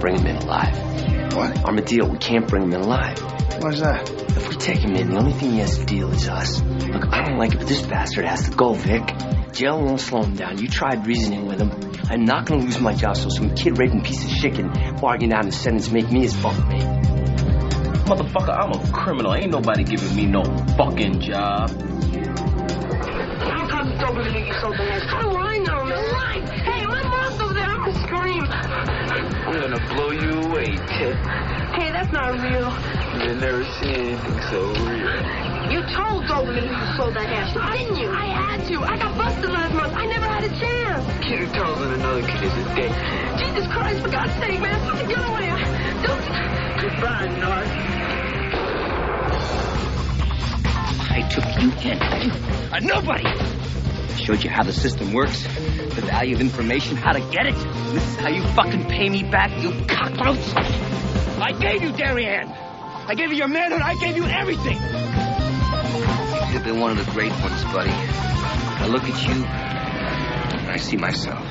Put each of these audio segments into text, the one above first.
bring him in alive. What? Armadillo, we can't bring him in alive. Why's that? If we take him in, the only thing he has to deal is us. Look, I don't like it, but this bastard has to go, Vic. Jail won't slow him down. You tried reasoning with him. I'm not going to lose my job so some kid-raping piece of shit can bargain out a sentence make me his fucking mate. Motherfucker, I'm a criminal. Ain't nobody giving me no fucking job. How do I know, man? Right. Hey, my mom's over there. I'm gonna scream. I'm gonna blow you away, Ted. Hey, that's not real. You've never seen anything so real. You told Doberman you sold that hash, didn't you? I had to. I got busted last month. I never had a chance. Kid who tells on another kid is a dick. Jesus Christ, for God's sake, man. Fucking get away. Don't... Goodbye, Nard. I took you in. Nobody! I showed you how the system works, the value of information, how to get it. This is how you fucking pay me back, you cockroach. I gave you Darien. I gave you your manhood. I gave you everything. You've been one of the great ones, buddy. I look at you, and I see myself.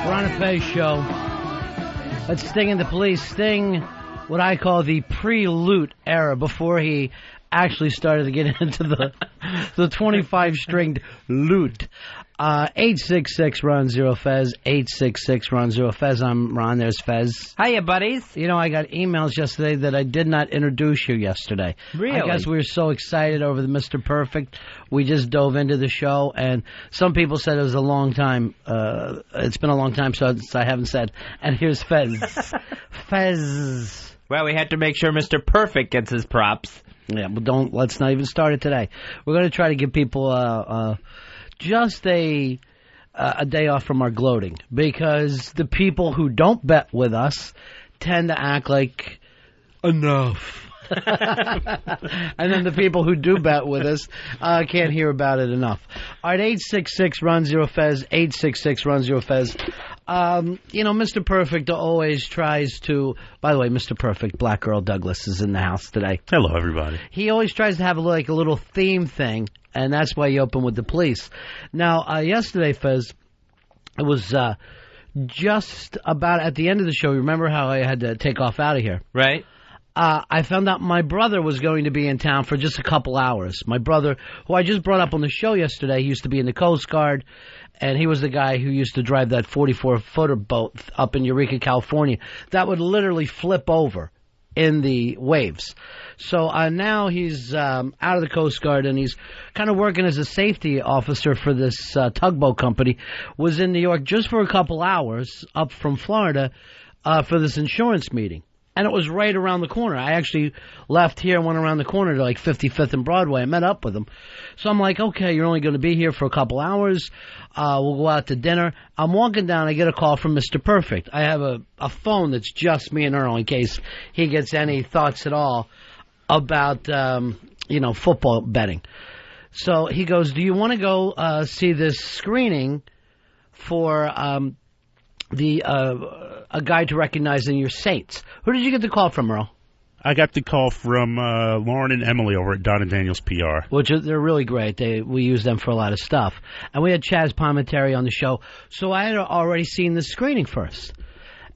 Ron and Fez show. Let's Sting and the Police. Sting, what I call the pre-loot era, before he actually started to get into the 25-stringed loot. 866-RON-0-FEZ, 866-RON-0-FEZ. I'm Ron, there's Fez. Hiya, buddies. You know, I got emails yesterday that I did not introduce you yesterday. Really? I guess we were so excited over the Mr. Perfect, we just dove into the show, and some people said it was a long time. It's been a long time since I haven't said. And here's Fez. Fez. Well, we had to make sure Mr. Perfect gets his props. Yeah, but let's not even start it today. We're going to try to give people just a day off from our gloating, because the people who don't bet with us tend to act like enough. And then the people who do bet with us can't hear about it enough. All right, 866-RON-0-FEZ, 866-RON-0-FEZ. Mr. Perfect always tries to... By the way, Mr. Perfect, Black Girl Douglas, is in the house today. Hello, everybody. He always tries to have a little theme thing, and that's why you open with the police. Now, yesterday, Fez, it was just about at the end of the show. Remember how I had to take off out of here? Right. I found out my brother was going to be in town for just a couple hours. My brother, who I just brought up on the show yesterday, he used to be in the Coast Guard, and he was the guy who used to drive that 44-footer boat up in Eureka, California, that would literally flip over in the waves. So now he's out of the Coast Guard, and he's kind of working as a safety officer for this tugboat company. Was in New York just for a couple hours up from Florida for this insurance meeting. And it was right around the corner. I actually left here and went around the corner to like 55th and Broadway. I met up with him. So I'm like, okay, you're only going to be here for a couple hours. We'll go out to dinner. I'm walking down. I get a call from Mr. Perfect. I have a phone that's just me and Earl in case he gets any thoughts at all about, football betting. So he goes, do you want to go see this screening for a guide to recognizing your saints? Who did you get the call from, Earl? I got the call from Lauren and Emily over at Don and Daniels PR. Which they're really great. We use them for a lot of stuff. And we had Chaz Palminteri on the show, so I had already seen the screening first.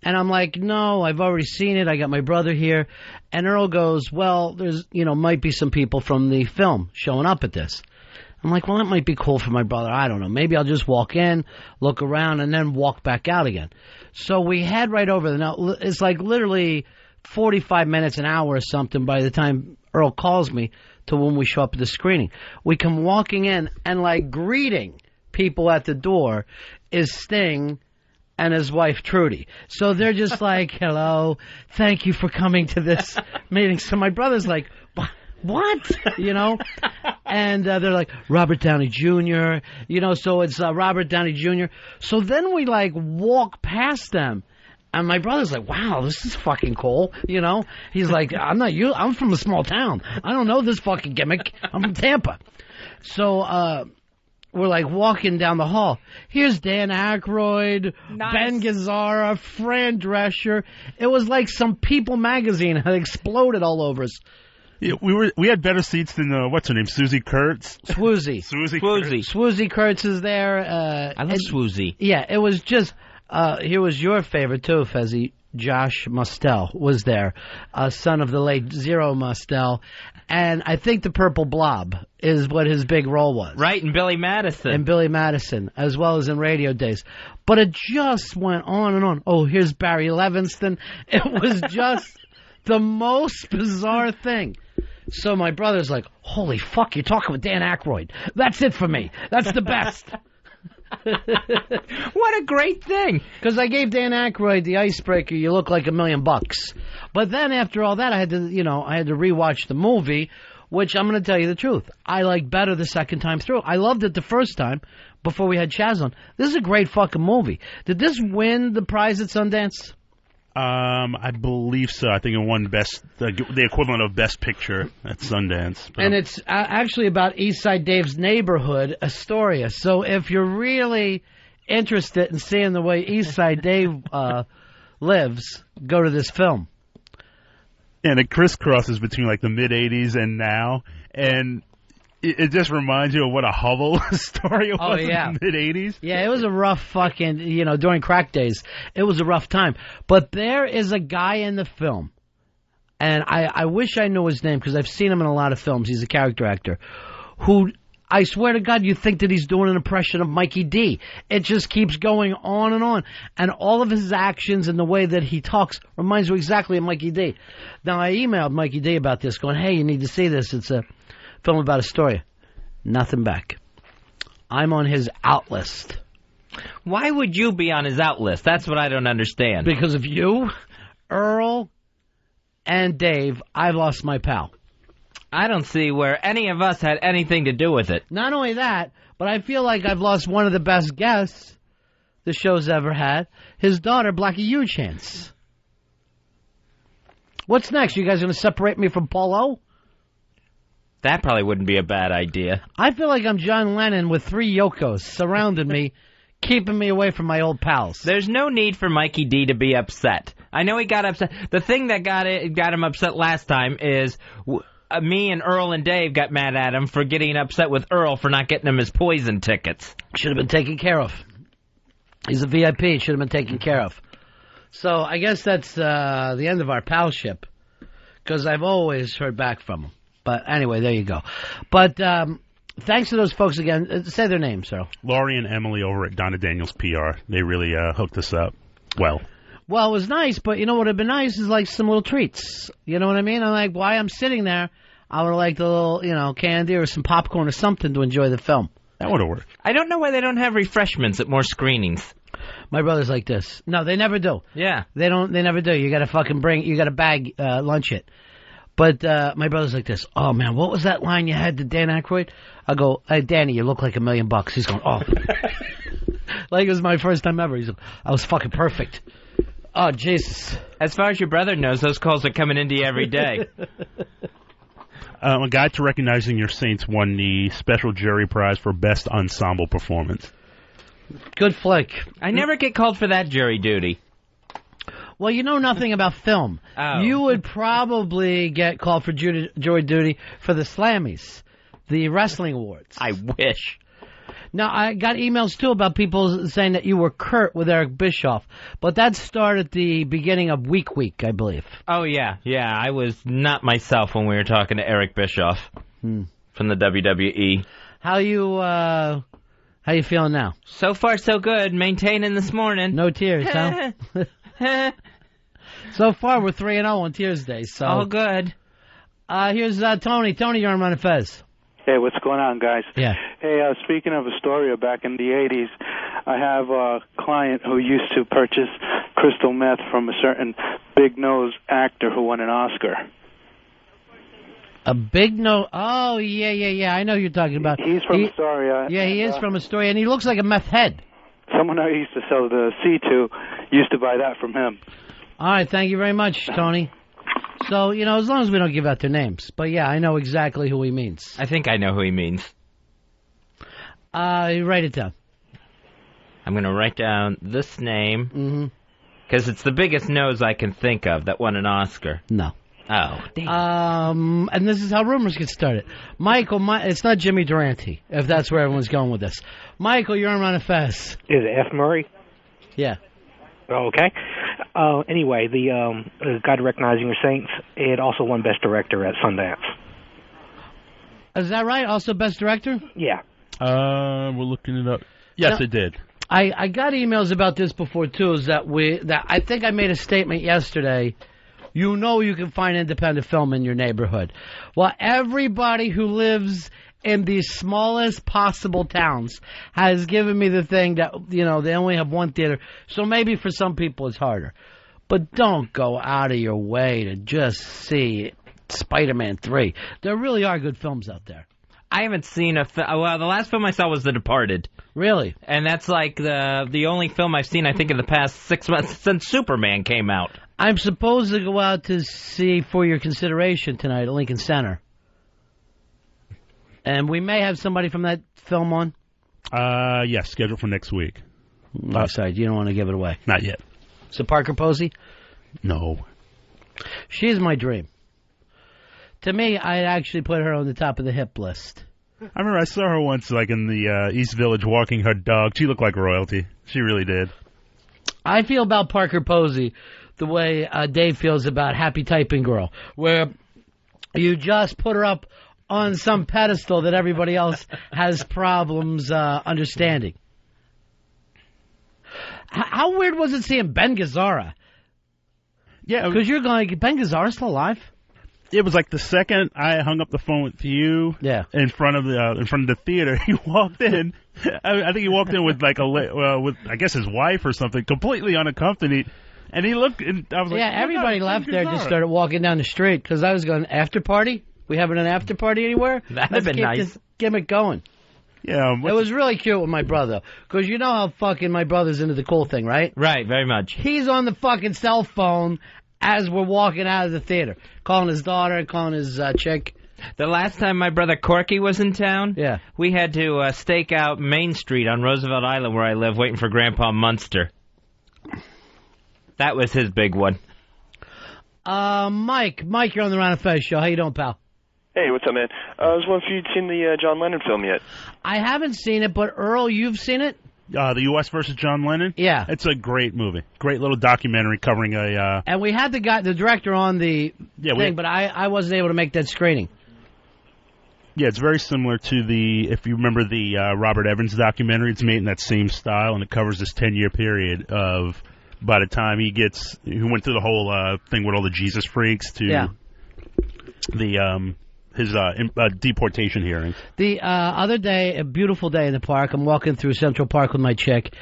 And I'm like, no, I've already seen it. I got my brother here. And Earl goes, well, there's, might be some people from the film showing up at this. I'm like, well, that might be cool for my brother. I don't know. Maybe I'll just walk in, look around, and then walk back out again. So we head right over there. Now, it's like literally 45 minutes, an hour or something by the time Earl calls me to when we show up at the screening. We come walking in, and like greeting people at the door is Sting and his wife, Trudy. So they're just like, hello, thank you for coming to this meeting. So my brother's like, what? And they're like, Robert Downey Jr., so it's Robert Downey Jr. So then we, walk past them. And my brother's like, wow, this is fucking cool, He's like, I'm from a small town. I don't know this fucking gimmick. I'm from Tampa. So we're, walking down the hall. Here's Dan Aykroyd, nice. Ben Gazzara, Fran Drescher. It was like some People magazine had exploded all over us. Yeah, we had better seats than what's her name, Susie Kurtz. Swoozie. Swoozie Kurtz is there. I love Swoozie. Yeah, it was just. Here was your favorite too, Fezzy. Josh Mostel was there, son of the late Zero Mostel, and I think the Purple Blob is what his big role was. Right, and Billy Madison. As well as in Radio Days. But it just went on and on. Oh, here's Barry Levinston. It was just the most bizarre thing. So my brother's like, holy fuck, you're talking with Dan Aykroyd. That's it for me. That's the best. What a great thing. Because I gave Dan Aykroyd the icebreaker, you look like $1 million. But then after all that, I had to rewatch the movie, which I'm going to tell you the truth. I like better the second time through. I loved it the first time before we had Chaz on. This is a great fucking movie. Did this win the prize at Sundance? I believe so. I think it won the equivalent of Best Picture at Sundance. And it's actually about Eastside Dave's neighborhood, Astoria. So if you're really interested in seeing the way Eastside Dave lives, go to this film. And it crisscrosses between the mid-'80s and now, and it just reminds you of what a hovel story it was in the mid-'80s. Yeah, it was a rough fucking, during crack days, it was a rough time. But there is a guy in the film, and I wish I knew his name because I've seen him in a lot of films. He's a character actor, who, I swear to God, you think that he's doing an impression of Mikey D. It just keeps going on and on. And all of his actions and the way that he talks reminds you exactly of Mikey D. Now, I emailed Mikey D about this, going, hey, you need to see this. It's a film about Astoria. Nothing back. I'm on his out list. Why would you be on his out list? That's what I don't understand. Because of you, Earl, and Dave, I've lost my pal. I don't see where any of us had anything to do with it. Not only that, but I feel like I've lost one of the best guests the show's ever had. His daughter, Blackie Hughechance. What's next? You guys going to separate me from Paulo? That probably wouldn't be a bad idea. I feel like I'm John Lennon with 3 Yokos surrounding me, keeping me away from my old pals. There's no need for Mikey D to be upset. I know he got upset. The thing that got him upset last time is me and Earl and Dave got mad at him for getting upset with Earl for not getting him his Poison tickets. Should have been taken care of. He's a VIP. Should have been taken care of. So I guess that's the end of our palship, because I've always heard back from them. But anyway, there you go. But thanks to those folks again. Say their names, Earl. Laurie and Emily over at Donna Daniels PR. They really hooked us up well. Well, it was nice, but you know what would have been nice is like some little treats. You know what I mean? I'm like, while I'm sitting there, I would have liked a little, candy or some popcorn or something to enjoy the film. That would have worked. I don't know why they don't have refreshments at more screenings. My brother's like this. No, they never do. Yeah. They never do. You gotta you gotta bag, lunch it. But, my brother's like this. Oh, man, what was that line you had to Dan Aykroyd? I go, hey, Danny, you look like $1 million. He's going, oh. Like it was my first time ever. He's like, I was fucking perfect. Oh, Jesus. As far as your brother knows, those calls are coming into you every day. A Guide to Recognizing Your Saints won the special jury prize for Best Ensemble Performance. Good flick. I never get called for that jury duty. Well, you know nothing about film. Oh. You would probably get called for jury duty for the Slammies, the wrestling awards. I wish. Now, I got emails, too, about people saying that you were Kurt with Eric Bischoff, but that started at the beginning of Week, I believe. Oh, yeah. Yeah, I was not myself when we were talking to Eric Bischoff from the WWE. How you feeling now? So far, so good. Maintaining this morning. No tears, huh? So far, we're 3-0 on Tuesday. So all good. Here's Tony. Tony, you're on Ron and Fez. Hey, what's going on, guys? Yeah. Hey, speaking of Astoria back in the 80s, I have a client who used to purchase crystal meth from a certain big-nose actor who won an Oscar. A big nose? Oh, yeah. I know who you're talking about. He's from Astoria. Yeah, he is from Astoria, and he looks like a meth head. Someone I used to sell the C to used to buy that from him. All right, thank you very much, Tony. So, as long as we don't give out their names. But, yeah, I know exactly who he means. I think I know who he means. Write it down. I'm going to write down this name. Because it's the biggest nose I can think of that won an Oscar. No. Oh, damn. And this is how rumors get started. Michael, it's not Jimmy Durante, if that's where everyone's going with this. Michael, you're on Ron and Fez. Is it F. Murray? Yeah. Okay. Anyway, the Guide to Recognizing Your Saints, it also won Best Director at Sundance. Is that right? Also Best Director? Yeah. We're looking it up. Yes, it did. I got emails about this before, too, is that I think I made a statement yesterday. You can find independent film in your neighborhood. Well, everybody who lives in the smallest possible towns has given me the thing that, they only have one theater. So maybe for some people it's harder. But don't go out of your way to just see Spider-Man 3. There really are good films out there. I haven't seen the last film I saw was The Departed. Really? And that's like the only film I've seen, I think, in the past 6 months since Superman came out. I'm supposed to go out to see For Your Consideration tonight at Lincoln Center. And we may have somebody from that film on? Yes, scheduled for next week. Sorry, you don't want to give it away. Not yet. So Parker Posey? No. She's my dream. To me, I'd actually put her on the top of the hip list. I remember I saw her once, like in the East Village, walking her dog. She looked like royalty. She really did. I feel about Parker Posey the way Dave feels about Happy Typing Girl, where you just put her up on some pedestal that everybody else has problems understanding. How weird was it seeing Ben Gazzara? Yeah, because you're going, Ben Gazzara still alive? It was like the second I hung up the phone with you. Yeah. In front of the theater, he walked in. I think he walked in with with I guess his wife or something, completely unaccompanied. And he looked, and I was like, yeah, everybody left there, just started walking down the street because I was going, after party? We having an after party anywhere? That'd have been nice. This gimmick going. Yeah. It was really cute with my brother because you know how fucking my brother's into the cool thing, right? Right, very much. He's on the fucking cell phone as we're walking out of the theater, calling his daughter, calling his chick. The last time my brother Corky was in town, we had to stake out Main Street on Roosevelt Island where I live, waiting for Grandpa Munster. That was his big one. Mike, you're on the Ron and Fez show. How you doing, pal? Hey, what's up, man? I was wondering if you'd seen the John Lennon film yet. I haven't seen it, but Earl, you've seen it? The U.S. versus John Lennon? Yeah. It's a great movie. Great little documentary covering a... And we had the director on the thing, but I wasn't able to make that screening. Yeah, it's very similar to if you remember the Robert Evans documentary, it's made in that same style, and it covers this 10-year period of, by the time he went through the whole thing with all the Jesus freaks to his deportation hearing. The other day, a beautiful day in the park, I'm walking through Central Park with my chick,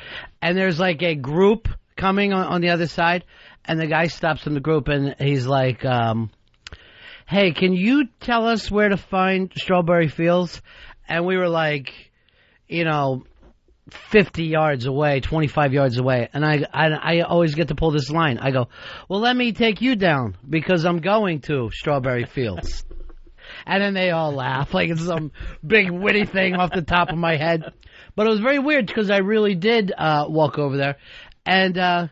and there's like a group coming on the other side, and the guy stops in the group, and he's like, hey, can you tell us where to find Strawberry Fields? And we were like, 50 yards away, 25 yards away. And I always get to pull this line. I go, well, let me take you down because I'm going to Strawberry Fields. And then they all laugh like it's some big witty thing off the top of my head. But it was very weird because I really did walk over there. And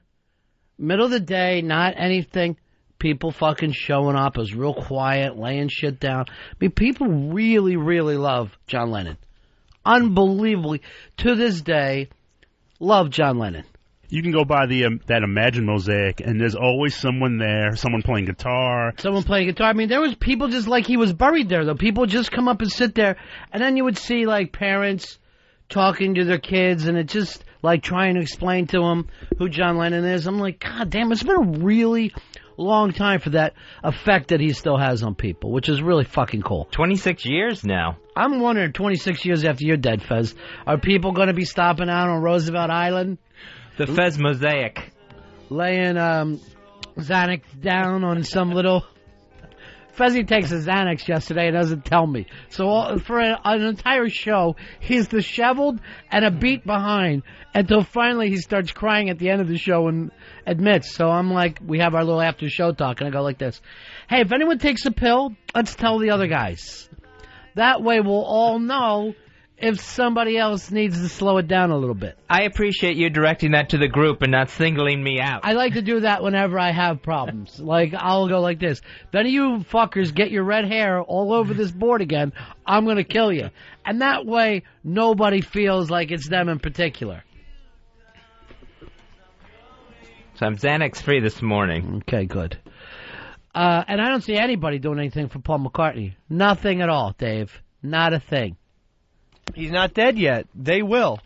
middle of the day, not anything. People fucking showing up. It was real quiet, laying shit down. I mean, people really, really love John Lennon. Unbelievably, to this day, love John Lennon. You can go by that Imagine mosaic, and there's always someone there, someone playing guitar. I mean, there was people just like he was buried there, though. People just come up and sit there, and then you would see, like, parents talking to their kids, and it just, like, trying to explain to them who John Lennon is. I'm like, God damn, it's been a really long time for that effect that he still has on people, which is really fucking cool. 26 years now. I'm wondering, 26 years after you're dead, Fez, are people going to be stopping out on Roosevelt Island? The Fez mosaic. Laying Xanax down on some little... Fezzy takes a Xanax yesterday and doesn't tell me. So for an entire show, he's disheveled and a beat behind until finally he starts crying at the end of the show and admits. So I'm like, we have our little after show talk, and I go like this. Hey, if anyone takes a pill, let's tell the other guys. That way we'll all know if somebody else needs to slow it down a little bit. I appreciate you directing that to the group and not singling me out. I like to do that whenever I have problems. Like, I'll go like this. If any of you fuckers get your red hair all over this board again, I'm going to kill you. And that way, nobody feels like it's them in particular. So I'm Xanax-free this morning. Okay, good. And I don't see anybody doing anything for Paul McCartney. Nothing at all, Dave. Not a thing. He's not dead yet. They will.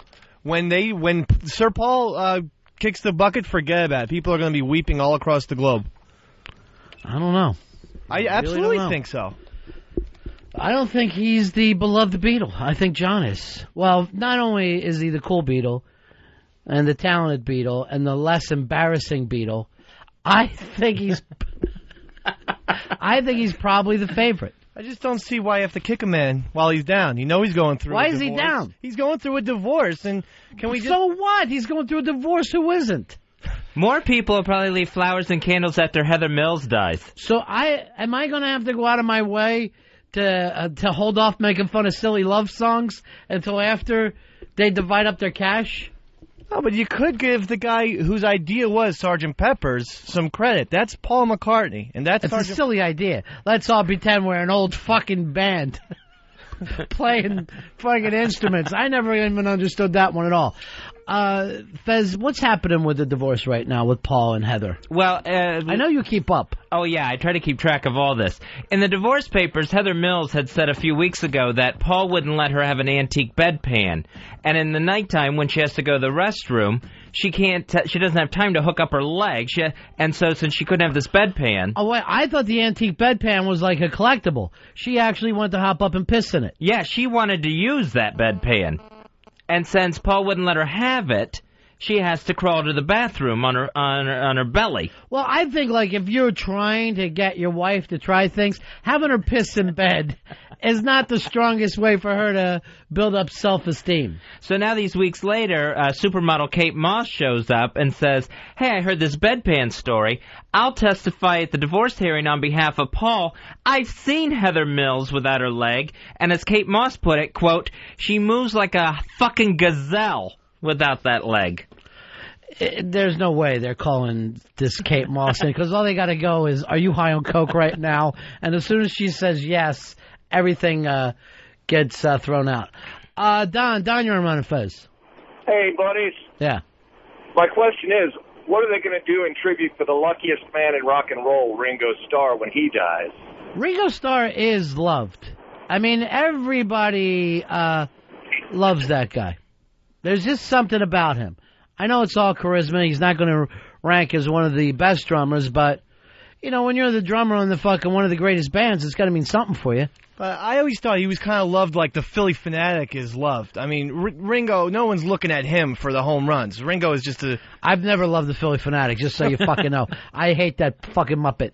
When Sir Paul kicks the bucket, forget about it. People are going to be weeping all across the globe. I don't know. I absolutely think so. I don't think he's the beloved Beatle. I think John is. Well, not only is he the cool Beatle and the talented Beatle and the less embarrassing Beatle, I think he's probably the favorite. I just don't see why you have to kick a man while he's down. You know he's going through a divorce. Why is he down? He's going through a divorce, and So what? He's going through a divorce. Who isn't? More people will probably leave flowers and candles after Heather Mills dies. So am I going to have to go out of my way to hold off making fun of silly love songs until after they divide up their cash? Oh, but you could give the guy whose idea was Sgt. Pepper's some credit. That's Paul McCartney, and that's a silly idea. Let's all pretend we're an old fucking band playing fucking instruments. I never even understood that one at all. Fez, what's happening with the divorce right now with Paul and Heather? Well, I know you keep up. Oh, yeah, I try to keep track of all this. In the divorce papers, Heather Mills had said a few weeks ago that Paul wouldn't let her have an antique bedpan. And in the nighttime, when she has to go to the restroom, she doesn't have time to hook up her leg. And so since she couldn't have this bedpan... Oh, wait, I thought the antique bedpan was like a collectible. She actually wanted to hop up and piss in it. Yeah, she wanted to use that bedpan. And since Paul wouldn't let her have it, she has to crawl to the bathroom on her belly. Well, I think, like, if you're trying to get your wife to try things, having her piss in bed is not the strongest way for her to build up self-esteem. So now these weeks later, supermodel Kate Moss shows up and says, hey, I heard this bedpan story. I'll testify at the divorce hearing on behalf of Paul. I've seen Heather Mills without her leg, and as Kate Moss put it, quote, she moves like a fucking gazelle without that leg. There's no way they're calling this Kate Moss in, because all they got to go is, are you high on coke right now? And as soon as she says yes, everything gets thrown out. Don, you're on Ron and Fez. Hey, buddies. Yeah. My question is, what are they going to do in tribute for the luckiest man in rock and roll, Ringo Starr, when he dies? Ringo Starr is loved. I mean, everybody loves that guy. There's just something about him. I know it's all charisma. He's not going to rank as one of the best drummers, but, you know, when you're the drummer on the fucking one of the greatest bands, it's got to mean something for you. But I always thought he was kind of loved like the Philly Fanatic is loved. I mean, Ringo, no one's looking at him for the home runs. Ringo is just a... I've never loved the Philly Fanatic, just so you fucking know. I hate that fucking Muppet.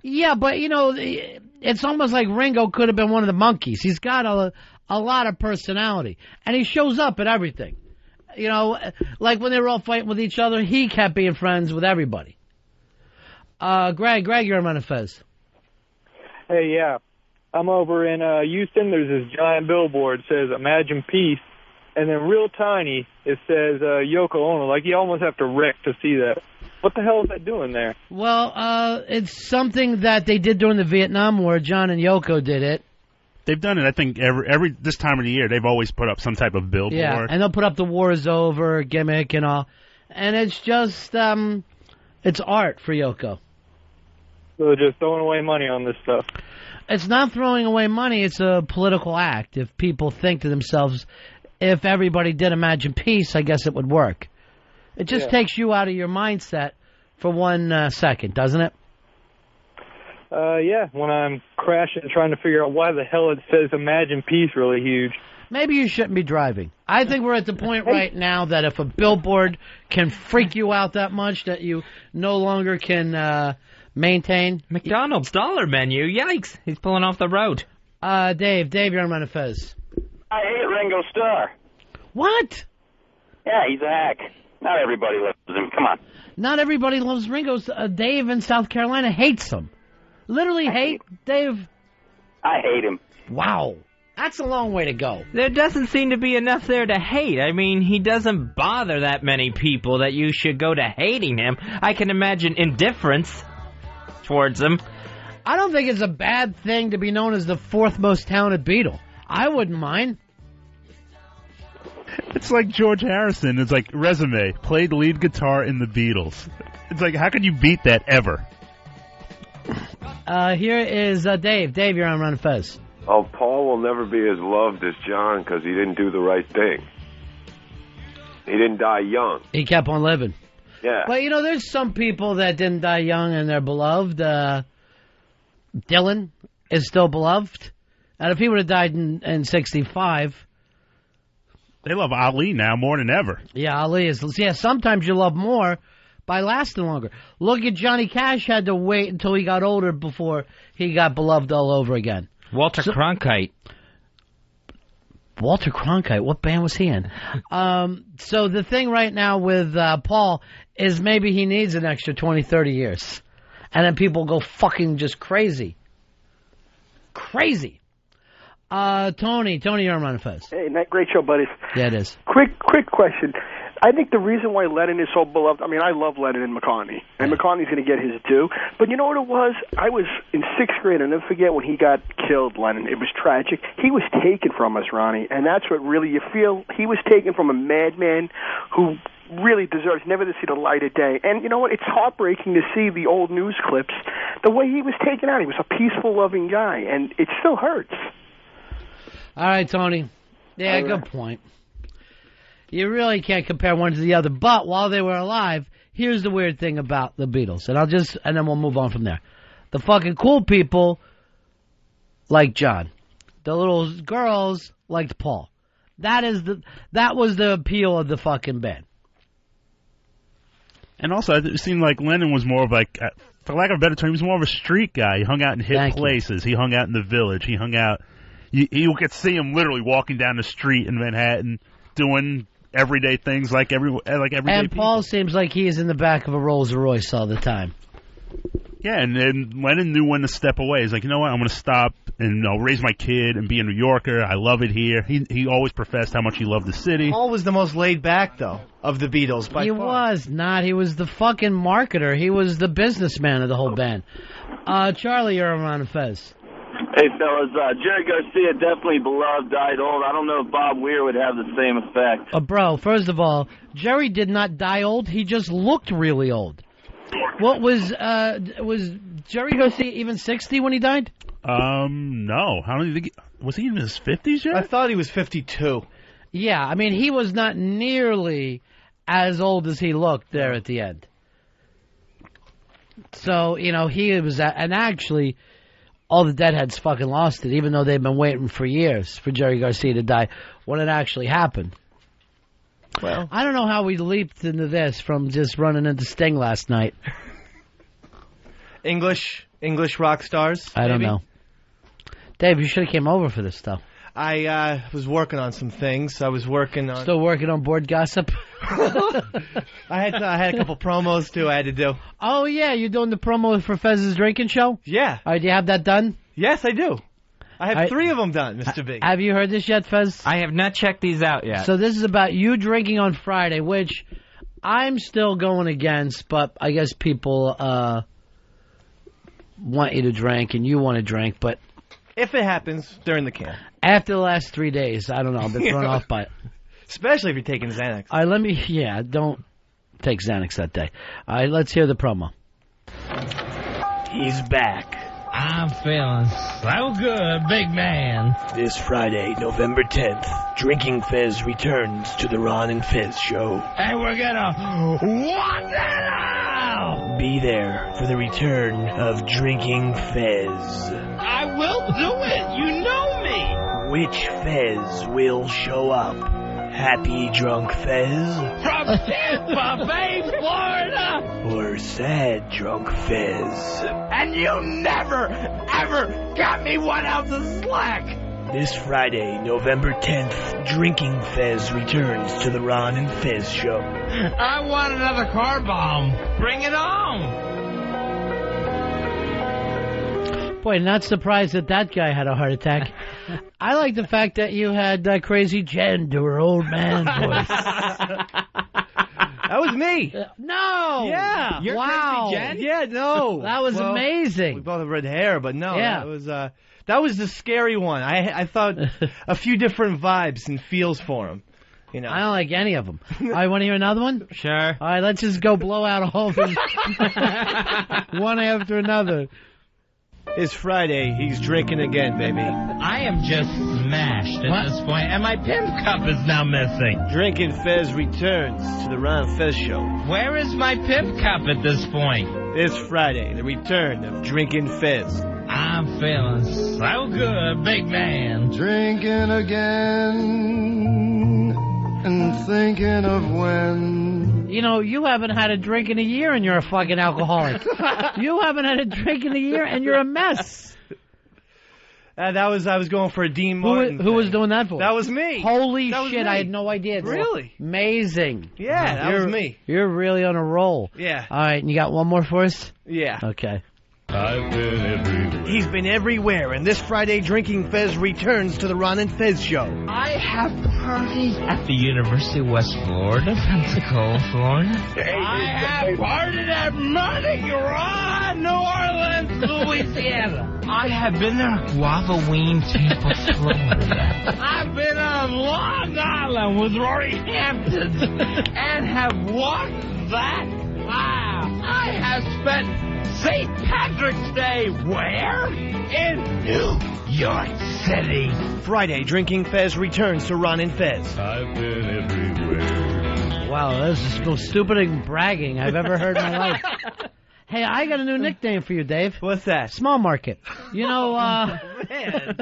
Yeah, but, you know, it's almost like Ringo could have been one of the Monkees. He's got a lot of personality, and he shows up at everything. You know, like when they were all fighting with each other, he kept being friends with everybody. Greg, you're on Ron and Fez. Hey, yeah. I'm over in Houston. There's this giant billboard that says, Imagine Peace. And then real tiny, it says Yoko Ono. Like, you almost have to wreck to see that. What the hell is that doing there? Well, it's something that they did during the Vietnam War. John and Yoko did it. They've done it, I think, every this time of the year. They've always put up some type of billboard. Yeah, and they'll put up the war is over gimmick and all. And it's just, it's art for Yoko. So they're just throwing away money on this stuff. It's not throwing away money. It's a political act. If people think to themselves, if everybody did Imagine Peace, I guess it would work. It just takes you out of your mindset for 1 second, doesn't it? Yeah, when I'm crashing trying to figure out why the hell it says Imagine Peace really huge. Maybe you shouldn't be driving. I think we're at the point right now that if a billboard can freak you out that much that you no longer can maintain. McDonald's dollar menu, yikes, he's pulling off the road. Dave, you're on Ron and Fez. I hate Ringo Starr. What? Yeah, he's a hack. Not everybody loves him. Come on. Not everybody loves Ringo. Dave in South Carolina hates him. Literally hate Dave. I hate him. Wow. That's a long way to go. There doesn't seem to be enough there to hate. I mean, he doesn't bother that many people that you should go to hating him. I can imagine indifference towards him. I don't think it's a bad thing to be known as the 4th most talented Beatle. I wouldn't mind. It's like George Harrison. It's like, resume, played lead guitar in the Beatles. It's like, how can you beat that ever? Here is Dave. Dave, you're on Ron and Fez. Oh, Paul will never be as loved as John because he didn't do the right thing. He didn't die young. He kept on living. Yeah. But, you know, there's some people that didn't die young and they're beloved. Dylan is still beloved. And if he would have died in 65... They love Ali now more than ever. Yeah, Ali is... Yeah, sometimes you love more by lasting longer. Look at Johnny Cash had to wait until he got older before he got beloved all over again. Walter Cronkite. Walter Cronkite, what band was he in? So the thing right now with Paul is maybe he needs an extra 20, 30 years. And then people go fucking just crazy. Crazy. Tony, you're on Ron and Fez. Hey, great show, buddies. Yeah, it is. Quick question. I think the reason why Lennon is so beloved, I mean, I love Lennon and McCartney, and McCartney's going to get his due. But you know what it was? I was in 6th grade, and I'll never forget when he got killed, Lennon. It was tragic. He was taken from us, Ronnie, and that's what really you feel. He was taken from a madman who really deserves never to see the light of day. And you know what? It's heartbreaking to see the old news clips, the way he was taken out. He was a peaceful, loving guy, and it still hurts. All right, Tony. Yeah, good point. You really can't compare one to the other. But while they were alive, here's the weird thing about the Beatles. And then we'll move on from there. The fucking cool people liked John. The little girls liked Paul. That was the appeal of the fucking band. And also, it seemed like Lennon was more of like, for lack of a better term, he was more of a street guy. He hung out in hip places. He hung out in the Village. He hung out. You could see him literally walking down the street in Manhattan doing everyday things like everyday And Paul people. seems like he is in the back of a Rolls Royce all the time. Yeah, and Lennon knew when to step away. He's like, you know what, I'm going to stop and raise my kid and be a New Yorker. I love it here. He always professed how much he loved the city. Paul was the most laid back, though, of the Beatles by He far. was not. He was the fucking marketer. He was the businessman of the whole band. Charlie, you're on Ron and Fez. Hey, fellas, Jerry Garcia, definitely beloved, died old. I don't know if Bob Weir would have the same effect. Bro, first of all, Jerry did not die old. He just looked really old. What was Jerry Garcia even 60 when he died? No. How do you think? Was he in his 50s yet? I thought he was 52. Yeah, I mean, he was not nearly as old as he looked there at the end. So, he was, and actually, all the Deadheads fucking lost it, even though they've been waiting for years for Jerry Garcia to die when it actually happened. Well, I don't know how we leaped into this from just running into Sting last night. English rock stars. I don't know. Dave, you should have came over for this stuff. I was working on some things. I was working on... Still working on Board Gossip? I had a couple promos, too, I had to do. Oh, yeah, you're doing the promo for Fez's drinking show? Yeah. All right, do you have that done? Yes, I do. I have 3 of them done, Mr. B. Have you heard this yet, Fez? I have not checked these out yet. So this is about you drinking on Friday, which I'm still going against, but I guess people want you to drink and you want to drink, but... If it happens, during the can. After the last 3 days, I don't know, I've been thrown off by it. Especially if you're taking Xanax. All right, don't take Xanax that day. All right, let's hear the promo. He's back. I'm feeling so good, big man. This Friday, November 10th, Drinking Fez returns to the Ron and Fez show. And we're gonna want it all! Be there for the return of Drinking Fez. I will do it, you know me! Which Fez will show up? Happy Drunk Fez? From Tampa Bay, Florida! Or Sad Drunk Fez? And you never, ever got me 1 ounce of slack! This Friday, November 10th, Drinking Fez returns to the Ron and Fez show. I want another car bomb. Bring it on! Boy, not surprised that guy had a heart attack. I like the fact that you had Crazy Jen do her old man voice. That was me. No. Yeah. You're wow. Crazy Jen? Yeah, no. That was amazing. We both have red hair, but no. Yeah. That was the scary one. I thought a few different vibes and feels for him. I don't like any of them. All right, want to hear another one? Sure. All right, let's just go blow out all of them. One after another. It's Friday. He's drinking again, baby. I am just smashed at this point, and my pimp cup is now missing. Drinking Fez returns to the Ron Fez show. Where is my pimp cup at this point? This Friday, the return of Drinking Fez. I'm feeling so good, big man. Drinking again and thinking of when. You haven't had a drink in a year and you're a fucking alcoholic. You haven't had a drink in a year and you're a mess. I was going for a Dean Martin. Who was doing that for? That was me. Holy that shit, me. I had no idea. Really? Amazing. Yeah, that was me. You're really on a roll. Yeah. All right, and you got one more for us? Yeah. Okay. I've been everywhere. He's been everywhere, and this Friday, Drinking Fez returns to the Ron and Fez show. I have partied at the University of West Florida, Pensacola, Florida. I have partied at Mardi Gras, New Orleans, Louisiana. I have been there at Guavaween, Tampa, Florida. I've been on Long Island with Rory Hampton and have walked that mile. I have spent St. Patrick's Day where? In New York City. Friday, Drinking Fez returns to Ron and Fez. I've been everywhere. Wow, this is the most stupidest bragging I've ever heard in my life. Hey, I got a new nickname for you, Dave. What's that? Small market. You know, Man.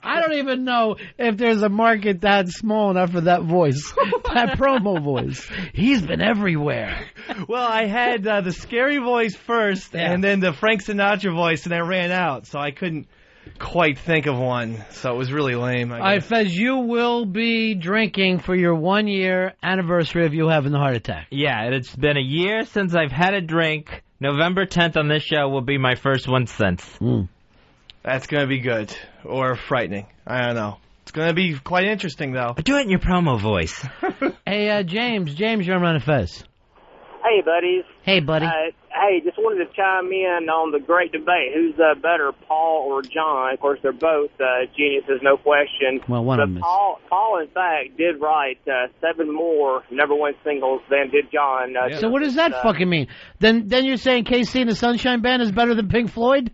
I don't even know if there's a market that's small enough for that voice, that promo voice. He's been everywhere. Well, I had the scary voice first, and then the Frank Sinatra voice, and I ran out, so I couldn't quite think of one. So it was really lame. All right, Fez, you will be drinking for your 1-year anniversary of you having the heart attack. Yeah, it's been a year since I've had a drink. November 10th on this show will be my first one since. That's going to be good. Or frightening. I don't know. It's going to be quite interesting, though. But do it in your promo voice. Hey, James, you're on Ron and Fez. Hey, buddies. Hey, buddy. Hey, just wanted to chime in on the great debate. Who's better, Paul or John? Of course, they're both geniuses, no question. Well, one of them is. Paul, in fact, did write 7 more #1 singles than did John. So what does that fucking mean? Then you're saying KC and the Sunshine Band is better than Pink Floyd?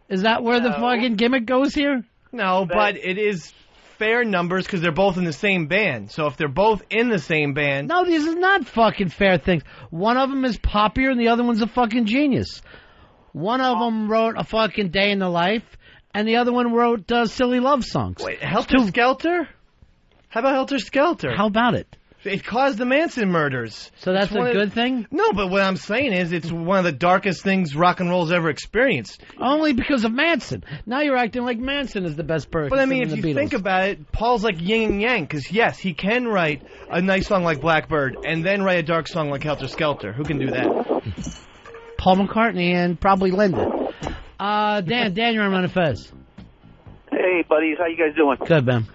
Is that where the fucking gimmick goes here? No, but it is fair numbers because they're both in the same band. So if they're both in the same band... No, these are not fucking fair things. One of them is poppier and the other one's a fucking genius. One of them wrote A Fucking Day in the Life and the other one wrote Silly Love Songs. Wait, Helter Skelter? How about Helter Skelter? How about it? It caused the Manson murders. So that's a good thing? No, but what I'm saying is it's one of the darkest things rock and roll's ever experienced. Only because of Manson. Now you're acting like Manson is the best person. But I mean, if you Beatles. think about it, Paul's like yin and yang, because yes, he can write a nice song like Blackbird and then write a dark song like Helter Skelter. Who can do that? Paul McCartney and probably Linda. Dan, you're on Ron and Fez. Hey, buddies, how you guys doing? Good, man.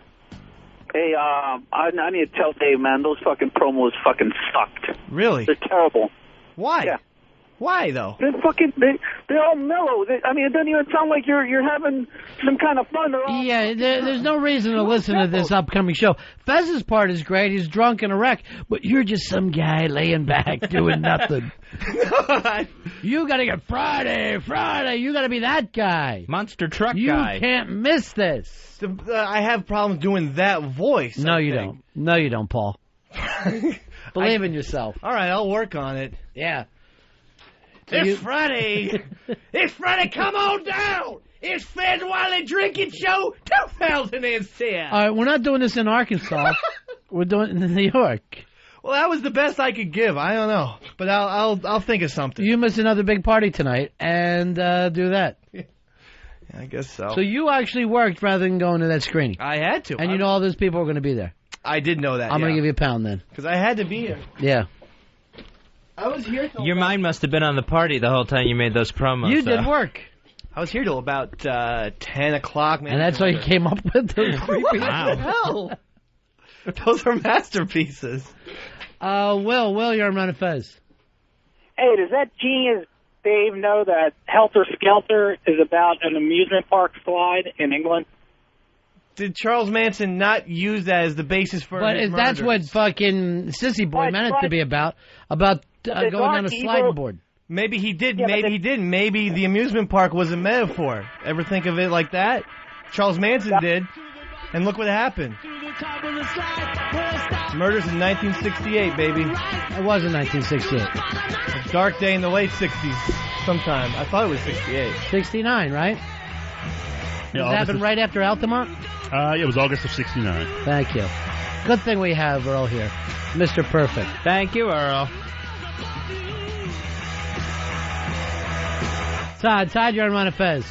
Hey, I need to tell Dave, man, those fucking promos fucking sucked. Really? They're terrible. Why? Yeah. Why, though? They're all mellow. It doesn't even sound like you're having some kind of fun. Yeah, there's no reason to listen to this upcoming show. Fez's part is great. He's drunk and a wreck, but you're just some guy laying back doing nothing. You got to get Friday. You got to be that guy. Monster truck guy. You can't miss this. I have problems doing that voice. No, you don't. No, you don't, Paul. Believe in yourself. All right, I'll work on it. Yeah. It's Friday. It's Friday. Come on down. It's Fez Wiley Drinking Show 2006. All right, we're not doing this in Arkansas. We're doing it in New York. Well, that was the best I could give. I don't know, but I'll think of something. You miss another big party tonight and do that. Yeah, I guess so. So you actually worked rather than going to that screening. I had to. And you know all those people are going to be there. I did know that. I'm going to give you £1 then. Because I had to be here. Yeah. I was here till Your mind must have been on the party the whole time you made those promos. You did work. I was here till about 10 o'clock. And that's why you came up with those creepy. Wow. Those are masterpieces. Will, you're on Ron and Fez. Hey, does that genius Dave know that Helter Skelter is about an amusement park slide in England? Did Charles Manson not use that as the basis for But his that's murders? what fucking Sissy Boy meant it to be about going down a sliding board. Maybe he did, maybe he didn't. Maybe the amusement park was a metaphor. Ever think of it like that? Charles Manson did, and look what happened. Murders in 1968, baby. It was in 1968. A dark day in the late 60s sometime. I thought it was 68. 69, right? Did it happen right after Altamont? It was August of 69. Thank you. Good thing we have Earl here. Mr. Perfect. Thank you, Earl. Todd, you're on Ron and Fez.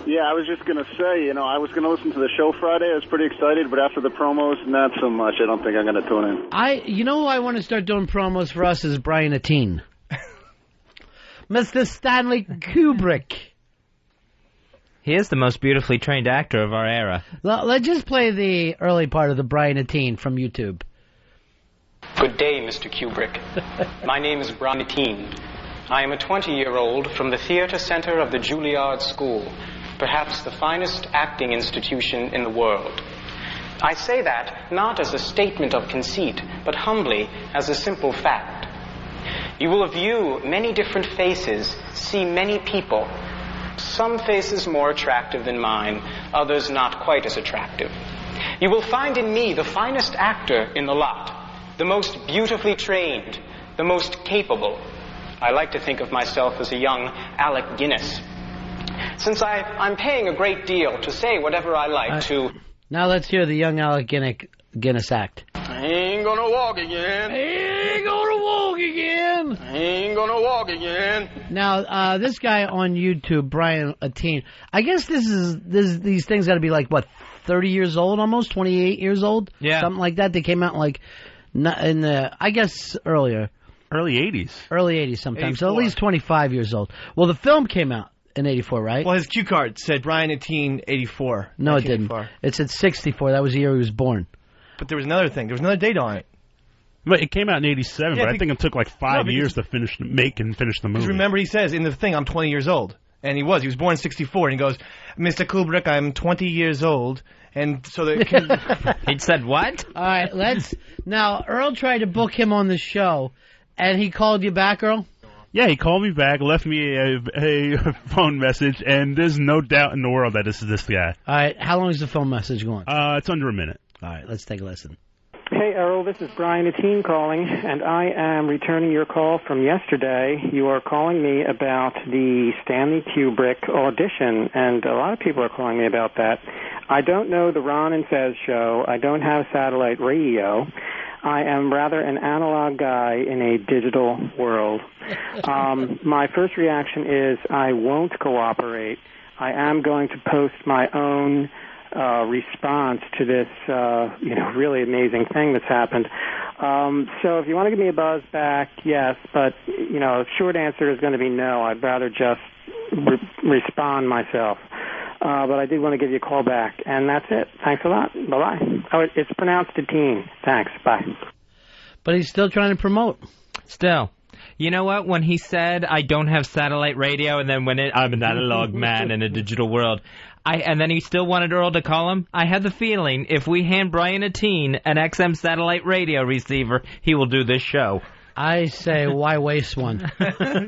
Yeah, I was just going to say, I was going to listen to the show Friday. I was pretty excited, but after the promos, not so much. I don't think I'm going to tune in. You know who I want to start doing promos for us is Brian Atteen. Mr. Stanley Kubrick. He is the most beautifully trained actor of our era. Let's just play the early part of the Brian Atteen from YouTube. Good day, Mr. Kubrick. My name is Brian Atteen. I am a 20-year-old from the Theater Center of the Juilliard School, perhaps the finest acting institution in the world. I say that not as a statement of conceit, but humbly as a simple fact. You will view many different faces, see many people, some faces more attractive than mine, others not quite as attractive. You will find in me the finest actor in the lot, the most beautifully trained, the most capable. I like to think of myself as a young Alec Guinness. Since I'm paying a great deal to say whatever I like to... Now let's hear the young Alec Guinness act. I ain't gonna walk again. I ain't gonna walk again. I ain't gonna walk again. Now, this guy on YouTube, Brian Ateen, I guess these things got to be like, what, 30 years old almost? 28 years old? Yeah. Something like that. They came out like, in the, I guess, earlier. Early 80s. Early 80s sometimes. 84. So at least 25 years old. Well, the film came out in 84, right? Well, his cue card said Brian Ateen, 84. No, it didn't. It said 64. That was the year he was born. But there was another thing. There was another date on it. But it came out in 87, but I think it took like 5 years to make and finish the movie. Remember, he says in the thing, I'm 20 years old. And he was born in 64. And he goes, Mr. Kubrick, I'm 20 years old. And so he said what? All right, now, Earl tried to book him on the show, and he called you back, Earl? Yeah, he called me back, left me a phone message, and there's no doubt in the world that this is this guy. All right, how long is the phone message going? It's under a minute. All right, let's take a listen. Hey, Earl, this is Brian Ateen calling, and I am returning your call from yesterday. You are calling me about the Stanley Kubrick audition, and a lot of people are calling me about that. I don't know the Ron and Fez show. I don't have satellite radio. I am rather an analog guy in a digital world. My first reaction is I won't cooperate. I am going to post my own response to this, really amazing thing that's happened. So if you want to give me a buzz back, yes, but, short answer is going to be no. I'd rather just respond myself. But I did want to give you a call back, and that's it. Thanks a lot. Bye-bye. Oh, it's pronounced Ateen. Thanks. Bye. But he's still trying to promote. Still. You know what? When he said, I don't have satellite radio, and then I'm an analog man in a digital world, and then he still wanted Earl to call him, I had the feeling if we hand Brian Ateen an XM satellite radio receiver, he will do this show. I say, why waste one?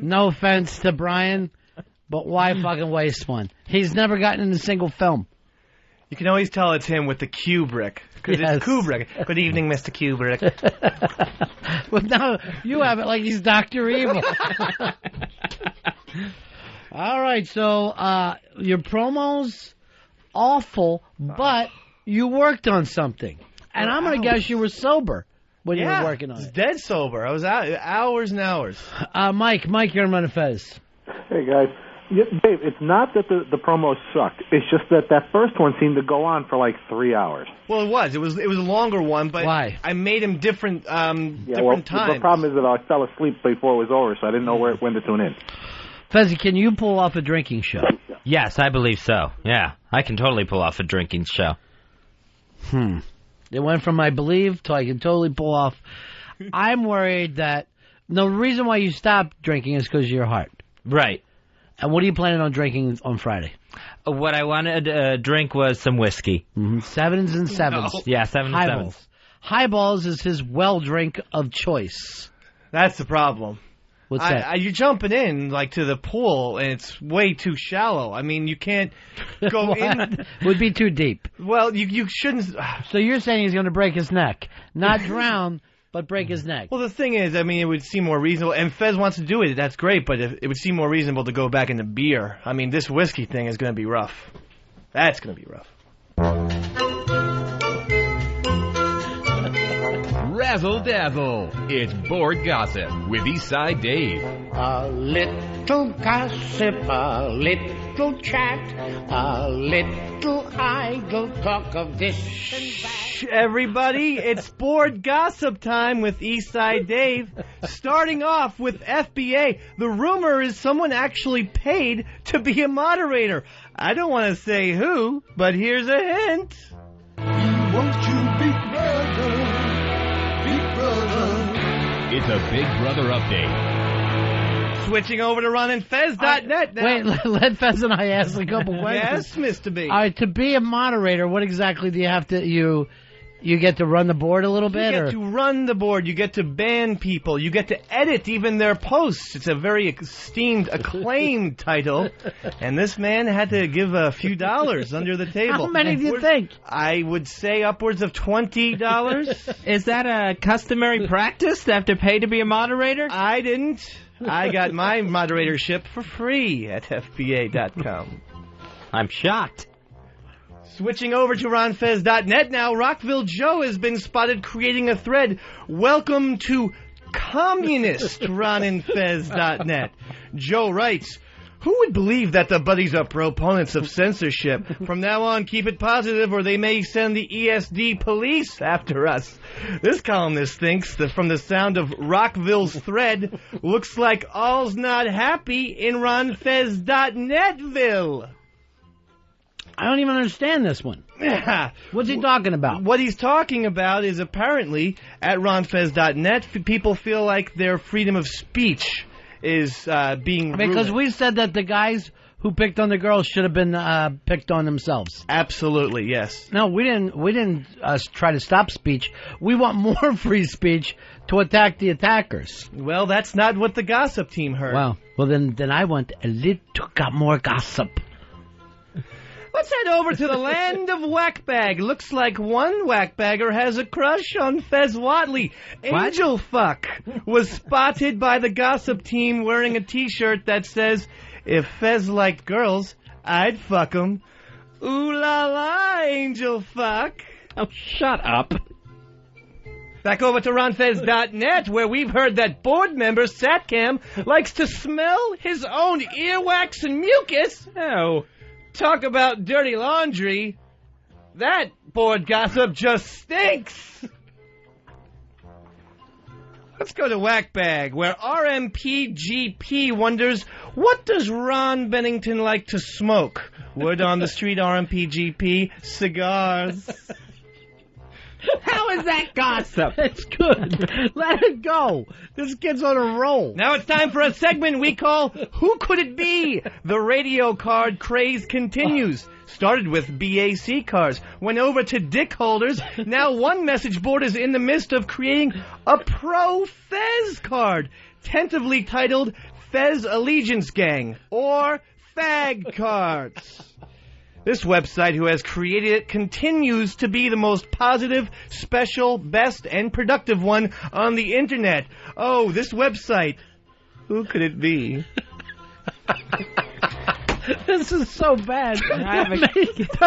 No offense to Brian, but why fucking waste one? He's never gotten in a single film. You can always tell it's him with the Kubrick. Because it's Kubrick. Good evening, Mr. Kubrick. Well, now you have it like he's Dr. Evil. All right, so your promo's awful, but you worked on something. And I'm going to guess you were sober when you were working on it. Dead sober. I was out hours and hours. Mike, you're on Ron and Fez. Hey, guys. Yeah, Dave, it's not that the promos sucked. It's just that first one seemed to go on for like 3 hours. Well, it was. It was a longer one, but why? I made him different times. The problem is that I fell asleep before it was over, so I didn't know when to tune in. Fezzy, can you pull off a drinking show? Yes, I believe so. Yeah, I can totally pull off a drinking show. It went from I believe to I can totally pull off. I'm worried that the reason why you stopped drinking is because of your heart. Right. And what are you planning on drinking on Friday? What I wanted to drink was some whiskey. Sevens and sevens. No. Yeah, sevens and sevens. Highballs is his well drink of choice. That's the problem. What's that? You're jumping in like to the pool, and it's way too shallow. I mean, you can't go in. Would be too deep. Well, you shouldn't. So you're saying he's going to break his neck, not drown, but break his neck. Well, the thing is, I mean, it would seem more reasonable. And Fez wants to do it. That's great, but it would seem more reasonable to go back into beer. I mean, this whiskey thing is going to be rough. That's going to be rough. Razzle Dazzle. It's Board Gossip with Eastside Dave. A little gossip, a little chat, a little idle talk of this and that. Shh, everybody, it's Board Gossip time with Eastside Dave. Starting off with FBA. The rumor is someone actually paid to be a moderator. I don't want to say who, but here's a hint. Won't you be brother? It's a Big Brother update. Switching over to runandfez.net now. Wait, let Fez and I ask a couple questions. Yes, Mr. B. All right, to be a moderator, what exactly do you have to... You get to run the board a little bit? You get to run the board. You get to ban people. You get to edit even their posts. It's a very esteemed, acclaimed title. And this man had to give a few dollars under the table. How many do you think? I would say upwards of $20. Is that a customary practice to have to pay to be a moderator? I didn't I got my moderatorship for free at FBA.com. I'm shocked. Switching over to RonFez.net now, Rockville Joe has been spotted creating a thread. Welcome to communist RonandFez.net. Joe writes, who would believe that the buddies are proponents of censorship? From now on, keep it positive or they may send the ESD police after us. This columnist thinks that from the sound of Rockville's thread, looks like all's not happy in RonFez.netville. I don't even understand this one. What's he talking about? What he's talking about is apparently at RonFez.net, people feel like their freedom of speech is being because ruined. We said that the guys who picked on the girls should have been picked on themselves. Absolutely, yes. No, we didn't try to stop speech. We want more free speech to attack the attackers. Well, that's not what the gossip team heard. Well, then I want a little more gossip. Let's head over to the land of whackbag. Looks like one whackbagger has a crush on Fez Whatley. Angel Fuck was spotted by the gossip team wearing a T-shirt that says, if Fez liked girls, I'd fuck 'em. Ooh la la, Angel Fuck. Oh, shut up. Back over to RonFez.net, where we've heard that board member Satcam likes to smell his own earwax and mucus. Oh. Talk about dirty laundry. That board gossip just stinks. Let's go to Whackbag, where RMPGP wonders, what does Ron Bennington like to smoke? Word on the street, RMPGP, cigars. How is that gossip? It's good. Let it go. This kid's on a roll. Now it's time for a segment we call Who Could It Be? The radio card craze continues. Started with BAC cards, went over to dick holders. Now one message board is in the midst of creating a pro-Fez card, tentatively titled Fez Allegiance Gang, or Fag Cards. This website, who has created it, continues to be the most positive, special, best, and productive one on the Internet. Oh, this website. Who could it be? This is so bad.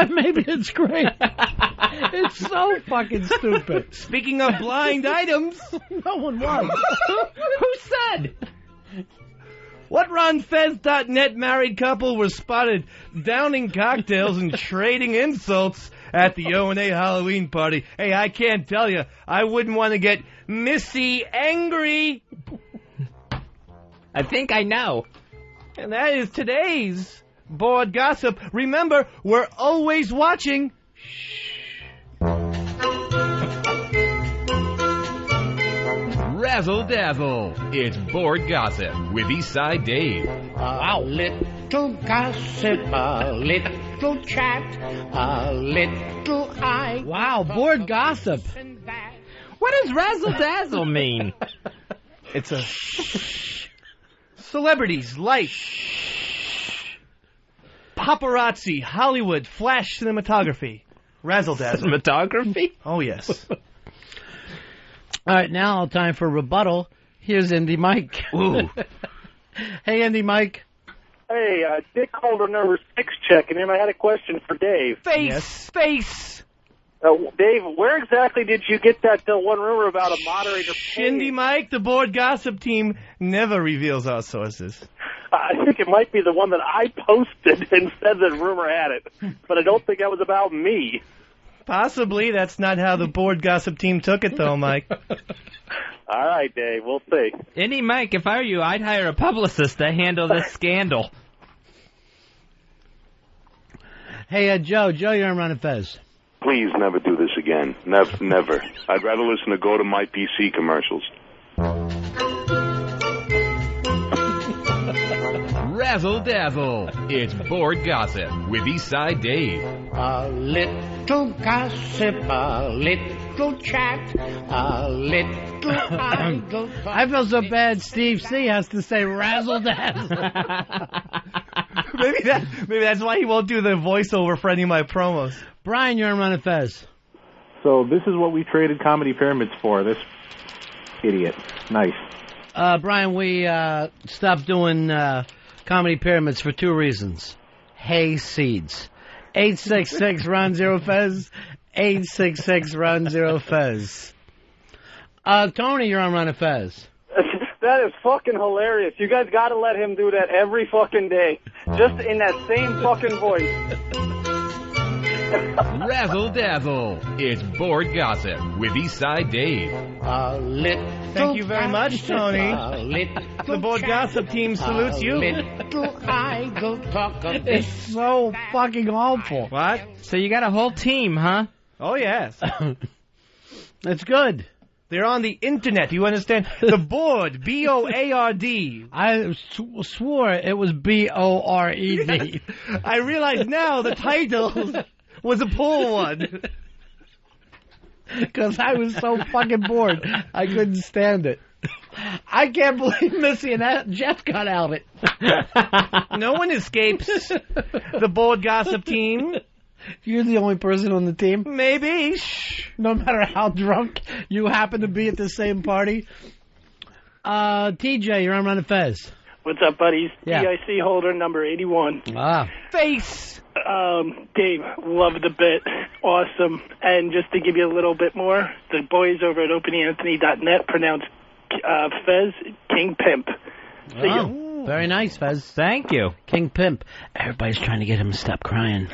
Maybe it's great. It's so fucking stupid. Speaking of blind items. No one was. Who said? What RonFez.net married couple was spotted downing cocktails and trading insults at the O&A Halloween party? Hey, I can't tell you. I wouldn't want to get Missy angry. I think I know. And that is today's board gossip. Remember, we're always watching. Razzle Dazzle. It's board gossip with Eastside Dave. A little gossip, a little chat, a little eye. Wow, board gossip. What does razzle dazzle mean? It's a celebrities, life, paparazzi, Hollywood, flash cinematography, razzle dazzle. Cinematography? Oh yes. All right, now time for rebuttal. Here's Indy Mike. Ooh. Hey, Indy Mike. Hey, Dick Holder number 6 checking in. I had a question for Dave. Face. Dave, where exactly did you get that one rumor about a moderator? Indy Mike, the board gossip team never reveals our sources. I think it might be the one that I posted and said that rumor had it, but I don't think that was about me. Possibly. That's not how the board gossip team took it, though, Mike. All right, Dave. We'll see. Indy Mike, if I were you, I'd hire a publicist to handle this scandal. Hey, Joe, you're on Ron and Fez. Please never do this again. Never. I'd rather listen to Go to My PC commercials. Razzle Dazzle. It's board gossip with Eastside Dave. A little gossip, a little chat, a little idle. I feel so bad Steve C has to say razzle dazzle. maybe that's why he won't do the voiceover for any of my promos. Brian, you're on Ron and Fez. So this is what we traded comedy pyramids for. This idiot. Nice. Brian, we stopped doing comedy pyramids for 2 reasons. Hay seeds. 866-RON-0-FEZ. 866-RON-0-FEZ. Tony, you're on Ron and Fez. That is fucking hilarious. You guys got to let him do that every fucking day. Just in that same fucking voice. Razzle Dazzle. It's Board Gossip with Eastside Dave. Thank you very much, Tony. The Board Gossip team salutes you. It's so fucking awful. What? So you got a whole team, huh? Oh, yes. That's good. They're on the internet. You understand? The Board, B-O-A-R-D. I swore it was B-O-R-E-D. I realize now the title was a poor one. Because I was so fucking bored. I couldn't stand it. I can't believe Missy and Jeff got out it. No one escapes the Board Gossip team. You're the only person on the team? Maybe. Shh. No matter how drunk you happen to be at the same party. TJ, you're on Ron and Fez. What's up, buddies? Yeah. DIC holder number 81. Face! Dave, love the bit. Awesome. And just to give you a little bit more, the boys over at openanthony.net pronounce Fez King Pimp. See you. Very nice, Fez. Thank you. King Pimp. Everybody's trying to get him to stop crying.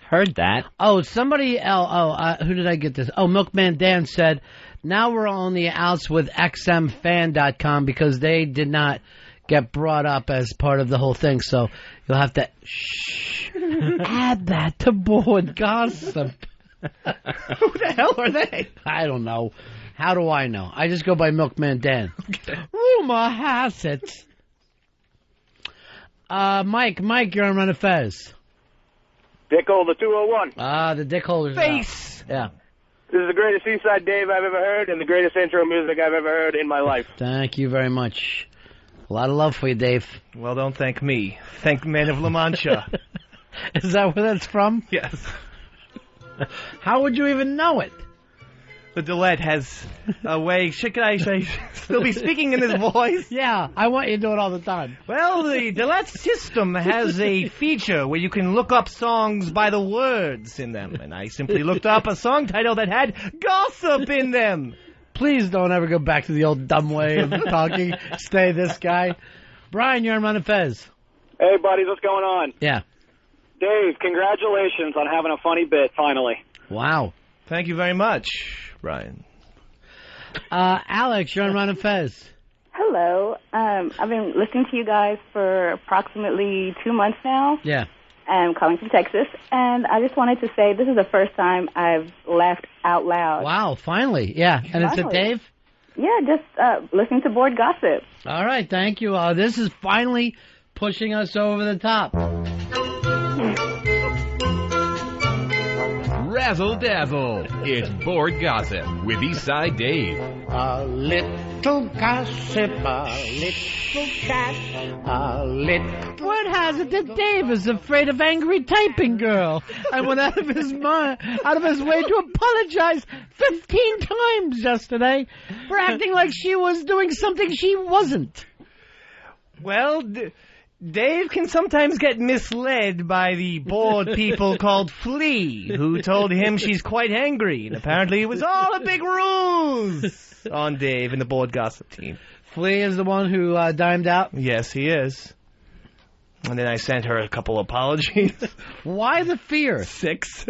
Heard that. Oh, somebody else. Who did I get this? Oh, Milkman Dan said, now we're on the outs with xmfan.com because they did not get brought up as part of the whole thing. So you'll have to add that to Board Gossip. Who the hell are they? I don't know. How do I know? I just go by Milkman Dan. Rumor has it. Mike, you're on Run of Fez. Dickhole, the 201. The Dickholder's Face! Yeah. This is the greatest Eastside Dave I've ever heard and the greatest intro music I've ever heard in my life. Thank you very much. A lot of love for you, Dave. Well, don't thank me. Thank the man of La Mancha. Is that where that's from? Yes. How would you even know it? The Dillette has a way. Should I still be speaking in this voice? Yeah, I want you to do it all the time. Well, the Dillette system has a feature where you can look up songs by the words in them. And I simply looked up a song title that had gossip in them. Please don't ever go back to the old dumb way of talking. Stay this guy. Brian, you're on Ron and Fez. Hey, buddies, what's going on? Yeah. Dave, congratulations on having a funny bit, finally. Wow. Thank you very much, Brian. Alex, you're on Ron and Fez. Hello. I've been listening to you guys for approximately 2 months now. Yeah. I'm calling from Texas, and I just wanted to say this is the first time I've laughed out loud. Wow, finally. Yeah, and It's a Dave? Yeah, just listening to Board Gossip. All right, thank you. This is finally pushing us over the top. Razzle Dazzle. It's Board Gossip with Eastside Dave. A little gossip, a little chat, a little... Word has it that Dave is afraid of angry typing girl and went out of his way to apologize 15 times yesterday for acting like she was doing something she wasn't. Well, Dave can sometimes get misled by the bored people called Flea, who told him she's quite angry, and apparently it was all a big ruse on Dave and the Board Gossip team. Flea is the one who dimed out? Yes, he is. And then I sent her a couple apologies. Why the fear? 6.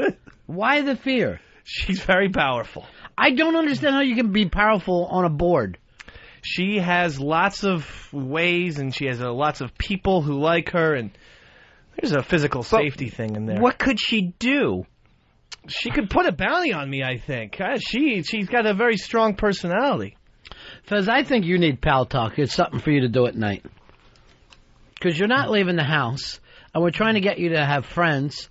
Why the fear? She's very powerful. I don't understand how you can be powerful on a board. She has lots of ways, and she has lots of people who like her, and there's a physical safety thing in there. What could she do? She could put a bounty on me, I think. She's got a very strong personality. Fez, I think you need pal talk. It's something for you to do at night. Because you're not leaving the house, and we're trying to get you to have friends.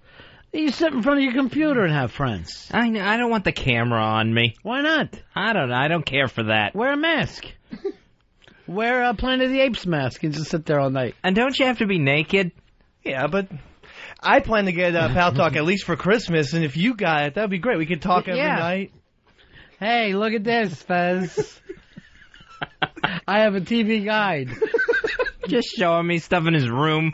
You sit in front of your computer and have friends. I don't want the camera on me. Why not? I don't know. I don't care for that. Wear a mask. Wear a Planet of the Apes mask and just sit there all night. And don't you have to be naked? Yeah, but I plan to get Pal Talk at least for Christmas, and if you got it, that would be great. We could talk every night. Hey, look at this, Fez. I have a TV guide. Just showing me stuff in his room.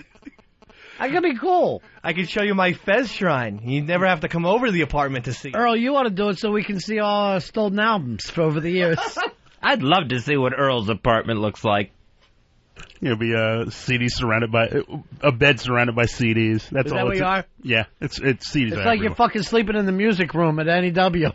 I could be cool. I could show you my Fez shrine. You'd never have to come over to the apartment to see. Earl, you ought to do it so we can see all our stolen albums for over the years. I'd love to see what Earl's apartment looks like. It'll be a CD surrounded by a bed surrounded by CDs. That's Is all. That what you are? Yeah, it's CDs. It's like you're fucking sleeping in the music room at NEW.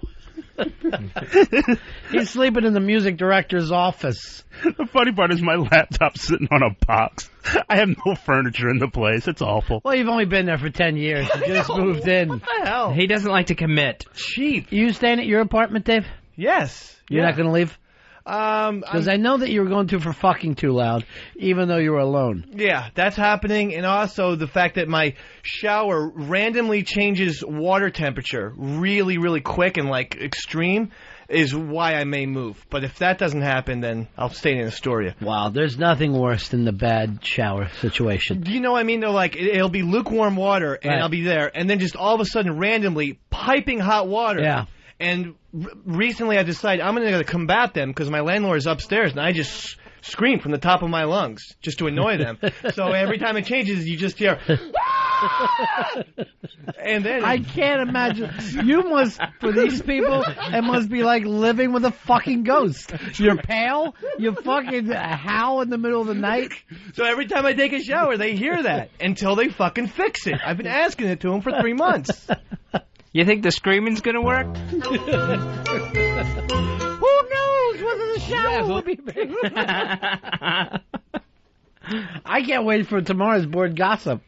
He's sleeping in the music director's office. The funny part is my laptop's sitting on a box. I have no furniture in the place. It's awful. Well, you've only been there for 10 years. You just moved in. What the hell? He doesn't like to commit. Cheap. You staying at your apartment, Dave? Yes. You're not going to leave? Because I know that you were going to for fucking too loud, even though you were alone. Yeah, that's happening, and also the fact that my shower randomly changes water temperature really, really quick and, like, extreme is why I may move. But if that doesn't happen, then I'll stay in Astoria. Wow, there's nothing worse than the bad shower situation. Do you know what I mean? Though, like, it'll be lukewarm water, and I'll be there, and then just all of a sudden, randomly, piping hot water. Yeah. And recently I decided I'm going to combat them because my landlord is upstairs, and I just scream from the top of my lungs just to annoy them. So every time it changes, you just hear... And then I can't imagine. You must, for these people, it must be like living with a fucking ghost. You're pale, you fucking howl in the middle of the night. So every time I take a shower, they hear that until they fucking fix it. I've been asking it to them for 3 months. You think the screaming's gonna work? Who knows whether the shower will be big? I can't wait for tomorrow's board gossip.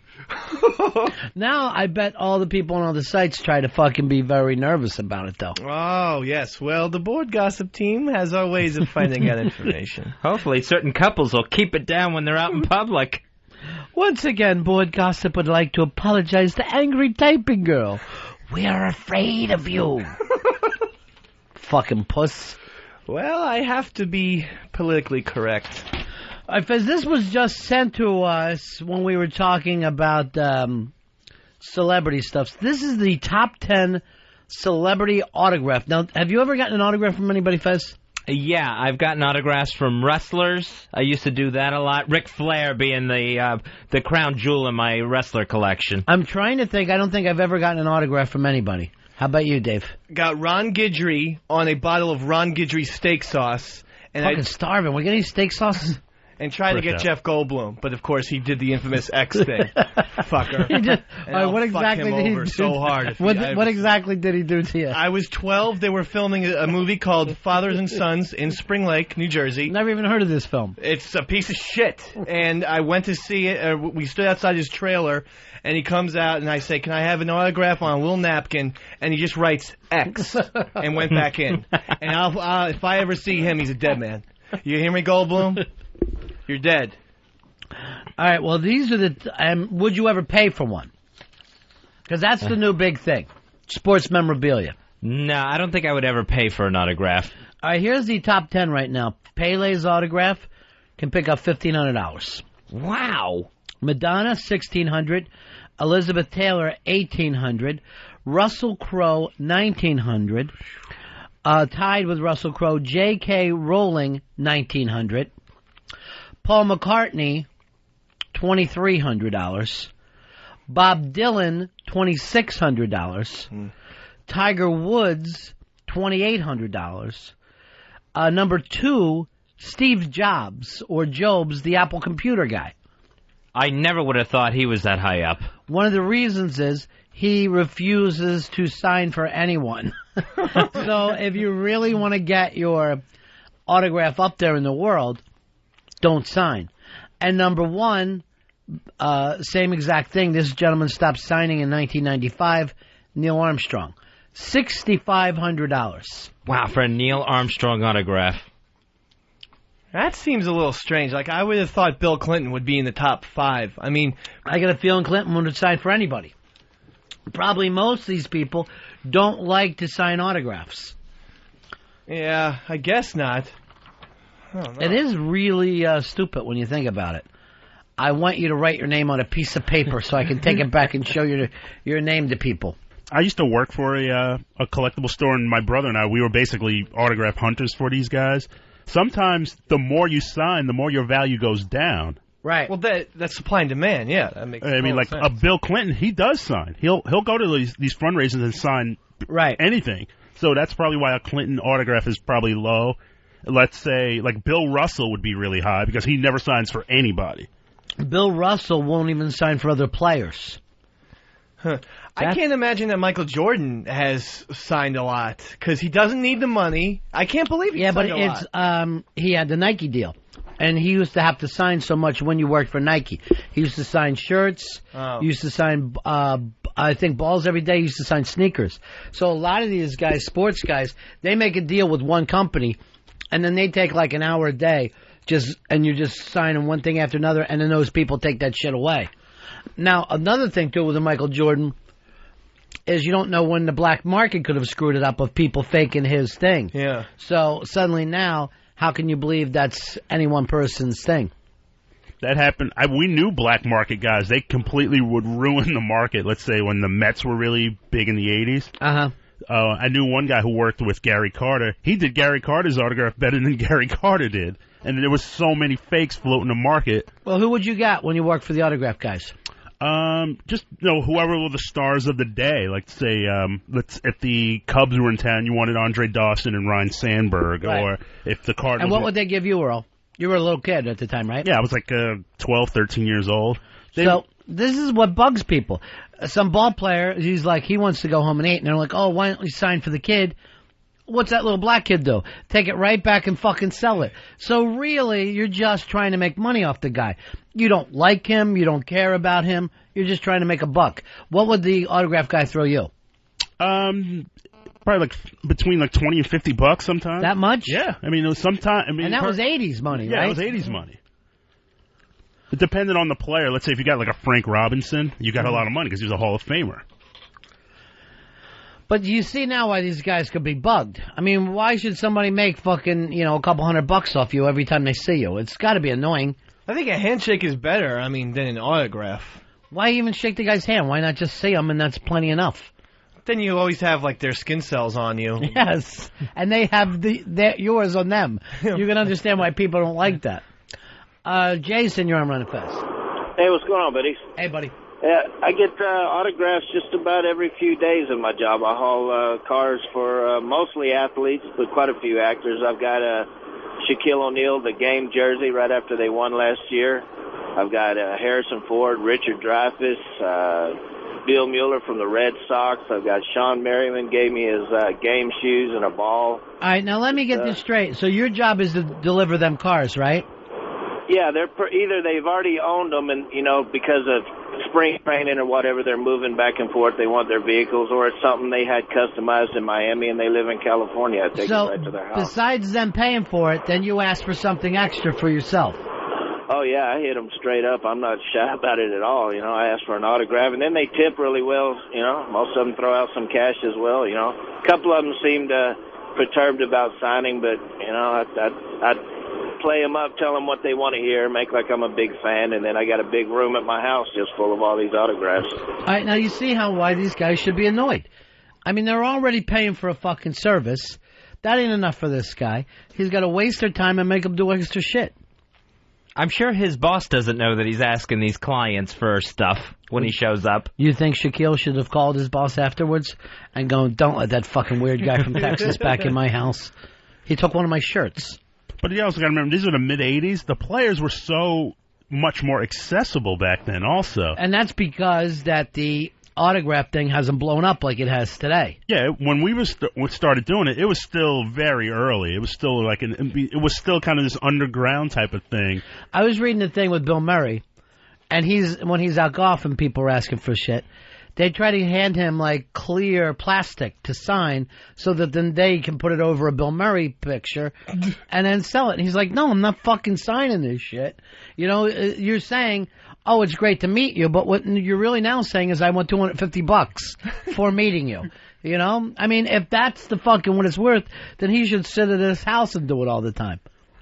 Now I bet all the people on all the sites try to fucking be very nervous about it, though. Oh, yes. Well, the board gossip team has our ways of finding out information. Hopefully certain couples will keep it down when they're out in public. Once again, board gossip would like to apologize to Angry Typing Girl. We are afraid of you. Fucking puss. Well, I have to be politically correct. Fez, this was just sent to us when we were talking about celebrity stuff. This is the top 10 celebrity autograph. Now, have you ever gotten an autograph from anybody, Fez? Yeah, I've gotten autographs from wrestlers. I used to do that a lot. Ric Flair being the crown jewel in my wrestler collection. I'm trying to think. I don't think I've ever gotten an autograph from anybody. How about you, Dave? Got Ron Guidry on a bottle of Ron Guidry steak sauce. And fucking starving. We get any steak sauce? And tried to get Jeff Goldblum, but of course he did the infamous X thing. Fucker. He did. What exactly did he do? So hard. What exactly did he do to you? I was 12. They were filming a movie called Fathers and Sons in Spring Lake, New Jersey. Never even heard of this film. It's a piece of shit. And I went to see it. We stood outside his trailer, and he comes out, and I say, "Can I have an autograph on a little napkin?" And he just writes X and went back in. And if I ever see him, he's a dead man. You hear me, Goldblum? You're dead. All right, well, these are the... would you ever pay for one? Because that's the new big thing. Sports memorabilia. No, I don't think I would ever pay for an autograph. All right, here's the top 10 right now. Pele's autograph can pick up $1,500. Wow. Madonna, $1,600. Elizabeth Taylor, $1,800. Russell Crowe, $1,900. Tied with Russell Crowe, J.K. Rowling, $1,900. Paul McCartney, $2,300. Bob Dylan, $2,600. Tiger Woods, $2,800. Number 2, Steve Jobs, or Jobs, the Apple computer guy. I never would have thought he was that high up. One of the reasons is he refuses to sign for anyone. So if you really want to get your autograph up there in the world, don't sign. And number 1, same exact thing. This gentleman stopped signing in 1995. Neil Armstrong, $6,500. Wow, for a Neil Armstrong autograph. That seems a little strange. Like, I would have thought Bill Clinton would be in the top 5. I mean, I got a feeling Clinton wouldn't sign for anybody. Probably most of these people don't like to sign autographs. Yeah, I guess not. It is really stupid when you think about it. I want you to write your name on a piece of paper so I can take it back and show your name to people. I used to work for a collectible store, and my brother and I, we were basically autograph hunters for these guys. sometimes the more you sign, the more your value goes down. Right. Well, that's supply and demand. Yeah, that makes. I mean, like sense. Bill Clinton, he does sign. He'll go to these fundraisers and sign anything. So that's probably why a Clinton autograph is probably low. Let's say like Bill Russell would be really high because he never signs for anybody. Bill Russell won't even sign for other players. Huh. I can't imagine that Michael Jordan has signed a lot because he doesn't need the money. I can't believe he signed a lot. But he had the Nike deal. And he used to have to sign so much when you worked for Nike. He used to sign shirts. He used to sign, I think, balls every day. He used to sign sneakers. So a lot of these guys, sports guys, they make a deal with one company, and then they take like an hour a day, and you're just signing one thing after another, and then those people take that shit away. Now, another thing, too, with the Michael Jordan is you don't know when the black market could have screwed it up of people faking his thing. Yeah. So suddenly now, how can you believe that's any one person's thing? That happened. We knew black market guys. They completely would ruin the market. Let's say when the Mets were really big in the 80s. I knew one guy who worked with Gary Carter. He did Gary Carter's autograph better than Gary Carter did. And there was so many fakes floating the market. Well, who would you got when you worked for the autograph guys? Just whoever were the stars of the day. Like say, if the Cubs were in town, you wanted Andre Dawson and Ryne Sandberg, or if the Cardinals. And what would they give you, Earl? You were a little kid at the time, right? Yeah, I was like 12, 13 years old. So this is what bugs people. Some ball player, he's like, he wants to go home and eat, and they're like, oh, why don't you sign for the kid? What's that little black kid do? Take it right back and fucking sell it. So really, you're just trying to make money off the guy. You don't like him. You don't care about him. You're just trying to make a buck. What would the autograph guy throw you? Probably like between like $20 and $50 sometimes. That much? Yeah. I mean, it was sometimes. And that was 80s money, right? Yeah, it was 80s money. It depended on the player. Let's say if you got like a Frank Robinson, you got a lot of money because he was a Hall of Famer. But you see now why these guys could be bugged. I mean, why should somebody make fucking, a couple $100 off you every time they see you? It's got to be annoying. I think a handshake is better, than an autograph. Why even shake the guy's hand? Why not just see him and that's plenty enough? Then you always have, their skin cells on you. Yes, and they have yours on them. You can understand why people don't like that. Jason, you're on Ron and Fez. Hey, what's going on, buddies? Hey, buddy. I get autographs just about every few days in my job. I haul cars for mostly athletes, but quite a few actors. I've got Shaquille O'Neal, the game jersey, right after they won last year. I've got Harrison Ford, Richard Dreyfuss, Bill Mueller from the Red Sox. I've got Sean Merriman gave me his game shoes and a ball. All right, now let me get this straight. So your job is to deliver them cars, right? Yeah, either they've already owned them and, because of spring training or whatever, they're moving back and forth. They want their vehicles, or it's something they had customized in Miami and they live in California. I take it right to their house. Besides them paying for it, then you ask for something extra for yourself. Oh, yeah, I hit them straight up. I'm not shy about it at all. I ask for an autograph, and then they tip really well. Most of them throw out some cash as well. A couple of them seemed perturbed about signing, but, I'd play them up, tell them what they want to hear, make like I'm a big fan, and then I got a big room at my house just full of all these autographs. All right, now you see why these guys should be annoyed. I mean, they're already paying for a fucking service. That ain't enough for this guy. He's got to waste their time and make them do extra shit. I'm sure his boss doesn't know that he's asking these clients for stuff when he shows up. You think Shaquille should have called his boss afterwards and gone, don't let that fucking weird guy from Texas back in my house. He took one of my shirts. But you also got to remember, these were the mid-'80s. The players were so much more accessible back then also. And that's because that the autograph thing hasn't blown up like it has today. Yeah, when we started doing it, it was still very early. It was still it was still kind of this underground type of thing. I was reading the thing with Bill Murray, and when he's out golfing, people are asking for shit. They try to hand him clear plastic to sign so that then they can put it over a Bill Murray picture and then sell it. And he's like, no, I'm not fucking signing this shit. You're saying, oh, it's great to meet you, but what you're really now saying is I want $250 for meeting you. I mean, if that's the fucking what it's worth, then he should sit at his house and do it all the time.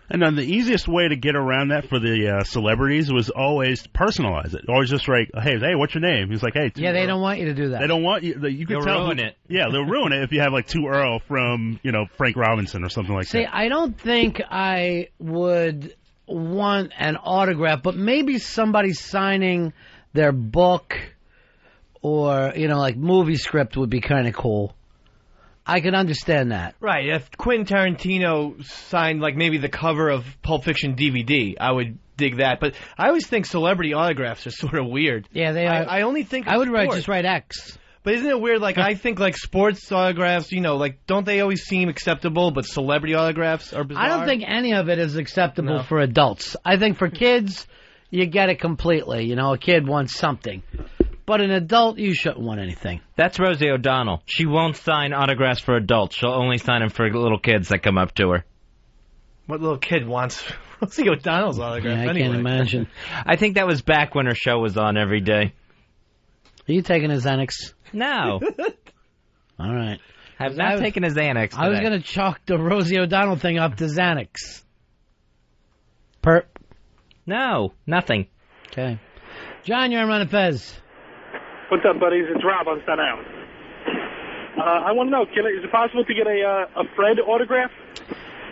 And then the easiest way to get around that for the celebrities was always personalize it. Always just write, hey, what's your name? He's like, hey. Yeah, they don't want you to do that. They don't want you. You can tell ruin it. Yeah, they'll ruin it if you have like 2 Earl from Frank Robinson or something like that. See, I don't think I would want an autograph, but maybe somebody signing their book or like movie script would be kind of cool. I can understand that. Right. If Quentin Tarantino signed, like, maybe the cover of Pulp Fiction DVD, I would dig that. But I always think celebrity autographs are sort of weird. Yeah, they are. I only think I would sports. just write X. But isn't it weird, like, I think, like, sports autographs, like, don't they always seem acceptable, but celebrity autographs are bizarre? I don't think any of it is acceptable for adults. I think for kids, you get it completely. A kid wants something. But an adult, you shouldn't want anything. That's Rosie O'Donnell. She won't sign autographs for adults. She'll only sign them for little kids that come up to her. What little kid wants Rosie O'Donnell's autograph anyway? I can't imagine. I think that was back when her show was on every day. Are you taking a Xanax? No. All right. I've not taken a Xanax today. I was going to chalk the Rosie O'Donnell thing up to Xanax. No, nothing. Okay. John, you're on Ron and Fez. What's up, buddies? It's Rob on Staten Island. I want to know, is it possible to get a Fred autograph?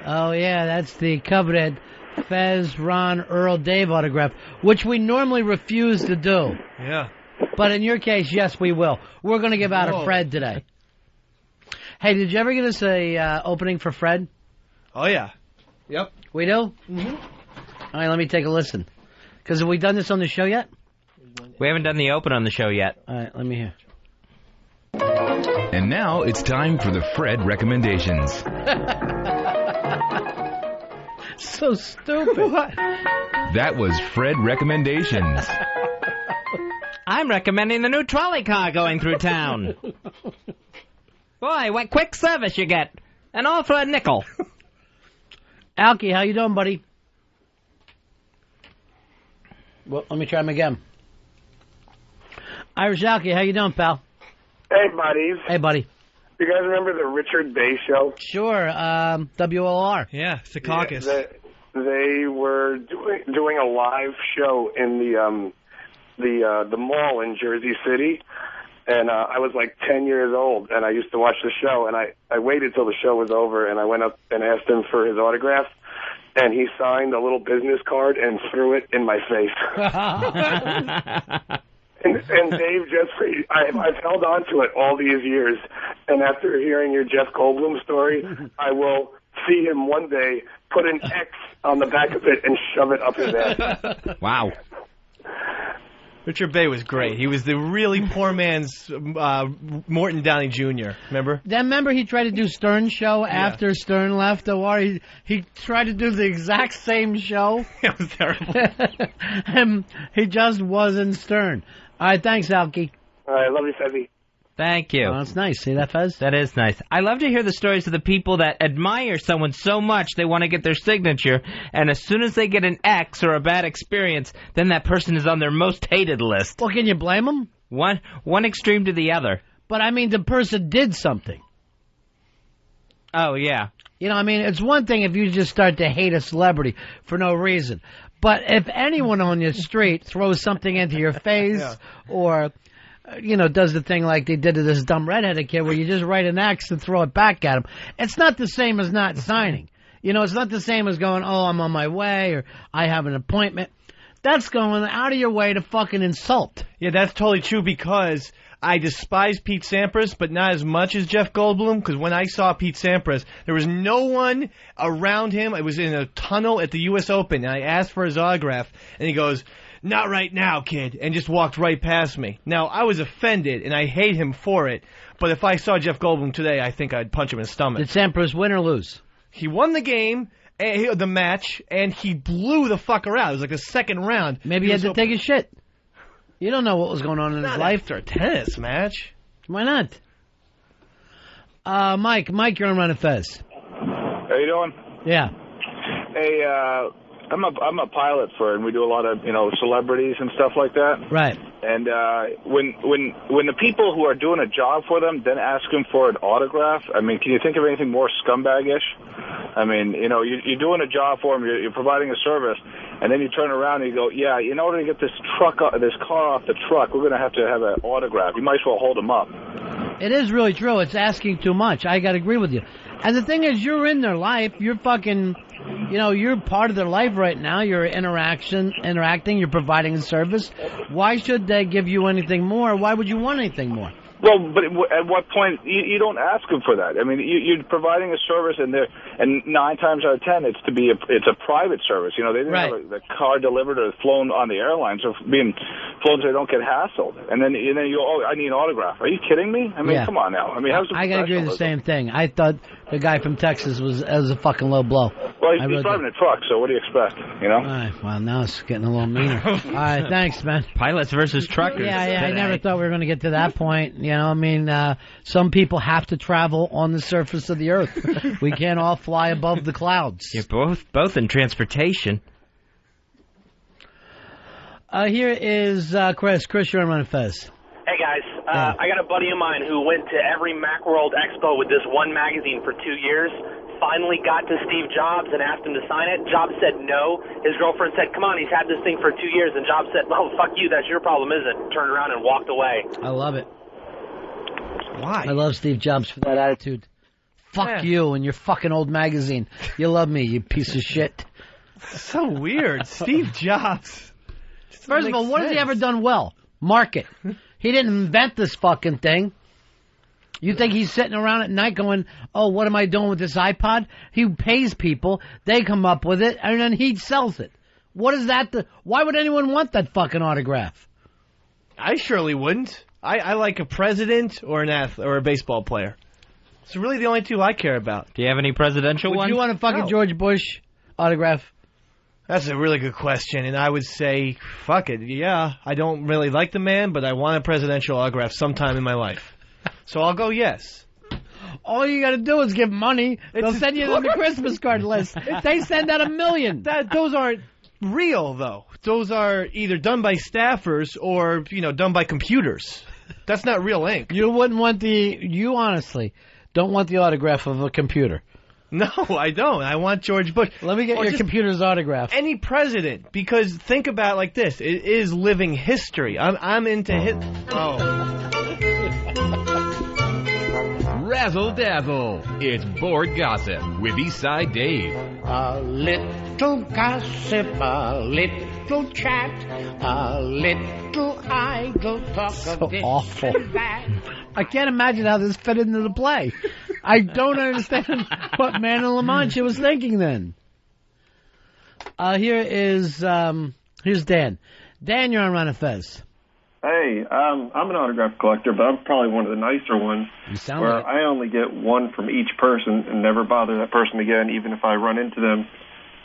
Oh, yeah, that's the coveted Fez, Ron, Earl, Dave autograph, which we normally refuse to do. Yeah. But in your case, yes, we will. We're going to give out a Fred today. Hey, did you ever get us a opening for Fred? Oh, yeah. Yep. We do? Mm-hmm. All right, let me take a listen. Because have we done this on the show yet? We haven't done the open on the show yet. All right, let me hear. And now it's time for the Fred recommendations. So stupid. That was Fred recommendations. I'm recommending the new trolley car going through town. Boy, what quick service you get. And all for a nickel. Alky, how you doing, buddy? Well, let me try him again. Irish Alky, how you doing, pal? Hey, buddies. Hey, buddy. You guys remember the Richard Bay show? Sure, WOR. Yeah, Secaucus. Yeah, they were doing a live show in the mall in Jersey City, and I was like 10 years old, and I used to watch the show, and I waited till the show was over, and I went up and asked him for his autograph, and he signed a little business card and threw it in my face. And Dave, I've held on to it all these years, and after hearing your Jeff Goldblum story, I will see him one day put an X on the back of it and shove it up his ass. Wow. Richard Bay was great. He was the really poor man's Morton Downey Jr., remember? Remember he tried to do Stern's show after Stern left OR? He tried to do the exact same show. It was terrible. And he just wasn't Stern. All right, thanks, Alky. All right, love you, Fezzy. Thank you. Oh, that's nice. See that, Fez? That is nice. I love to hear the stories of the people that admire someone so much they want to get their signature, and as soon as they get an X or a bad experience, then that person is on their most hated list. Well, can you blame them? One extreme to the other. But, I mean, the person did something. Oh, yeah. It's one thing if you just start to hate a celebrity for no reason. But if anyone on your street throws something into your face or, does the thing like they did to this dumb redheaded kid where you just write an X and throw it back at him, it's not the same as not signing. It's not the same as going, oh, I'm on my way or I have an appointment. That's going out of your way to fucking insult. Yeah, that's totally true because I despise Pete Sampras, but not as much as Jeff Goldblum, because when I saw Pete Sampras, there was no one around him. I was in a tunnel at the U.S. Open, and I asked for his autograph, and he goes, "Not right now, kid," and just walked right past me. Now, I was offended, and I hate him for it, but if I saw Jeff Goldblum today, I think I'd punch him in the stomach. Did Sampras win or lose? He won the game, the match, and he blew the fucker out. It was like the second round. Maybe he had to take a shit. You don't know what was going on in his life. After a tennis match. Why not? Mike, you're on Ron and Fez. How you doing? Yeah. Hey, I'm a pilot and we do a lot of celebrities and stuff like that. Right. And when the people who are doing a job for them then ask them for an autograph, I mean, can you think of anything more scumbag-ish? I mean, you know, you're doing a job for them, you're providing a service, and then you turn around and you go, yeah, in order to get this car off the truck, we're going to have an autograph. You might as well hold them up. It is really true. It's asking too much. I got to agree with you. And the thing is, you're in their life. You're fucking, you know, you're part of their life right now. You're interacting. You're providing a service. Why should they give you anything more? Why would you want anything more? Well, but at what point you don't ask them for that? I mean, you're providing a service, and 9 times out of 10, it's a private service. You know, they didn't have the car delivered or flown on the airlines, or being flown so they don't get hassled. And then you go, I need an autograph. Are you kidding me? I mean, come on now. I mean, how's I gotta agree with the same thing. I thought the guy from Texas was a fucking low blow. Well, he's driving a truck, so what do you expect? You know. All right. Well, now it's getting a little meaner. All right. Thanks, man. Pilots versus truckers. Yeah. I never thought we were going to get to that point. You know, I mean, some people have to travel on the surface of the earth. We can't all fly above the clouds. You're both in transportation. Here is Chris. Chris, you're on Ron and Fez. Hey, guys. I got a buddy of mine who went to every Macworld Expo with this one magazine for 2 years. Finally got to Steve Jobs and asked him to sign it. Jobs said no. His girlfriend said, come on, he's had this thing for 2 years. And Jobs said, oh, fuck you, that's your problem, isn't it? Turned around and walked away. I love it. Why? I love Steve Jobs for that attitude. Fuck you and your fucking old magazine. You love me, you piece of shit. So weird. Steve Jobs. First of all, what has he ever done well? Market. He didn't invent this fucking thing. You think he's sitting around at night going, oh, what am I doing with this iPod? He pays people, they come up with it, and then he sells it. What is that? Why would anyone want that fucking autograph? I surely wouldn't. I like a president or an athlete or a baseball player. It's really the only two I care about. Do you have any presidential ones? Would you want a fucking George Bush autograph? That's a really good question, and I would say, fuck it, yeah. I don't really like the man, but I want a presidential autograph sometime in my life. So I'll go yes. All you got to do is give money. They'll send you on the Christmas card list. They send out 1 million. Those aren't real, though. Those are either done by staffers or, done by computers. That's not real ink. You wouldn't want you honestly don't want the autograph of a computer. No, I don't. I want George Bush. Let me get your computer's autograph. Any president, because think about it like this. It is living history. I'm into Razzle Dazzle. It's Board Gossip with Eastside Dave. A little gossip, a little chat, a little idle talk of this awful. and that. I can't imagine how this fit into the play. I don't understand what Man in La Mancha was thinking then. Here's Dan. Dan, you're on Ron and Fez. Hey, I'm an autograph collector, but I'm probably one of the nicer ones. You sound where like I only get one from each person and never bother that person again, even if I run into them,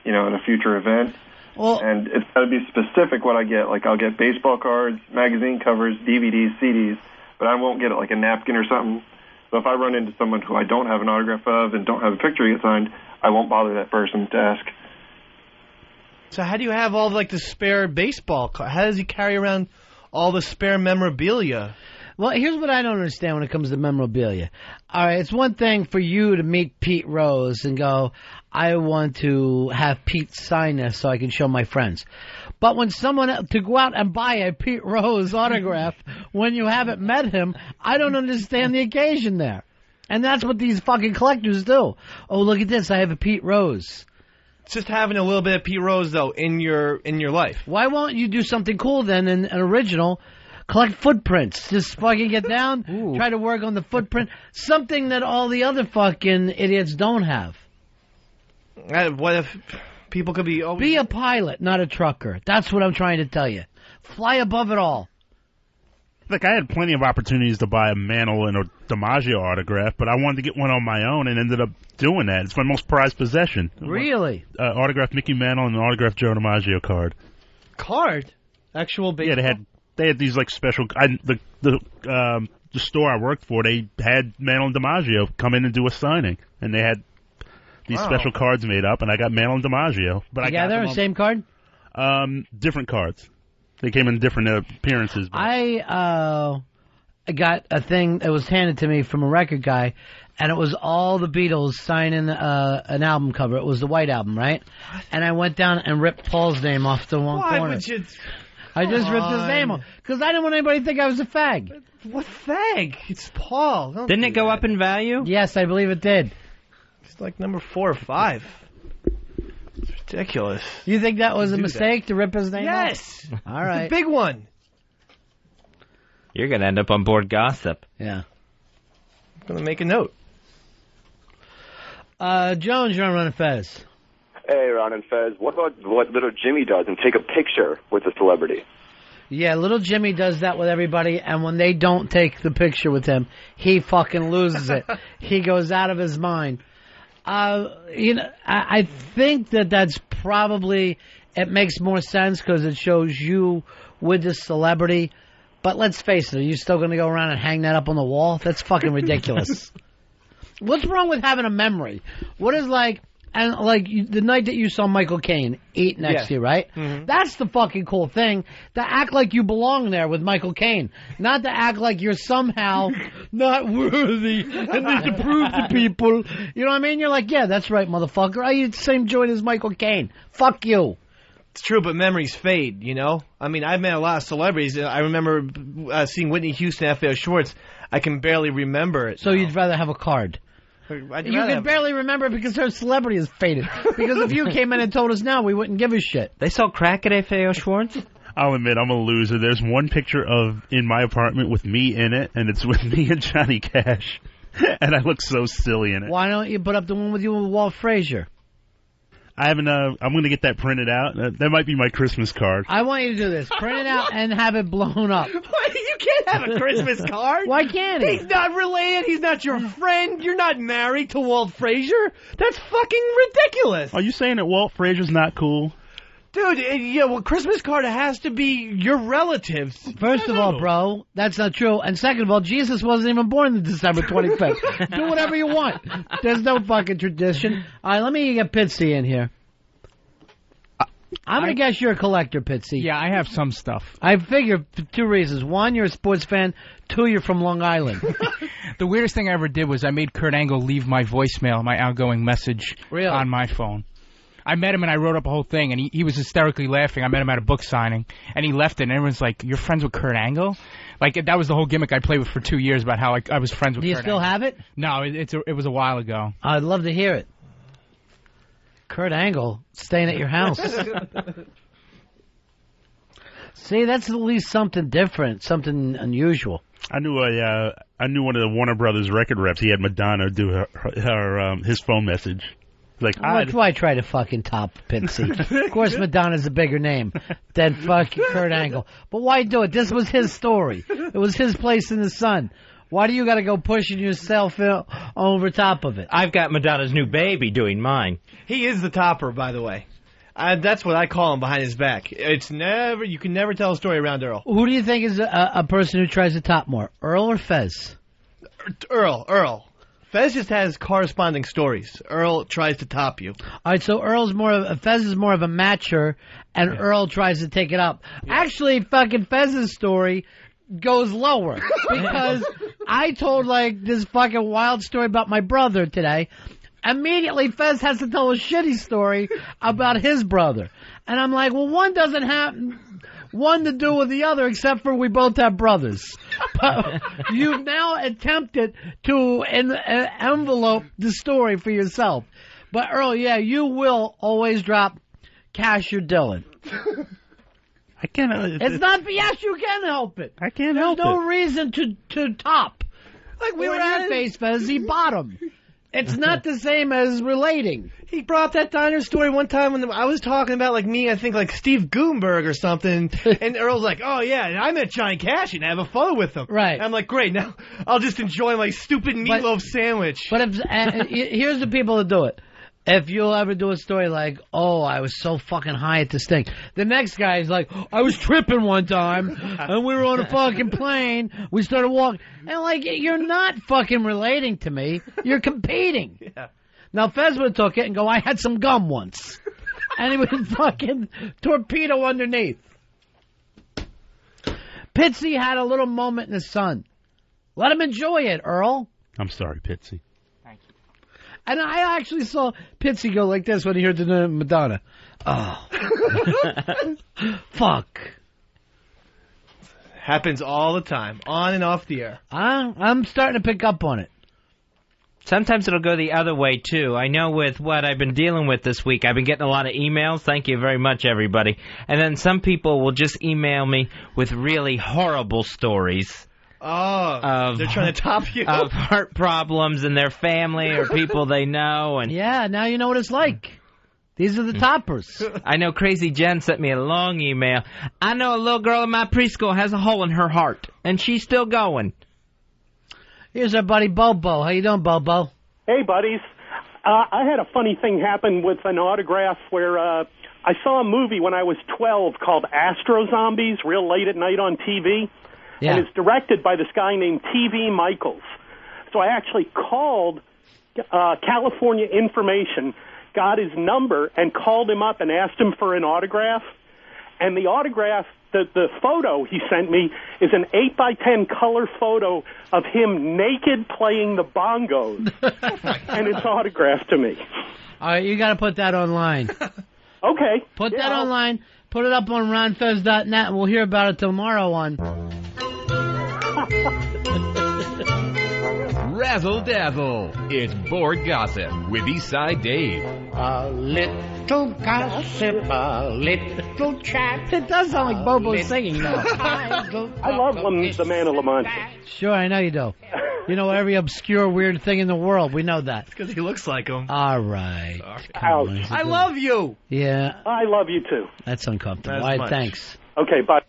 in a future event. Well, and it's got to be specific what I get. Like I'll get baseball cards, magazine covers, DVDs, CDs, but I won't get like a napkin or something. So if I run into someone who I don't have an autograph of and don't have a picture to get signed, I won't bother that person to ask. So how do you have all the spare baseball cards? How does he carry around all the spare memorabilia? Well, here's what I don't understand when it comes to memorabilia. All right, it's one thing for you to meet Pete Rose and go, I want to have Pete sign this so I can show my friends. But when to go out and buy a Pete Rose autograph when you haven't met him, I don't understand the occasion there. And that's what these fucking collectors do. Oh, look at this, I have a Pete Rose. It's just having a little bit of Pete Rose, though, in your life. Why won't you do something cool then, an original? Collect footprints. Just fucking get down, try to work on the footprint. Something that all the other fucking idiots don't have. What if people could be... Be a pilot, not a trucker. That's what I'm trying to tell you. Fly above it all. Look, I had plenty of opportunities to buy a Mantle and a DiMaggio autograph, but I wanted to get one on my own and ended up doing that. It's my most prized possession. Really? Autographed Mickey Mantle and an autographed Joe DiMaggio card. Card? Actual baseball? Yeah, they had these special. The store I worked for, they had Mantle and DiMaggio come in and do a signing, and they had these special cards made up, and I got Mantle and DiMaggio. But together, same card? Different cards. They came in different appearances. But. I got a thing that was handed to me from a record guy, and it was all the Beatles signing an album cover. It was the White Album, right? And I went down and ripped Paul's name off the one corner. Why would you? I just ripped his name off because I didn't want anybody to think I was a fag. What fag? It's Paul. Didn't it go up in value? Yes, I believe it did. It's like number 4 or 5. It's ridiculous. You think that was a mistake to rip his name off? Yes. All right. It's a big one. You're going to end up on Board Gossip. Yeah. I'm going to make a note. Jones, you're on Ron and Fez. Hey, Ron and Fez. What about what little Jimmy does and take a picture with a celebrity? Yeah, little Jimmy does that with everybody, and when they don't take the picture with him, he fucking loses it. He goes out of his mind. I think that's probably, it makes more sense because it shows you with the celebrity. But let's face it, are you still going to go around and hang that up on the wall? That's fucking ridiculous. What's wrong with having a memory? What is the night that you saw Michael Caine eat next to you, right? Mm-hmm. That's the fucking cool thing. To act like you belong there with Michael Caine. Not to act like you're somehow not worthy and need to prove to people. You know what I mean? You're like, yeah, that's right, motherfucker. I eat the same joint as Michael Caine. Fuck you. It's true, but memories fade, you know? I mean, I've met a lot of celebrities. I remember seeing Whitney Houston at FAO Schwartz. I can barely remember it. So you'd rather have a card? You can barely remember it because her celebrity is faded. Because if you came in and told us now, we wouldn't give a shit. They sell crack at FAO Schwartz? I'll admit, I'm a loser. There's one picture in my apartment with me in it, and it's with me and Johnny Cash. And I look so silly in it. Why don't you put up the one with you with Walt Frazier? I haven't. I'm going to get that printed out. That might be my Christmas card. I want you to do this. Print it out and have it blown up. You can't have a Christmas card. Why can't he? He's not related. He's not your friend. You're not married to Walt Frazier. That's fucking ridiculous. Are you saying that Walt Frazier's not cool? Dude, Christmas card has to be your relatives. First of all, bro, that's not true. And second of all, Jesus wasn't even born on December 25th. Do whatever you want. There's no fucking tradition. All right, let me get Pitsy in here. I'm going to guess you're a collector, Pitsy. Yeah, I have some stuff. I figure for 2 reasons. 1, you're a sports fan. 2, you're from Long Island. The weirdest thing I ever did was I made Kurt Angle leave my voicemail, my outgoing message on my phone. I met him and I wrote up a whole thing, and he was hysterically laughing. I met him at a book signing, and he left it, and everyone's like, "You're friends with Kurt Angle?" Like, that was the whole gimmick I played with for 2 years about how I was friends with Kurt Angle. Do you still have it? No, it was a while ago. I'd love to hear it. Kurt Angle staying at your house. See, that's at least something different, something unusual. I knew one of the Warner Brothers record reps. He had Madonna do his phone message. Like, why try to fucking top Pitsy? Of course, Madonna's a bigger name than fucking Kurt Angle. But why do it? This was his story. It was his place in the sun. Why do you got to go pushing yourself over top of it? I've got Madonna's new baby doing mine. He is the topper, by the way. That's what I call him behind his back. You can never tell a story around Earl. Who do you think is a person who tries to top more, Earl or Fez? Earl. Fez just has corresponding stories. Earl tries to top you. All right, so Fez is more of a matcher, and Earl tries to take it up. Yeah. Actually, fucking Fez's story goes lower because I told this fucking wild story about my brother today. Immediately, Fez has to tell a shitty story about his brother. And I'm like, well, one doesn't have one to do with the other except for we both have brothers. But you've now attempted to envelope the story for yourself. But, Earl, yeah, you will always drop Cash or Dylan. I can't. It's not. Yes, you can help it. I can't help it. There's no reason to top. Like we were at face, Fez, he bottom. It's not the same as relating. He brought up that diner story one time when I was talking about I think Steve Gutenberg or something, and Earl's like, "Oh yeah, I met Johnny Cash and have a photo with him." Right. And I'm like, "Great, now I'll just enjoy my stupid meatloaf sandwich." But here's the people that do it. If you'll ever do a story like, oh, I was so fucking high at this thing. The next guy is like, I was tripping one time, and we were on a fucking plane. We started walking. And, you're not fucking relating to me. You're competing. Yeah. Now, Fez would have took it and go, I had some gum once. And he would fucking torpedo underneath. Pitsy had a little moment in the sun. Let him enjoy it, Earl. I'm sorry, Pitsy. And I actually saw Pitsy go like this when he heard the Madonna. Oh. Fuck. Happens all the time, on and off the air. I'm starting to pick up on it. Sometimes it'll go the other way, too. I know with what I've been dealing with this week, I've been getting a lot of emails. Thank you very much, everybody. And then some people will just email me with really horrible stories. Oh, they're trying to top you? Of heart problems in their family or people they know. And yeah, now you know what it's like. These are the toppers. I know Crazy Jen sent me a long email. I know a little girl in my preschool has a hole in her heart, and she's still going. Here's our buddy Bobo. How you doing, Bobo? Hey, buddies. I had a funny thing happen with an autograph where I saw a movie when I was 12 called Astro Zombies, real late at night on TV. Yeah. And it's directed by this guy named T.V. Michaels. So I actually called California Information, got his number, and called him up and asked him for an autograph. And the autograph, the photo he sent me is an 8x10 color photo of him naked playing the bongos. And it's autographed to me. All right, you got to put that online. Okay. Put that online. Put it up on ronfez.net, and we'll hear about it tomorrow on... Razzle Dazzle. It's Board Gossip with Eastside Dave. A little gossip, a little chat. It does sound like Bobo's singing now. I love the Man of La Mancha. Sure, I know you do. You know every obscure, weird thing in the world. We know that. Because he looks like him. All right. I love you. Yeah. I love you, too. That's uncomfortable. As All right, much. thanks. Okay, bye.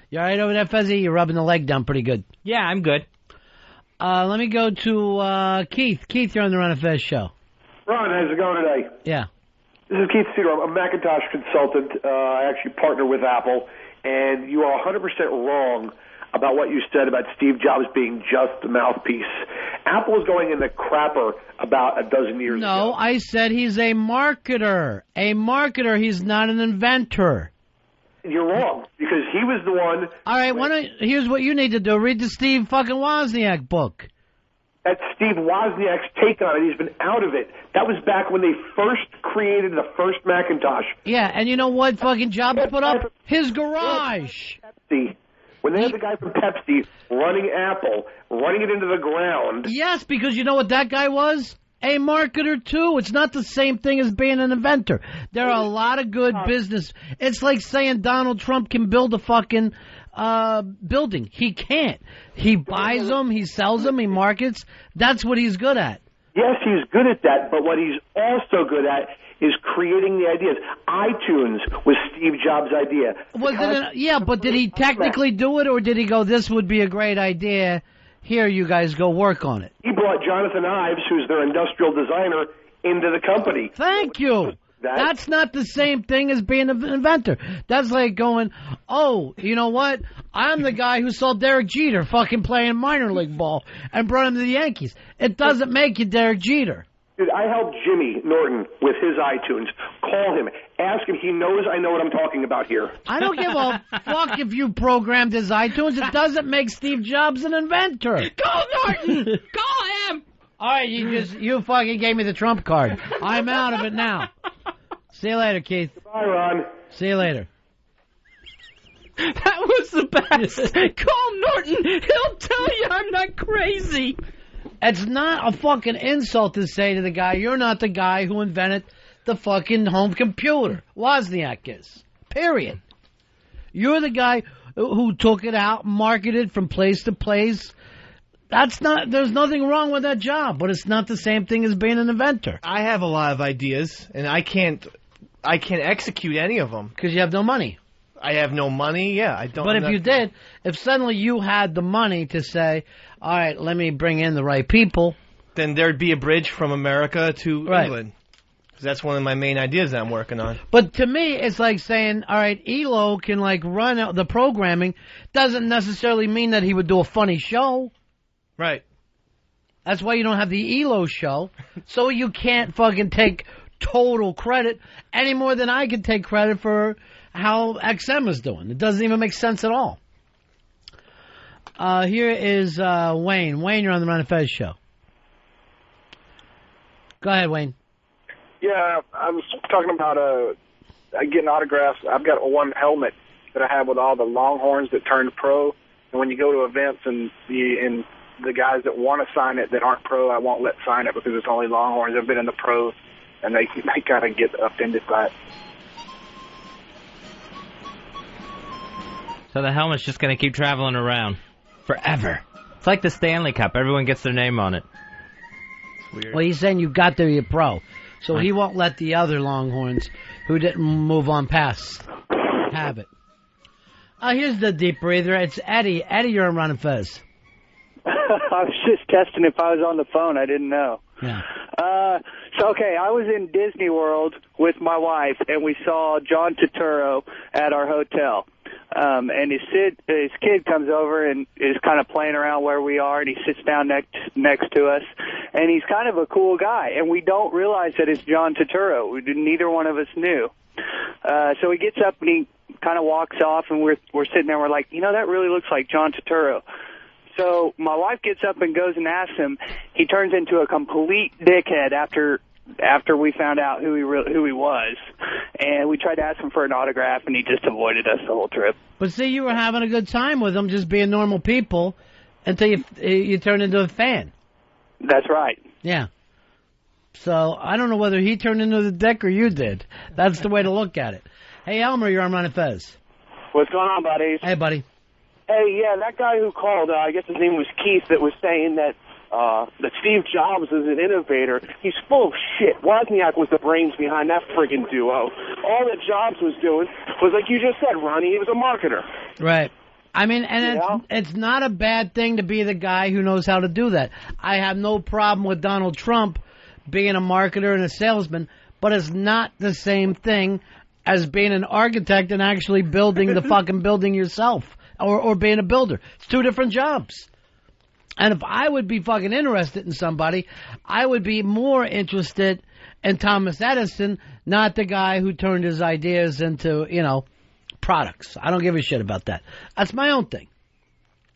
You all right over there, Fezzy? You're rubbing the leg down pretty good. Yeah, I'm good. Let me go to Keith. Keith, you're on the Ron and Fez show. Ron, how's it going today? Yeah. This is Keith Cedar. I'm a Macintosh consultant. I actually partner with Apple, and you are 100% wrong about what you said about Steve Jobs being just a mouthpiece. Apple is going in the crapper about a dozen years ago. No, I said he's a marketer. A marketer. He's not an inventor. You're wrong, because he was the one... All right, here's what you need to do. Read the Steve fucking Wozniak book. That's Steve Wozniak's take on it. He's been out of it. That was back when they first created the first Macintosh. Yeah, and you know what fucking Jobs put up? His garage. Pepsi. When they had the guy from Pepsi running Apple, running it into the ground... Yes, because you know what that guy was? A marketer, too. It's not the same thing as being an inventor. There are a lot of good business. It's like saying Donald Trump can build a fucking building. He can't. He buys them, he sells them, he markets. That's what he's good at. Yes, he's good at that, but what he's also good at is creating the ideas. iTunes was Steve Jobs' idea. But did he technically do it, or did he go, this would be a great idea, here you guys go work on it? He brought Jonathan Ives, who's their industrial designer, into the company. Thank you. That's not the same thing as being an inventor. That's like going, oh, you know what? I'm the guy who saw Derek Jeter fucking playing minor league ball and brought him to the Yankees. It doesn't make you Derek Jeter. Dude, I helped Jimmy Norton with his iTunes. Call him. Ask him. He knows I know what I'm talking about here. I don't give a fuck if you programmed his iTunes. It doesn't make Steve Jobs an inventor. Call Norton! Call him! All right, you fucking gave me the Trump card. I'm out of it now. See you later, Keith. Bye, Ron. See you later. That was the best. Call Norton. He'll tell you I'm not crazy. It's not a fucking insult to say to the guy, you're not the guy who invented the fucking home computer. Wozniak is. Period. You're the guy who took it out, marketed from place to place. There's nothing wrong with that job, but it's not the same thing as being an inventor. I have a lot of ideas, and I can't execute any of them. Because you have no money. I have no money, yeah. I don't. But if you did, if suddenly you had the money to say, all right, let me bring in the right people. Then there'd be a bridge from America to England. Because that's one of my main ideas that I'm working on. But to me, it's like saying, all right, ELO can like run out the programming. Doesn't necessarily mean that he would do a funny show. Right. That's why you don't have the ELO show. So you can't fucking take total credit any more than I can take credit for how XM is doing. It doesn't even make sense at all. Here is Wayne. Wayne, you're on the Ron and Fez show. Go ahead, Wayne. Yeah, I was talking about getting autographs. I've got one helmet that I have with all the Longhorns that turned pro. And when you go to events and the guys that want to sign it that aren't pro, I won't let sign it because it's only Longhorns. I've been in the pros, and they kind of get offended by it. So the helmet's just going to keep traveling around forever. It's like the Stanley Cup. Everyone gets their name on it. Weird. Well, he's saying you've got to be a pro. So he won't let the other Longhorns who didn't move on past have it. Here's the deep breather. It's Eddie. Eddie, you're on Ron and Fez. I was just testing if I was on the phone. I didn't know. Yeah. Okay, I was in Disney World with my wife, and we saw John Turturro at our hotel. And his kid comes over and is kind of playing around where we are, and he sits down next to us. And he's kind of a cool guy, and we don't realize that it's John Turturro. Neither one of us knew. So he gets up and he kind of walks off, and we're sitting there. We're like, that really looks like John Turturro. So my wife gets up and goes and asks him. He turns into a complete dickhead after we found out who he was, and we tried to ask him for an autograph, and he just avoided us the whole trip. But see, you were having a good time with them, just being normal people, until you turned into a fan. That's right. Yeah. So I don't know whether he turned into the dick or you did. That's the way to look at it. Hey, Elmer, you're on Ron and Fez. What's going on, buddies? Hey, buddy. Hey, yeah, that guy who called, I guess his name was Keith, that was saying that Steve Jobs is an innovator. He's full of shit. Wozniak was the brains behind that friggin' duo. All that Jobs was doing was, like you just said, Ronnie, he was a marketer. Right. I mean, and it's not a bad thing to be the guy who knows how to do that. I have no problem with Donald Trump being a marketer and a salesman, but it's not the same thing as being an architect and actually building the fucking building yourself. Or being a builder. It's two different jobs. And if I would be fucking interested in somebody, I would be more interested in Thomas Edison, not the guy who turned his ideas into, products. I don't give a shit about that. That's my own thing.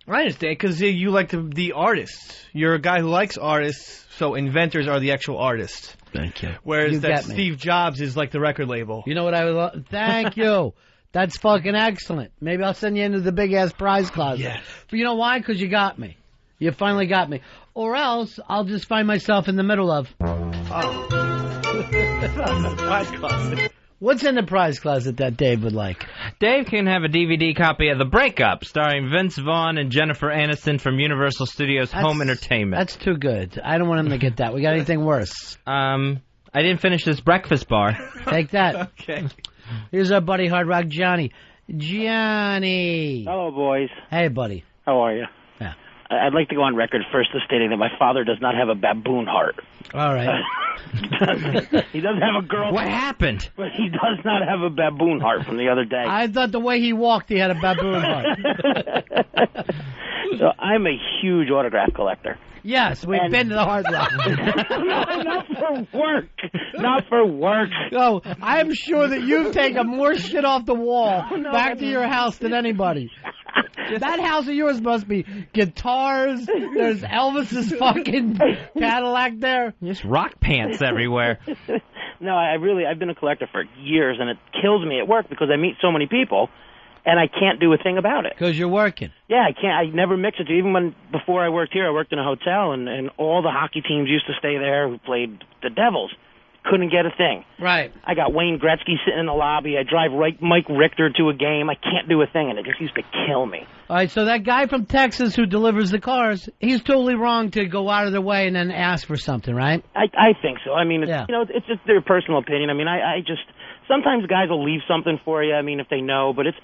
I understand, because you like the artist. You're a guy who likes artists, so inventors are the actual artists. Thank you. Whereas Steve Jobs is like the record label. You know what I would love? Thank you. That's fucking excellent. Maybe I'll send you into the big-ass prize closet. Yeah. But you know why? Because you got me. You finally got me. Or else, I'll just find myself in the middle of... the prize closet. What's in the prize closet that Dave would like? Dave can have a DVD copy of The Breakup, starring Vince Vaughn and Jennifer Aniston from Universal Studios Home Entertainment. That's too good. I don't want him to get that. We got anything worse? I didn't finish this breakfast bar. Take that. Okay. Here's our buddy Hard Rock Johnny. Johnny. Hello, boys. Hey, buddy. How are you? Yeah. I'd like to go on record first as stating that my father does not have a baboon heart. All right. He doesn't have a girl. What happened? But he does not have a baboon heart from the other day. I thought the way he walked, he had a baboon heart. So I'm a huge autograph collector. Yes, we've been to the Hard Rock. Not for work. Not for work. No, I'm sure that you've taken more shit off the wall back to your house than anybody. That house of yours must be guitars. There's Elvis's fucking Cadillac there. Just rock pants everywhere. No, I've been a collector for years, and it kills me at work because I meet so many people, and I can't do a thing about it. Because you're working. Yeah, I can't. I never mix it. Even before I worked here, I worked in a hotel, and all the hockey teams used to stay there who played the Devils. Couldn't get a thing. Right. I got Wayne Gretzky sitting in the lobby. I drive Mike Richter to a game. I can't do a thing, and it just used to kill me. All right, so that guy from Texas who delivers the cars, he's totally wrong to go out of their way and then ask for something, right? I think so. I mean, it's just their personal opinion. I mean, I just... Sometimes guys will leave something for you, I mean, if they know, but it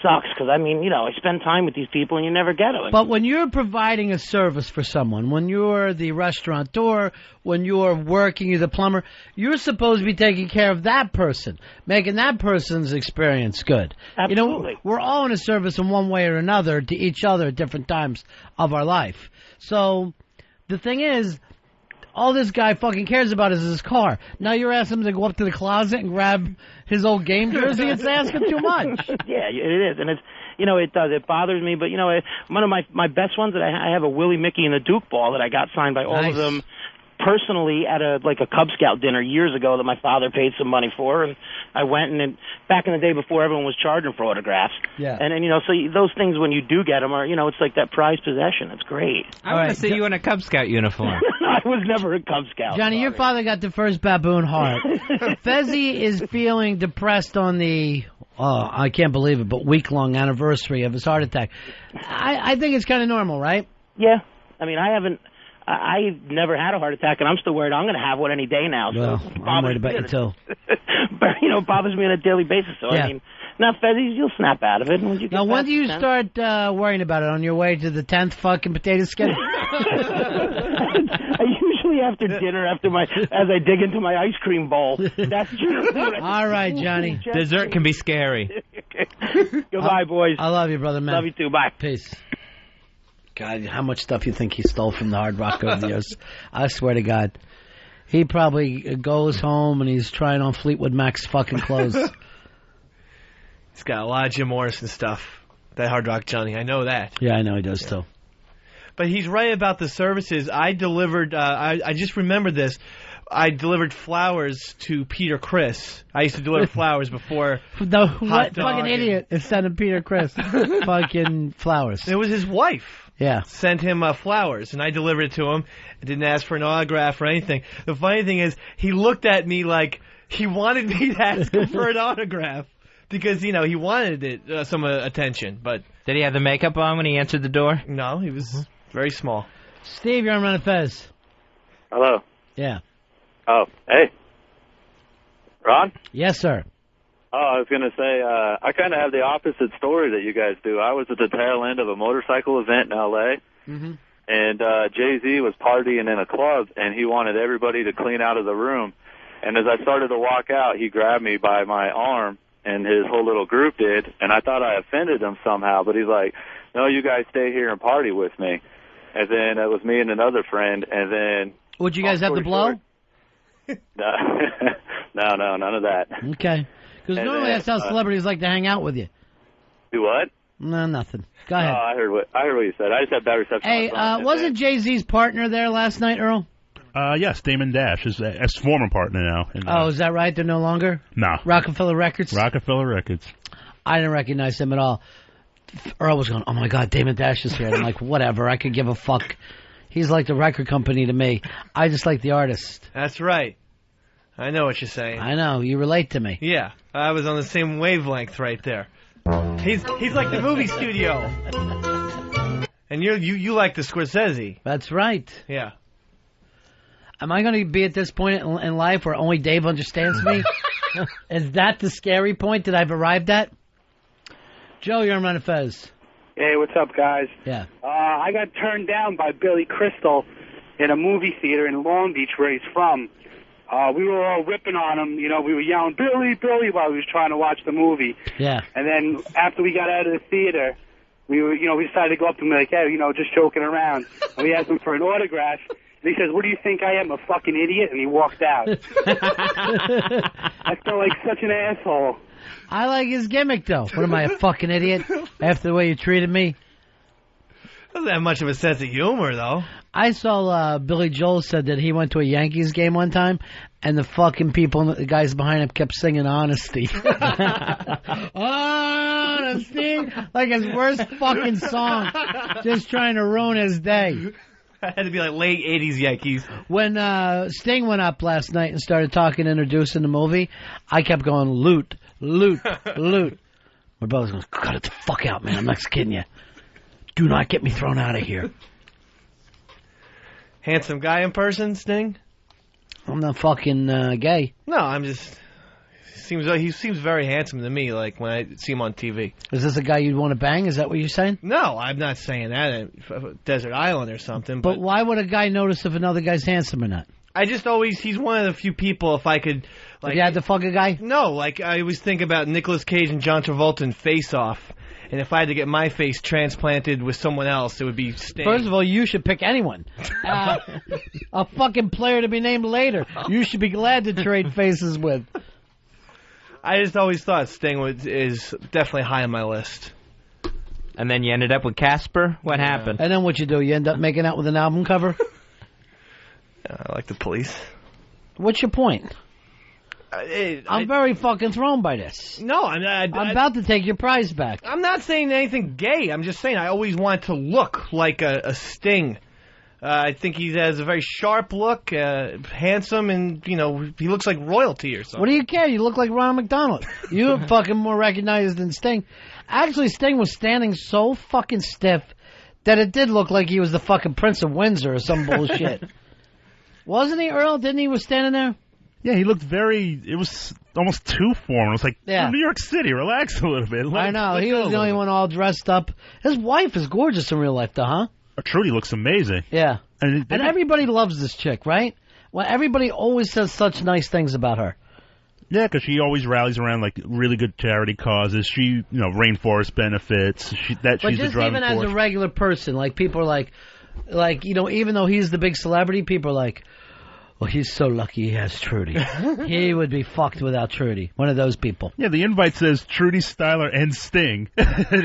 sucks because, I mean, I spend time with these people and you never get them. But when you're providing a service for someone, when you're the restaurateur, when you're working, you're the plumber, you're supposed to be taking care of that person, making that person's experience good. Absolutely. We're all in a service in one way or another to each other at different times of our life. So the thing is, all this guy fucking cares about is his car. Now you're asking him to go up to the closet and grab his old game jersey? It's asking too much. Yeah, it is. And it's, it does. It bothers me. But, one of my best ones that I have a Willie, Mickey, and the Duke ball that I got signed by all of them personally at a Cub Scout dinner years ago that my father paid some money for, and I went, and back in the day before everyone was charging for autographs. Yeah. And so those things, when you do get them, are it's like that prized possession. It's great. I want to see you in a Cub Scout uniform. I was never a Cub Scout. Johnny, your father got the first baboon heart. Fezzy is feeling depressed on the, I can't believe it, but week-long anniversary of his heart attack. I think it's kind of normal, right? Yeah. I mean, I never had a heart attack, and I'm still worried I'm going to have one any day now. So Well, I'm worried about you, too. But, it bothers me on a daily basis. So, Yeah. I mean, now, Fezzy, you'll snap out of it. And when you get Now, when past do you 10 start worrying about it? On your way to the 10th fucking potato skin? I usually after dinner, as I dig into my ice cream bowl. That's true. All right, Johnny. Dessert can be scary. Goodbye, boys. I love you, brother, man. Love you too. Bye. Peace. God, how much stuff you think he stole from the Hard Rock over the years? I swear to God. He probably goes home and he's trying on Fleetwood Mac's fucking clothes. He's got a lot of Jim Morrison stuff. That Hard Rock Johnny, I know that. Yeah, I know he does, too. But he's right about the services. I delivered, I just remembered this. I delivered flowers to Peter Criss. I used to deliver flowers before. No, Hot what dog fucking idiot is sending Peter Criss fucking flowers? It was his wife. Yeah. Sent him flowers, and I delivered it to him. I didn't ask for an autograph or anything. The funny thing is, he looked at me like he wanted me to ask him for an autograph because, he wanted it some attention. But did he have the makeup on when he answered the door? No, he was very small. Steve, you're on Ron and Fez. Hello. Yeah. Oh, hey. Ron? Yes, sir. Oh, I was going to say, I kind of have the opposite story that you guys do. I was at the tail end of a motorcycle event in L.A., and Jay-Z was partying in a club, and he wanted everybody to clean out of the room. And as I started to walk out, he grabbed me by my arm, and his whole little group did, and I thought I offended him somehow, but he's like, no, you guys stay here and party with me. And then it was me and another friend, and then... Would you guys have to blow? No, none of that. Okay. Because normally that's how celebrities like to hang out with you. Do what? No, nothing. Go ahead. Oh, I heard what you said. I just had bad reception. Hey, wasn't Jay-Z's partner there last night, Earl? Yes, Damon Dash is a former partner now. Oh, is that right? They're no longer? No. Rockefeller Records? Rockefeller Records. I didn't recognize him at all. Earl was going, oh, my God, Damon Dash is here. And I'm like, whatever. I could give a fuck. He's like the record company to me. I just like the artist. That's right. I know what you're saying. I know. You relate to me. Yeah. I was on the same wavelength right there. He's like the movie studio. And you like the Scorsese. That's right. Yeah. Am I going to be at this point in life where only Dave understands me? Is that the scary point that I've arrived at? Joe, you're on Ron and Fez. Hey, what's up, guys? Yeah. I got turned down by Billy Crystal in a movie theater in Long Beach, where he's from. We were all ripping on him. We were yelling, Billy, Billy, while he was trying to watch the movie. Yeah. And then after we got out of the theater, we decided to go up to him like, hey, just joking around. And we asked him for an autograph. And he says, what do you think I am, a fucking idiot? And he walked out. I felt like such an asshole. I like his gimmick, though. What am I, a fucking idiot? After the way you treated me? Doesn't have much of a sense of humor, though. I saw Billy Joel said that he went to a Yankees game one time, and the fucking people, the guys behind him, kept singing Honesty. Honesty! Like his worst fucking song. Just trying to ruin his day. That had to be like late 80s Yankees. When Sting went up last night and started talking, introducing the movie, I kept going, loot, loot, loot. My brother's going, cut it the fuck out, man. I'm not kidding you. Do not get me thrown out of here. Handsome guy in person, Sting? I'm not fucking gay. No, I'm just... He seems very handsome to me, like, when I see him on TV. Is this a guy you'd want to bang? Is that what you're saying? No, I'm not saying that. Desert Island or something. But why would a guy notice if another guy's handsome or not? I just always... He's one of the few people, if I could... Like, if you had to fuck a guy? No, like, I always think about Nicolas Cage and John Travolta in Face Off. And if I had to get my face transplanted with someone else, it would be Sting. First of all, you should pick anyone. A fucking player to be named later. You should be glad to trade faces with. I just always thought Sting is definitely high on my list. And then you ended up with Casper? What happened? And then what you do? You end up making out with an album cover? I like the police. What's your point? I'm very fucking thrown by this. No, I'm about to take your prize back. I'm not saying anything gay. I'm just saying I always want to look like a Sting. I think he has a very sharp look, handsome, and, he looks like royalty or something. What do you care? You look like Ronald McDonald. You're fucking more recognized than Sting. Actually, Sting was standing so fucking stiff that it did look like he was the fucking Prince of Windsor or some bullshit. Wasn't he, Earl? Didn't he was standing there? Yeah, he looked it was almost too formal. It was like, New York City, relax a little bit. I know, he was the only one all dressed up. His wife is gorgeous in real life, though, huh? Trudy looks amazing. Yeah. And everybody loves this chick, right? Well, everybody always says such nice things about her. Yeah, because she always rallies around, like, really good charity causes. She, rainforest benefits. She's the driving force. But just even as a regular person, like, people are like, even though he's the big celebrity, people are like, well, he's so lucky he has Trudy. He would be fucked without Trudy. One of those people. Yeah, the invite says Trudy Styler and Sting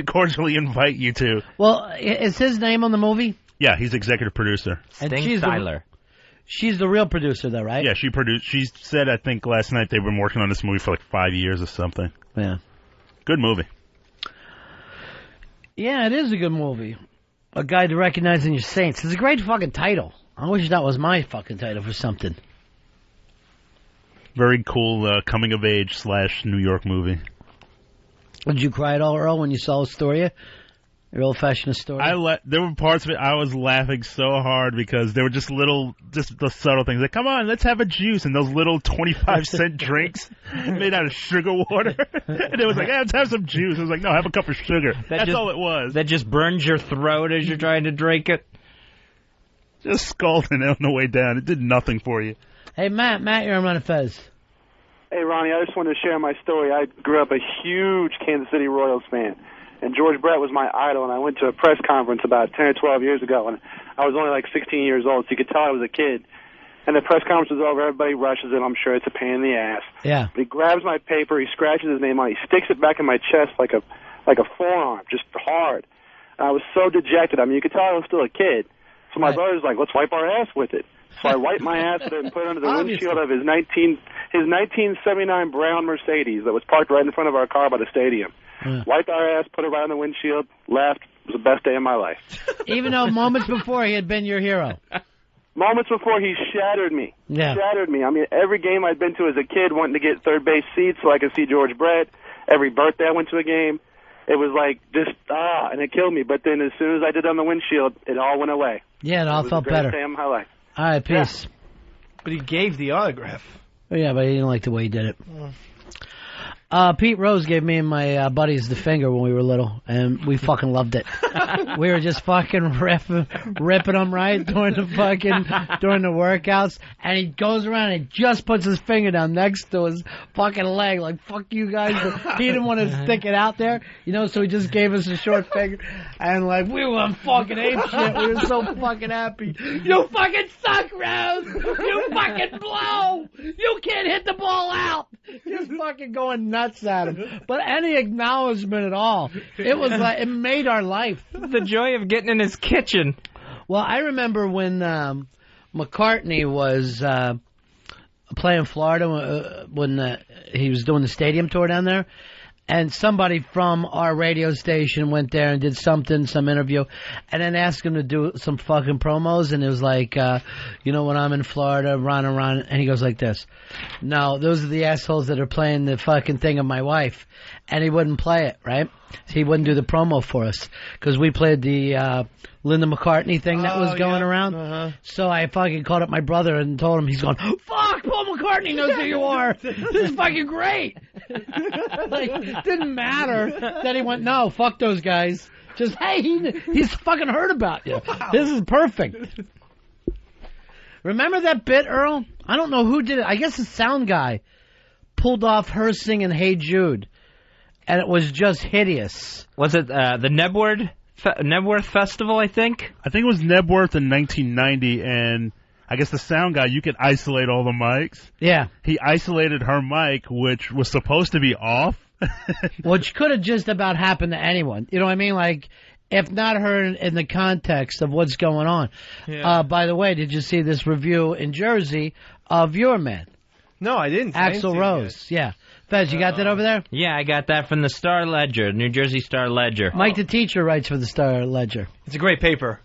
cordially invite you to. Well, is his name on the movie? Yeah, he's executive producer. Sting Styler. She's the real producer, though, right? Yeah, she produced. She said, I think, last night they've been working on this movie for like 5 years or something. Yeah. Good movie. Yeah, it is a good movie. A Guide to Recognizing Your Saints. It's a great fucking title. I wish that was my fucking title for something. Very cool coming-of-age / New York movie. Did you cry at all, Earl, when you saw Astoria? Your old-fashioned Astoria? There were parts of it I was laughing so hard because there were just the subtle things. Like, come on, let's have a juice. And those little 25-cent drinks made out of sugar water. And it was like, hey, let's have some juice. I was like, no, have a cup of sugar. That's all it was. That just burns your throat as you're trying to drink it. Just scalding on the way down. It did nothing for you. Hey, Matt, you're on Ron and Fez. Hey, Ronnie, I just wanted to share my story. I grew up a huge Kansas City Royals fan, and George Brett was my idol, and I went to a press conference about 10 or 12 years ago, and I was only like 16 years old, so you could tell I was a kid. And the press conference is over, everybody rushes in, I'm sure it's a pain in the ass. Yeah. But he grabs my paper, he scratches his name on it, he sticks it back in my chest like a forearm, just hard. And I was so dejected. I mean, you could tell I was still a kid. So my brother's like, let's wipe our ass with it. So I wiped my ass with it and put it under the windshield of his 1979 brown Mercedes that was parked right in front of our car by the stadium. Yeah. Wiped our ass, put it right on the windshield, left. It was the best day of my life. Even though moments before he had been your hero. Moments before he shattered me. Yeah. Shattered me. I mean, every game I'd been to as a kid wanting to get third base seats so I could see George Brett. Every birthday I went to a game. It was like and it killed me. But then as soon as I did it on the windshield, it all went away. Yeah, it all felt better. It was the greatest day of my life. All right, peace. Yeah. But he gave the autograph. Oh, yeah, but he didn't like the way he did it. Pete Rose gave me and my buddies the finger when we were little, and we fucking loved it. We were just fucking ripping them right during the workouts, and he goes around and just puts his finger down next to his fucking leg, like, fuck you guys. But he didn't want to stick it out there, so he just gave us a short finger, and like, we were fucking ape shit. We were so fucking happy. You fucking suck, Rose! You fucking blow! You can't hit the ball out! Just fucking going nuts at him, but any acknowledgement at all, it was like, it made our life. The joy of getting in his kitchen. Well, I remember when McCartney was playing Florida when he was doing the stadium tour down there, and somebody from our radio station went there and did some interview, and then asked him to do some fucking promos, and it was like, when I'm in Florida, Ron, and he goes like this, no, those are the assholes that are playing the fucking thing of my wife, and he wouldn't play it, right? He wouldn't do the promo for us, because we played the Linda McCartney thing that was going around. Uh-huh. So I fucking called up my brother and told him, he's going, fuck, Paul McCartney knows who you are. This is fucking great. Like, didn't matter that he went, no, fuck those guys. Just, hey, he's fucking heard about you. This is perfect. Remember that bit, Earl? I don't know who did it. I guess the sound guy pulled off her singing Hey Jude, and it was just hideous. Was it the Nebworth Festival, I think? I think it was Nebworth in 1990, and I guess the sound guy, you could isolate all the mics. Yeah. He isolated her mic, which was supposed to be off. Which could have just about happened to anyone. You know what I mean? Like, if not heard in the context of what's going on. Yeah. By the way, did you see this review in Jersey of your man? No, I didn't. Axl Rose. Yeah. Fez, you got that over there? Yeah, I got that from the Star Ledger, New Jersey Star Ledger. Mike the teacher writes for the Star Ledger. It's a great paper.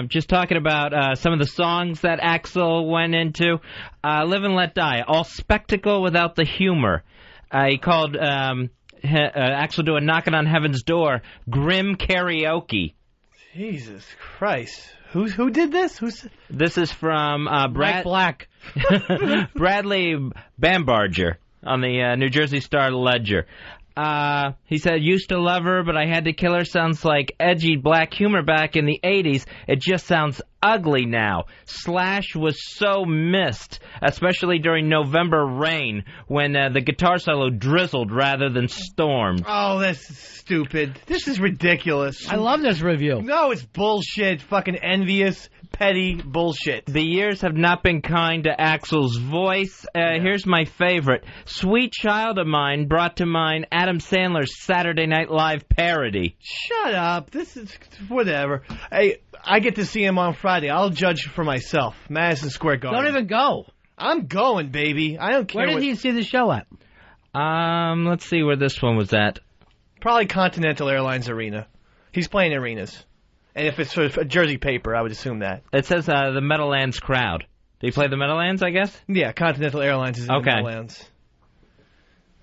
Just talking about some of the songs that Axl went into. Live and Let Die, all spectacle without the humor. He called Axl doing Knocking on Heaven's Door grim karaoke. Jesus Christ. Who did this? This is from Black. Bradley Bambarger on the New Jersey Star Ledger. He said, used to love her, but I had to kill her. Sounds like edgy black humor back in the 80s. It just sounds ugly now. Slash was so missed, especially during November Rain, when the guitar solo drizzled rather than stormed. Oh, that's stupid. This is ridiculous. I love this review. No, it's bullshit. Fucking envious, petty bullshit. The years have not been kind to Axl's voice. Here's my favorite. Sweet Child of Mine brought to mind Adam Sandler's Saturday Night Live parody. Shut up. This is whatever. Hey, I get to see him on Friday. I'll judge for myself. Madison Square Garden. Don't even go. I'm going, baby. I don't care. Where did he see the show at? Let's see where this one was at. Probably Continental Airlines Arena. He's playing arenas. And if it's for a Jersey paper, I would assume that. It says the Meadowlands crowd. Did he play the Meadowlands, I guess? Yeah, Continental Airlines is in the Meadowlands.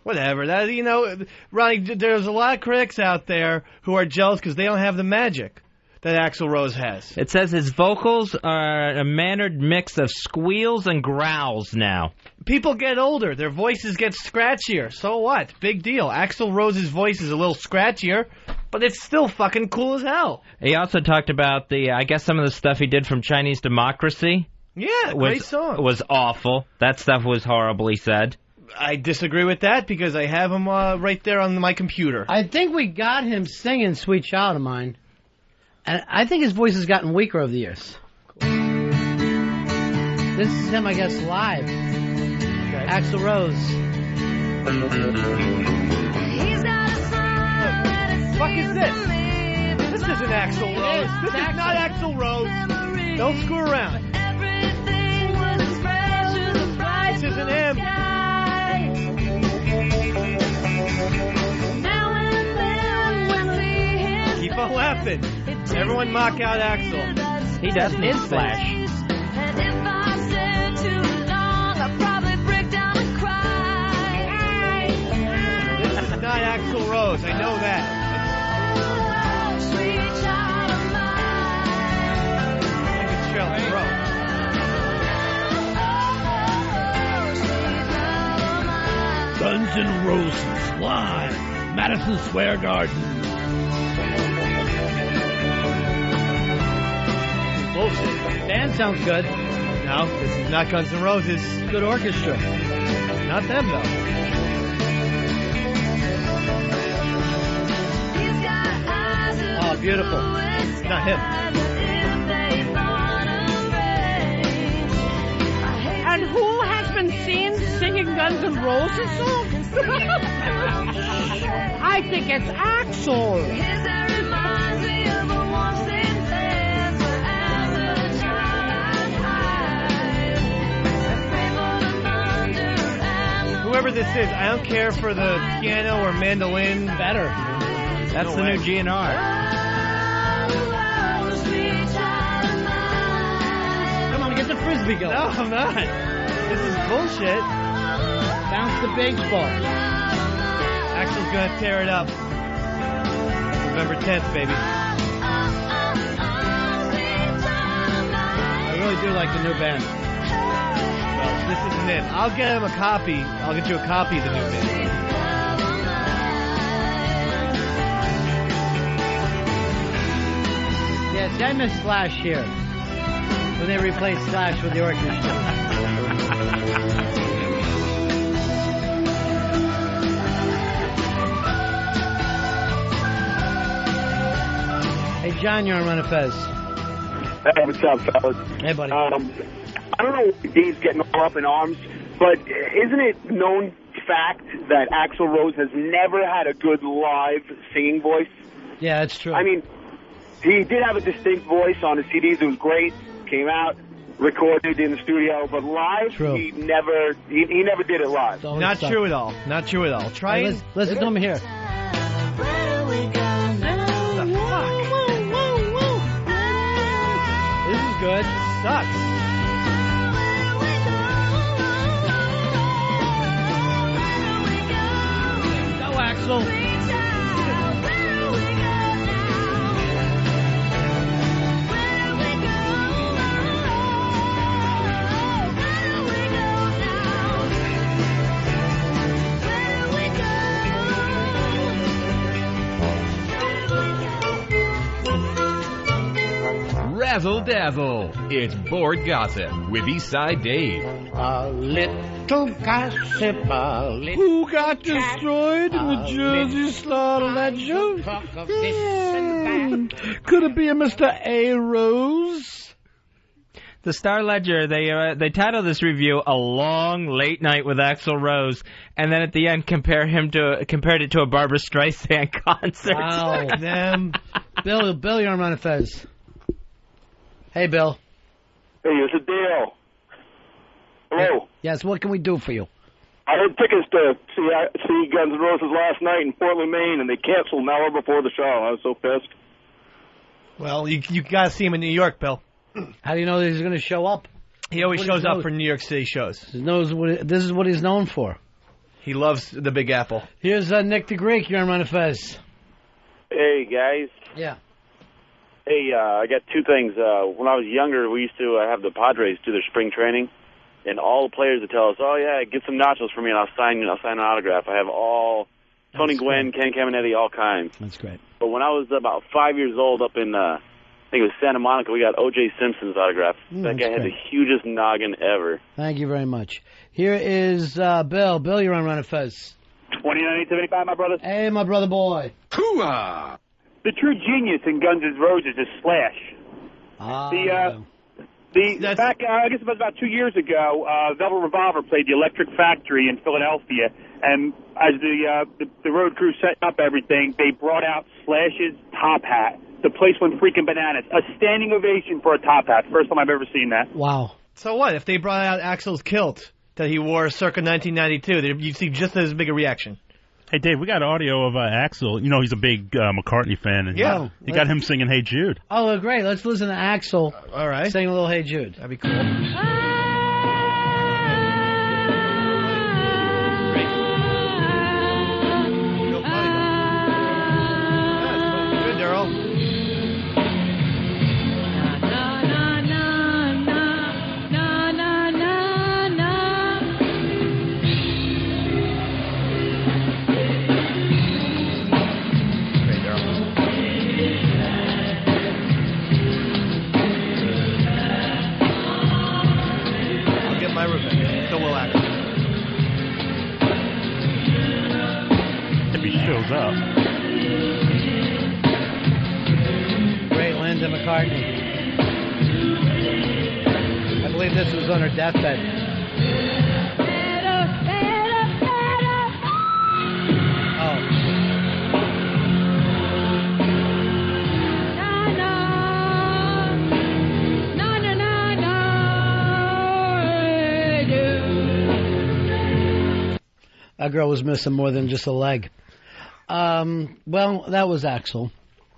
Whatever. That, Ronnie, there's a lot of critics out there who are jealous because they don't have the magic that Axl Rose has. It says his vocals are a mannered mix of squeals and growls now. People get older. Their voices get scratchier. So what? Big deal. Axl Rose's voice is a little scratchier, but it's still fucking cool as hell. He also talked about I guess some of the stuff he did from Chinese Democracy. Yeah, great song. Was awful. That stuff was horrible, he said. I disagree with that because I have him right there on my computer. I think we got him singing Sweet Child of Mine. And I think his voice has gotten weaker over the years. This is him, I guess, live. Okay. Axl Rose. What the fuck is this? This isn't Axl Rose. This is not Axl Rose. Don't screw around. This isn't him. Keep on laughing. Everyone mock out Axl. He does need Slash. This is not Axl Rose. I know that. I think it's Sheryl Crow. Guns N' Roses live, Madison Square Garden. Bullshit. Band sounds good. No, this is not Guns N' Roses. Good orchestra. Not them, though. Oh, beautiful. Not him. And who has been seen singing Guns N' Roses songs? I think it's Axl. Whoever this is, I don't care for the piano or mandolin. Better. That's the new GNR. Come on, get the frisbee going. No, I'm not. This is bullshit. Bounce the baseball. Axl's gonna tear it up. November 10th, baby. I really do like the new band. Well, this isn't it. I'll get him a copy. I'll get you a copy of the new band. Yeah, see, I miss Slash here. When they replaced Slash with the orchestra. Hey, John, you're on Ron and Fez. Hey, what's up, fellas? Hey, buddy. I don't know if Dee's getting all up in arms, but isn't it known fact that Axl Rose has never had a good live singing voice? Yeah, that's true. I mean, he did have a distinct voice on the CDs. It was great. Came out, recorded in the studio, but live, he never did it live. Not true at all. Not true at all. Try it. Listen to him here. This is good. Sucks. Go, Axel. Razzle Dazzle. It's Board Gossip with Eastside Dave. A little gossip, a little Who got destroyed in the Jersey Star Ledger? talk of this and that. Could it be a Mr. A. Rose? The Star Ledger, they titled this review "A Long Late Night with Axl Rose," and then at the end compared it to a Barbra Streisand concert. Wow. Them. Bill, you're on Ron and Fez. Hey, Bill. Hey, it's a deal. Hello. Yes, what can we do for you? I had tickets to see Guns N' Roses last night in Portland, Maine, and they canceled an hour before the show. I was so pissed. Well, you got to see him in New York, Bill. How do you know that he's going to show up? He always shows up for New York City shows. This is what he's known for. He loves the Big Apple. Here's Nick the Greek. You're on Ron and Fez. Hey, guys. Yeah. Hey, I got two things. When I was younger, we used to have the Padres do their spring training, and all the players would tell us, "Oh yeah, get some nachos for me, and I'll sign an autograph." I have all Tony Gwynn, Ken Caminetti, all kinds. That's great. But when I was about 5 years old, up in I think it was Santa Monica, we got O.J. Simpson's autograph. That guy had the hugest noggin ever. Thank you very much. Here is Bill. Bill, you're on Ron and Fez. 29-875, my brother. Hey, my brother boy. Hoo-ah! The true genius in Guns N' Roses is Slash. Back, I guess it was about 2 years ago, Velvet Revolver played the Electric Factory in Philadelphia, and as the road crew set up everything, they brought out Slash's top hat. The place went freaking bananas. A standing ovation for a top hat. First time I've ever seen that. Wow. So what? If they brought out Axl's kilt that he wore circa 1992, you'd see just as big a reaction. Hey, Dave, we got audio of Axl. You know he's a big McCartney fan. And yeah. He got him singing Hey Jude. Oh, great. Let's listen to Axl all right. sing a little Hey Jude. That'd be cool. Good, Daryl. My revenge. So will Axl. If he shows up. Great, Linda McCartney. I believe this was on her deathbed. That girl was missing more than just a leg. Well, that was Axl.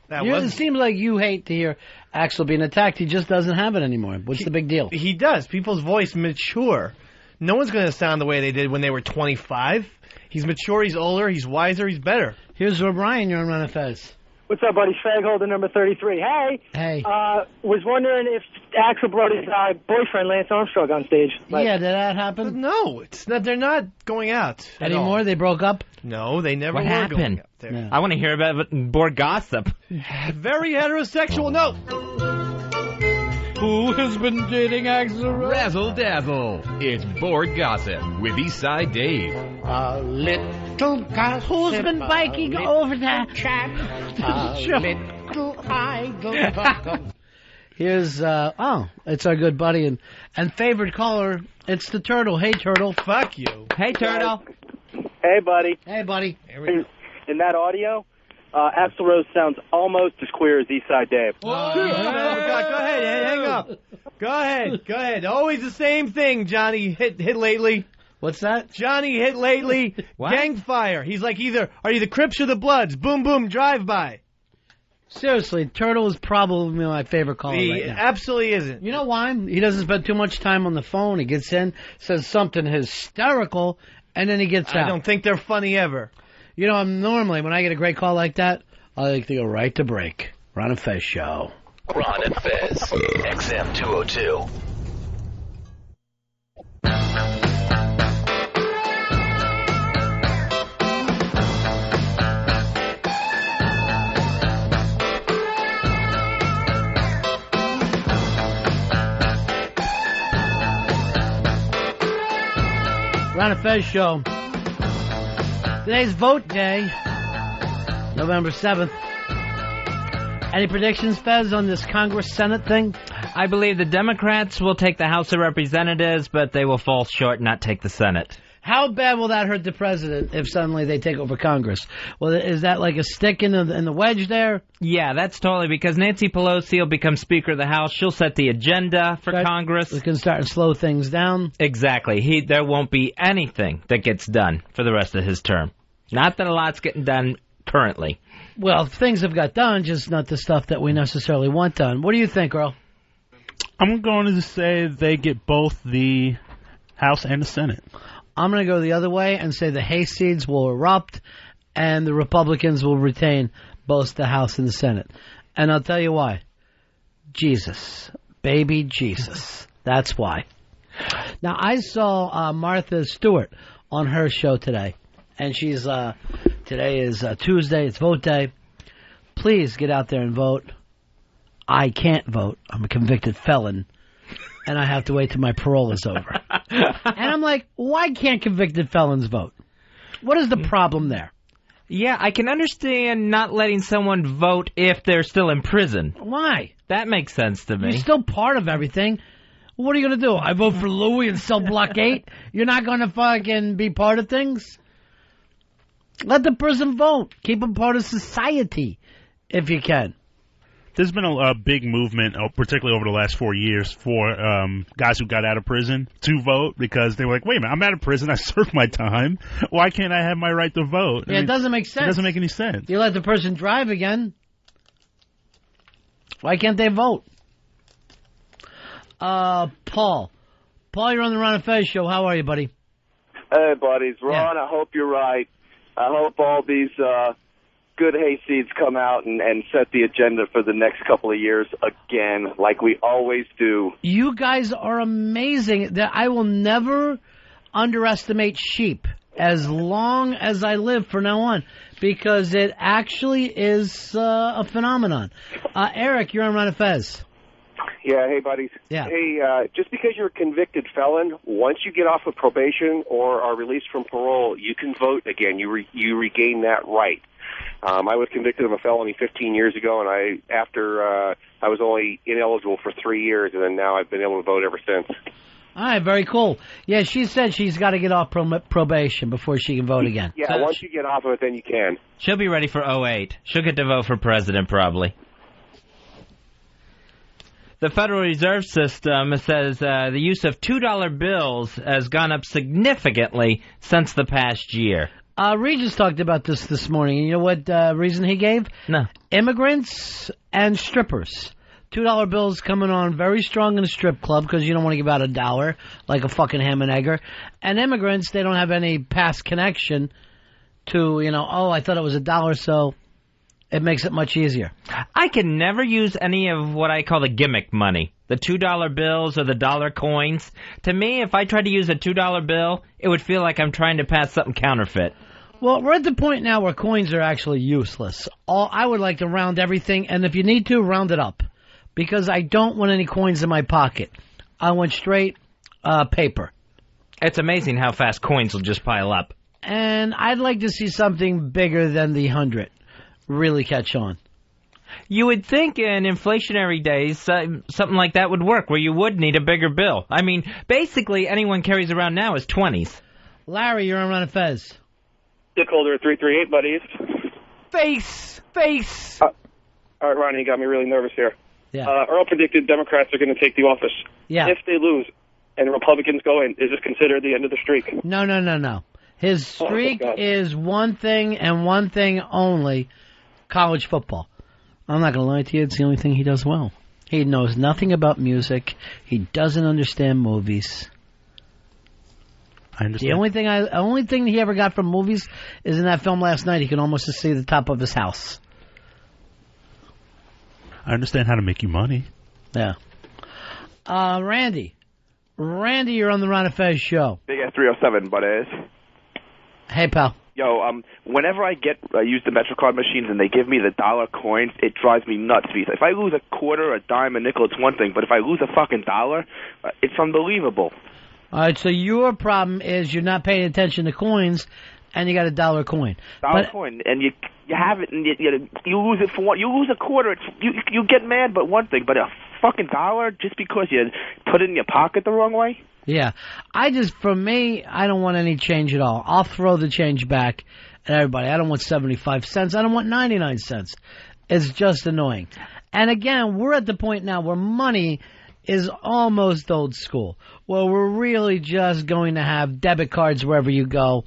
It seems like you hate to hear Axl being attacked. He just doesn't have it anymore. What's the big deal? He does. People's voice mature. No one's going to sound the way they did when they were 25. He's mature, he's older, he's wiser, he's better. Here's O'Brien, you're on Ron and Fez. What's up, buddy? Fagholder number 33. Hey. Hey. Was wondering if Axl brought his boyfriend, Lance Armstrong, on stage. Yeah, did that happen? No, it's not. They're not going out anymore. All. They broke up? No, they never what were happened? going out there. Yeah. I want to hear about it in Board Gossip. Very heterosexual. No. Who has been dating Axl Rose? Razzle Dazzle. It's Board Gossip with Eastside Dave. A little gossip. Who's been biking over there? Chat. A little idle talk. Here's, it's our good buddy and favorite caller. It's the Turtle. Hey, Turtle. Fuck you. Hey, Turtle. Hey, buddy. Hey, buddy. In that audio, Axl Rose sounds almost as queer as Eastside Dave. Go ahead, hang up. Go ahead. Always the same thing, Johnny hit lately. What's that? Johnny hit lately. Gang fire. He's like are you the Crips or the Bloods? Boom, boom, drive-by. Seriously, Turtle is probably my favorite caller right now. Absolutely isn't. You know why? He doesn't spend too much time on the phone. He gets in, says something hysterical, and then he gets out. I don't think they're funny ever. You know, normally when I get a great call like that, I like to go right to break. Ron and Fez show. Ron and Fez, XM 202. Ron and Fez show. Today's vote day, November 7th. Any predictions, Fez, on this Congress-Senate thing? I believe the Democrats will take the House of Representatives, but they will fall short and not take the Senate. How bad will that hurt the president if suddenly they take over Congress? Well, is that like a stick in the wedge there? Yeah, that's totally because Nancy Pelosi will become Speaker of the House. She'll set the agenda for Congress. We can start to slow things down. Exactly. There won't be anything that gets done for the rest of his term. Not that a lot's getting done currently. Well, things have got done, just not the stuff that we necessarily want done. What do you think, Earl? I'm going to say they get both the House and the Senate. I'm going to go the other way and say the hayseeds will erupt and the Republicans will retain both the House and the Senate. And I'll tell you why. Jesus. Baby Jesus. That's why. Now, I saw Martha Stewart on her show today. And she's, today is Tuesday. It's vote day. Please get out there and vote. I can't vote. I'm a convicted felon. And I have to wait till my parole is over. And I'm like, why can't convicted felons vote? What is the problem there? Yeah, I can understand not letting someone vote if they're still in prison. Why? That makes sense to me. You're still part of everything. What are you going to do? I vote for Louis and sell Block 8? You're not going to fucking be part of things? Let the person vote. Keep them part of society if you can. There's been a big movement, particularly over the last 4 years, for guys who got out of prison to vote because they were like, wait a minute, I'm out of prison, I served my time. Why can't I have my right to vote? Yeah, it doesn't make sense. It doesn't make any sense. You let the person drive again. Why can't they vote? Paul. Paul, you're on the Ron and Fez show. How are you, buddy? Hey, buddies. Ron, I hope you're right. I hope all these good hayseeds come out and set the agenda for the next couple of years again, like we always do. You guys are amazing. I will never underestimate sheep as long as I live from now on, because it actually is a phenomenon. Eric, you're on Ron and Fez. Yeah, hey, buddies. Yeah. Hey, just because you're a convicted felon, once you get off of probation or are released from parole, you can vote again. You regain that right. I was convicted of a felony 15 years ago, and after I was only ineligible for 3 years, and then now I've been able to vote ever since. All right, very cool. Yeah, she said she's got to get off probation before she can vote again. Yeah, once you get off of it, then you can. She'll be ready for 08. She'll get to vote for president, probably. The Federal Reserve System says the use of $2 bills has gone up significantly since the past year. Regis talked about this morning, and you know what reason he gave? No. Immigrants and strippers. $2 bills coming on very strong in a strip club because you don't want to give out $1 like a fucking ham and egger. And immigrants, they don't have any past connection to, I thought it was $1, so it makes it much easier. I can never use any of what I call the gimmick money, the $2 bills or the dollar coins. To me, if I tried to use a $2 bill, it would feel like I'm trying to pass something counterfeit. Well, we're at the point now where coins are actually useless. I would like to round everything, and if you need to, round it up. Because I don't want any coins in my pocket. I want straight paper. It's amazing how fast coins will just pile up. And I'd like to see something bigger than the 100 really catch on. You would think in inflationary days something like that would work, where you would need a bigger bill. I mean, basically anyone carries around now is 20s. Larry, you're on Ron and Fez. Dick Holder 338, buddies. Face. face. All right, Ronnie, you got me really nervous here. Yeah. Earl predicted Democrats are going to take the office. Yeah. If they lose and Republicans go in, is this considered the end of the streak? No. His streak is one thing and one thing only, college football. I'm not going to lie to you, it's the only thing he does well. He knows nothing about music. He doesn't understand movies. I understand. The only thing he ever got from movies is in that film last night. He could almost just see the top of his house. I understand how to make you money. Yeah. Randy, you're on the Ron and Fez show. Big ass 307, buddies. Hey, pal. Yo, whenever I use the MetroCard machines and they give me the dollar coins, it drives me nuts. If I lose a quarter, a dime, a nickel, it's one thing. But if I lose a fucking dollar, it's unbelievable. All right, so your problem is you're not paying attention to coins, and you got a dollar coin. Coin, and you have it, and you lose it for one. You lose a quarter, you get mad, but one thing. But a fucking dollar, just because you put it in your pocket the wrong way? Yeah. For me, I don't want any change at all. I'll throw the change back at everybody. I don't want 75 cents. I don't want 99 cents. It's just annoying. And again, we're at the point now where money is almost old school. Well, we're really just going to have debit cards wherever you go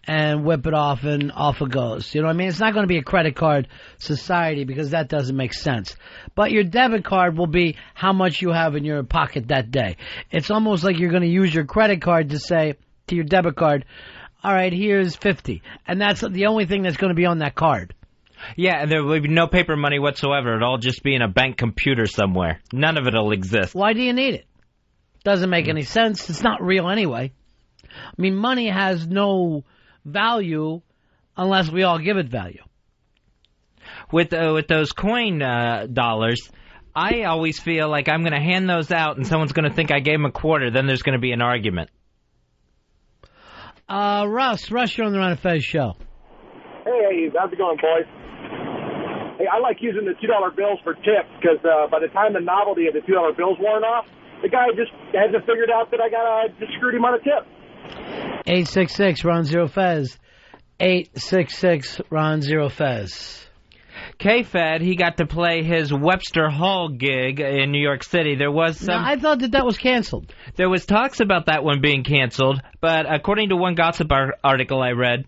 and whip it off and off it goes. You know what I mean? It's not going to be a credit card society because that doesn't make sense. But your debit card will be how much you have in your pocket that day. It's almost like you're going to use your credit card to say to your debit card, all right, here's 50. And that's the only thing that's going to be on that card. Yeah, and there will be no paper money whatsoever. It'll all just be in a bank computer somewhere. None of it will exist. Why do you need it? Doesn't make any sense. It's not real anyway. I mean, money has no value unless we all give it value. With those coin dollars, I always feel like I'm going to hand those out and someone's going to think I gave them a quarter. Then there's going to be an argument. Russ, you're on the Ron and Fez show. Hey, how's it going, boys? Hey, I like using the $2 bills for tips because by the time the novelty of the $2 bills worn off, the guy just hasn't figured out that I just screwed him on a tip. 866 Ron Zero Fez. 866 Ron Zero Fez. K-Fed, he got to play his Webster Hall gig in New York City. There was some... No, I thought that was canceled. There was talks about that one being canceled, but according to one gossip article I read...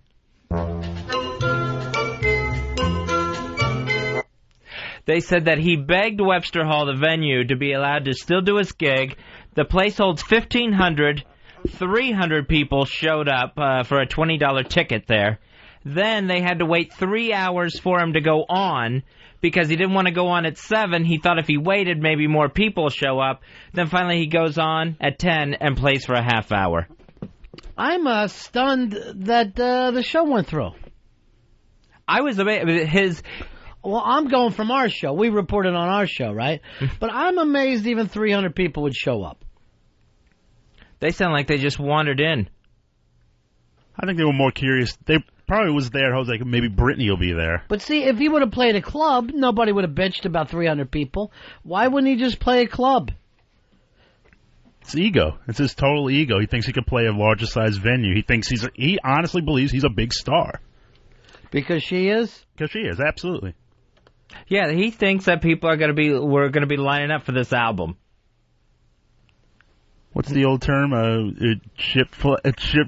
They said that he begged Webster Hall, the venue, to be allowed to still do his gig. The place holds 1,500. 300 people showed up for a $20 ticket there. Then they had to wait 3 hours for him to go on because he didn't want to go on at 7. He thought if he waited, maybe more people show up. Then finally he goes on at 10 and plays for a half hour. I'm stunned that the show went through. I was amazed. Well, I'm going from our show. We reported on our show, right? But I'm amazed even 300 people would show up. They sound like they just wandered in. I think they were more curious. They probably was there. I was like, maybe Brittany will be there. But see, if he would have played a club, nobody would have bitched about 300 people. Why wouldn't he just play a club? It's ego. It's his total ego. He thinks he could play a larger size venue. He honestly believes he's a big star. Because she is? Because she is, absolutely. Yeah, he thinks that people are going to be lining up for this album. What's the old term? Shipped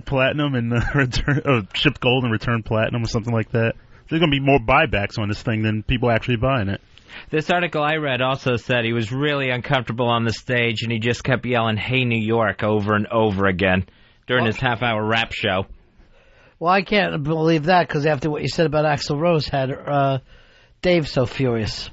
platinum and return, shipped gold and return platinum or something like that. There's going to be more buybacks on this thing than people actually buying it. This article I read also said he was really uncomfortable on the stage and he just kept yelling, "Hey, New York," over and over again during his half-hour rap show. Well, I can't believe that because after what you said about Axl Rose had Dave so furious.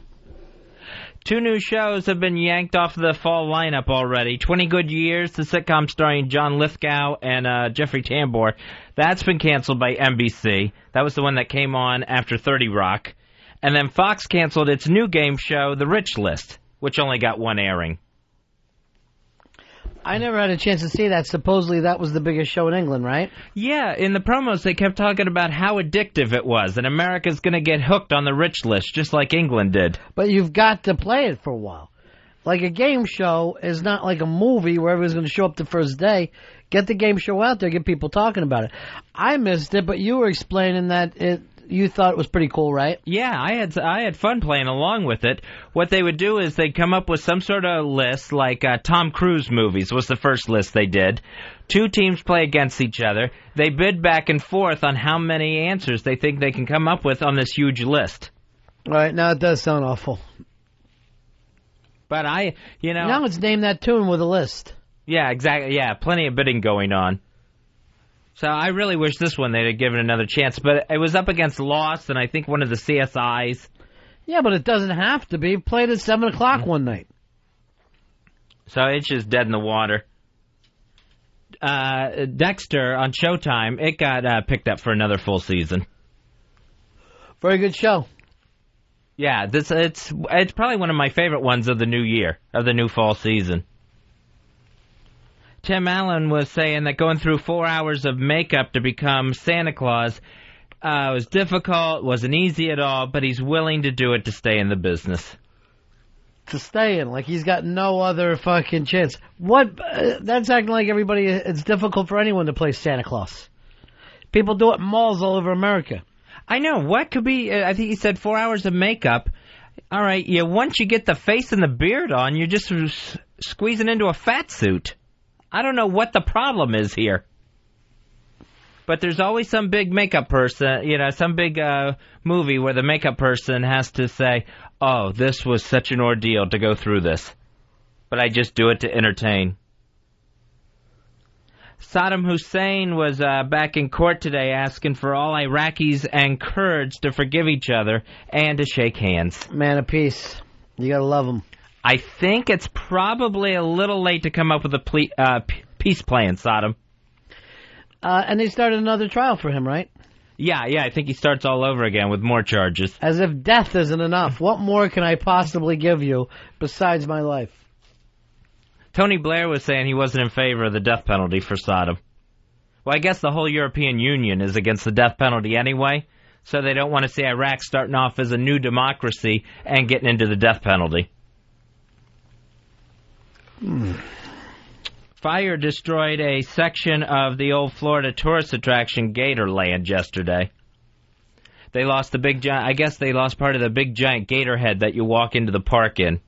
2 new shows have been yanked off the fall lineup already. 20 Good Years, the sitcom starring John Lithgow and Jeffrey Tambor. That's been canceled by NBC. That was the one that came on after 30 Rock. And then Fox canceled its new game show, The Rich List, which only got 1 airing. I never had a chance to see that. Supposedly that was the biggest show in England, right? Yeah, in the promos they kept talking about how addictive it was, and America's going to get hooked on the Rich List, just like England did. But you've got to play it for a while. Like a game show is not like a movie where everyone's going to show up the first day. Get the game show out there, get people talking about it. I missed it, but you were explaining that you thought it was pretty cool, right? Yeah, I had fun playing along with it. What they would do is they'd come up with some sort of list, like Tom Cruise movies was the first list they did. 2 teams play against each other. They bid back and forth on how many answers they think they can come up with on this huge list. All right, now it does sound awful. But now let's name that tune with a list. Yeah, exactly. Yeah, plenty of bidding going on. So I really wish this one they'd have given another chance. But it was up against Lost and I think one of the CSIs. Yeah, but it doesn't have to be. Played at 7 o'clock one night. So it's just dead in the water. Dexter on Showtime, it got picked up for another full season. Very good show. Yeah, it's probably one of my favorite ones of the new year, of the new fall season. Tim Allen was saying that going through 4 hours of makeup to become Santa Claus was difficult, wasn't easy at all, but he's willing to do it to stay in the business. To stay in, like he's got no other fucking chance. What? That's acting like everybody. It's difficult for anyone to play Santa Claus. People do it in malls all over America. I know. What could be? I think he said 4 hours of makeup. All right. Once you get the face and the beard on, you're just squeezing into a fat suit. I don't know what the problem is here. But there's always some big makeup person, some big movie where the makeup person has to say, oh, this was such an ordeal to go through this. But I just do it to entertain. Saddam Hussein was back in court today asking for all Iraqis and Kurds to forgive each other and to shake hands. Man of peace. You gotta love him. I think it's probably a little late to come up with a peace plan, Saddam. And they started another trial for him, right? Yeah, I think he starts all over again with more charges. As if death isn't enough. What more can I possibly give you besides my life? Tony Blair was saying he wasn't in favor of the death penalty for Saddam. Well, I guess the whole European Union is against the death penalty anyway, so they don't want to see Iraq starting off as a new democracy and getting into the death penalty. Fire destroyed a section of the old Florida tourist attraction Gatorland yesterday. They lost the big giant. I guess they lost part of the big giant gator head that you walk into the park in.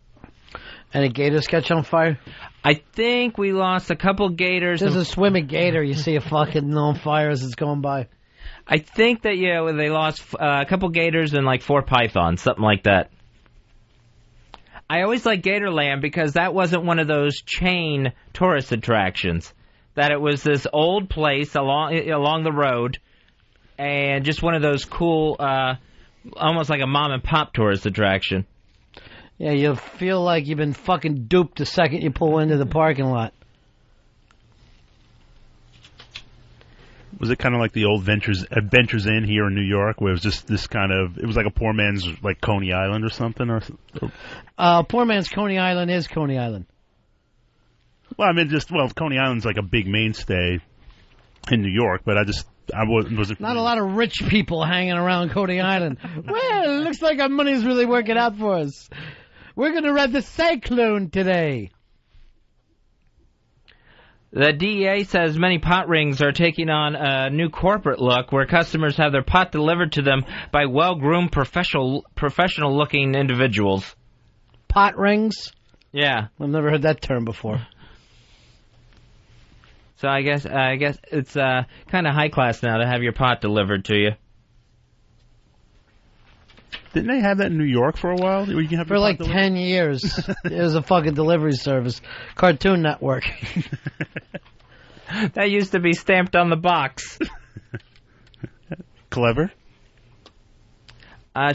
Any gators catch on fire? I think we lost a couple gators. There's a swimming gator. You see a fucking on fire as it's going by. I think that they lost a couple gators and like 4 pythons, something like that. I always like Gatorland because that wasn't one of those chain tourist attractions. That it was this old place along the road, and just one of those cool, almost like a mom and pop tourist attraction. Yeah, you feel like you've been fucking duped the second you pull into the parking lot. Was it kind of like the old Adventures Inn here in New York, where it was just this kind of, it was like a poor man's like Coney Island or something? Poor man's Coney Island is Coney Island. Well, I mean, Coney Island's like a big mainstay in New York, but I wasn't. Not a lot of rich people hanging around Coney Island. Well, it looks like our money's really working out for us. We're going to ride the cyclone today. The DEA says many pot rings are taking on a new corporate look where customers have their pot delivered to them by well-groomed, professional-looking individuals. Pot rings? Yeah. I've never heard that term before. So I guess it's kind of high class now to have your pot delivered to you. Didn't they have that in New York for a while? You can have for like 10 years. It was a fucking delivery service. Cartoon Network. That used to be stamped on the box. Clever.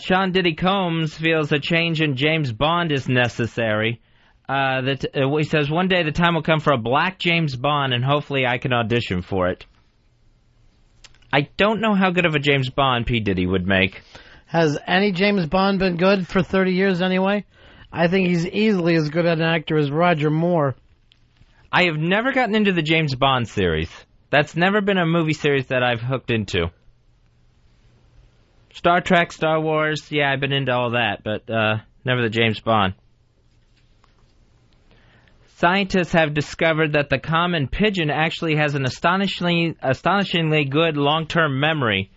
Sean Diddy Combs feels a change in James Bond is necessary. He says, one day the time will come for a black James Bond, and hopefully I can audition for it. I don't know how good of a James Bond P. Diddy would make. Has any James Bond been good for 30 years anyway? I think he's easily as good an actor as Roger Moore. I have never gotten into the James Bond series. That's never been a movie series that I've hooked into. Star Trek, Star Wars, yeah, I've been into all that, but never the James Bond. Scientists have discovered that the common pigeon actually has an astonishingly good long-term memory,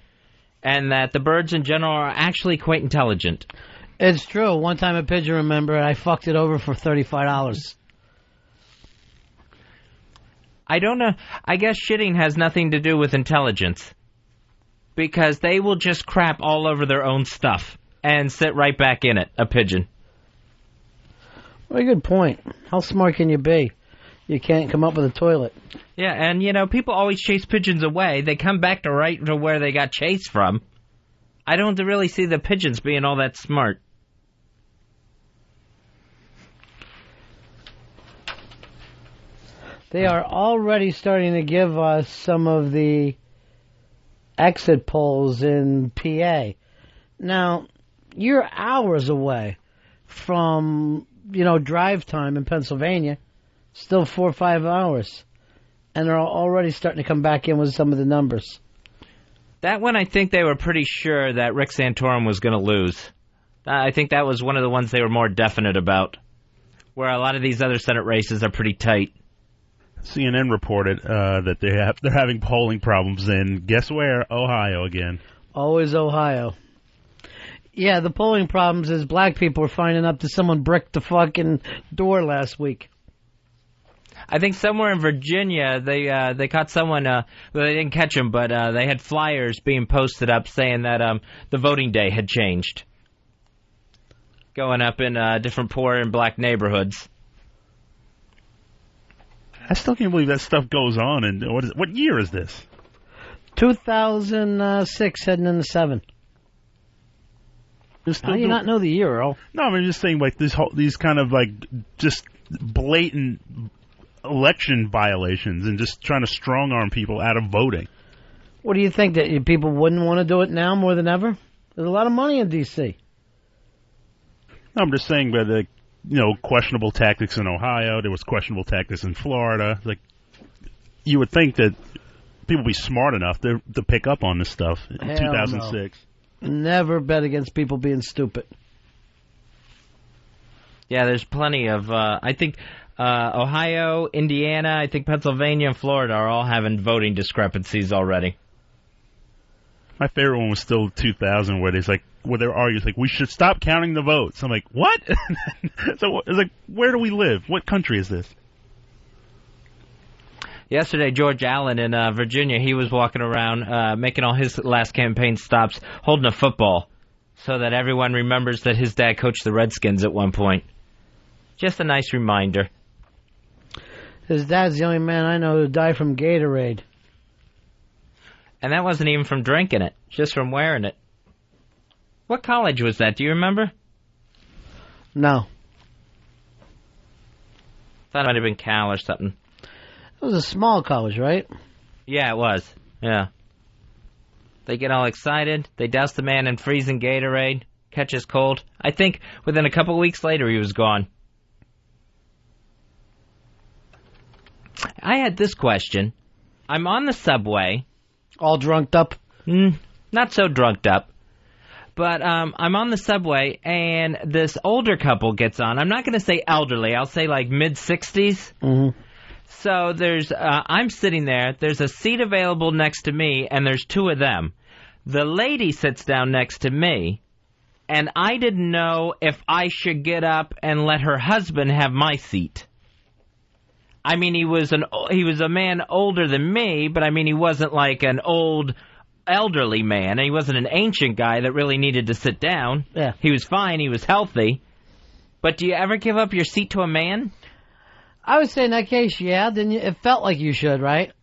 and that the birds in general are actually quite intelligent. It's true. One time a pigeon, remember, I fucked it over for $35. I don't know. I guess shitting has nothing to do with intelligence. Because they will just crap all over their own stuff and sit right back in it, a pigeon. Very good point. How smart can you be? You can't come up with a toilet. Yeah, and, people always chase pigeons away. They come back to right to where they got chased from. I don't really see the pigeons being all that smart. They are already starting to give us some of the exit polls in PA. Now, you're hours away from, drive time in Pennsylvania. Still 4 or 5 hours. And they're already starting to come back in with some of the numbers. That one, I think they were pretty sure that Rick Santorum was going to lose. I think that was one of the ones they were more definite about. Where a lot of these other Senate races are pretty tight. CNN reported that they're having polling problems in, guess where? Ohio again. Always Ohio. Yeah, the polling problems is black people were finding up that someone bricked the fucking door last week. I think somewhere in Virginia they caught someone. Well, they didn't catch him, but they had flyers being posted up saying that the voting day had changed, going up in different poor and black neighborhoods. I still can't believe that stuff goes on. And what year is this? 2006, heading into 7. How do you not know the year, Earl? No, I'm just saying, like, these kind of, like, just blatant election violations and just trying to strong-arm people out of voting. What do you think, that people wouldn't want to do it now more than ever? There's a lot of money in D.C. No, I'm just saying that, questionable tactics in Ohio. There was questionable tactics in Florida. Like, you would think that people would be smart enough to pick up on this stuff in 2006. No. Never bet against people being stupid. Yeah, there's plenty of, I think, Ohio, Indiana, I think Pennsylvania and Florida are all having voting discrepancies already. My favorite one was still 2000, where they're arguing, like, we should stop counting the votes. I'm like, what? So it's like, where do we live? What country is this? Yesterday, George Allen in Virginia, he was walking around making all his last campaign stops, holding a football, so that everyone remembers that his dad coached the Redskins at one point. Just a nice reminder. His dad's the only man I know who died from Gatorade. And that wasn't even from drinking it, just from wearing it. What college was that? Do you remember? No. Thought it might have been Cal or something. It was a small college, right? Yeah, it was. Yeah. They get all excited. They douse the man in freezing Gatorade, catch his cold. I think within a couple weeks later he was gone. I had this question. I'm on the subway. All drunked up? Not so drunked up. But I'm on the subway, and this older couple gets on. I'm not going to say elderly. I'll say like mid-60s. Mm-hmm. So I'm sitting there. There's a seat available next to me, and there's two of them. The lady sits down next to me, and I didn't know if I should get up and let her husband have my seat. I mean, he was a man older than me, but I mean, he wasn't like an old elderly man. He wasn't an ancient guy that really needed to sit down. Yeah. He was fine. He was healthy. But do you ever give up your seat to a man? I would say in that case, yeah. Then it felt like you should, right?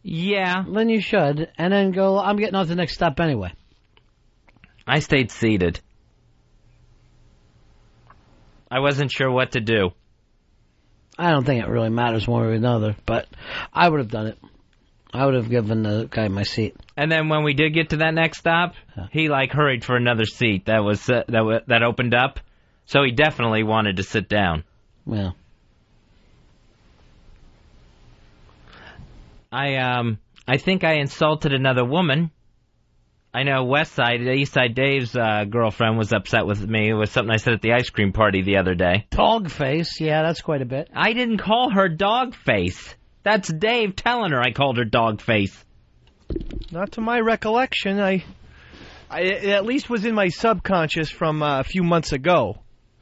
Yeah. Then you should. And then go, I'm getting on to the next stop anyway. I stayed seated. I wasn't sure what to do. I don't think it really matters one way or another, but I would have done it. I would have given the guy my seat. And then when we did get to that next stop, he hurried for another seat that was that opened up. So he definitely wanted to sit down. Yeah. I think I insulted another woman. I know East Side Dave's girlfriend was upset with me. It was something I said at the ice cream party the other day. Dog face, yeah, that's quite a bit. I didn't call her dog face. That's Dave telling her I called her dog face. Not to my recollection. I It at least was in my subconscious from a few months ago.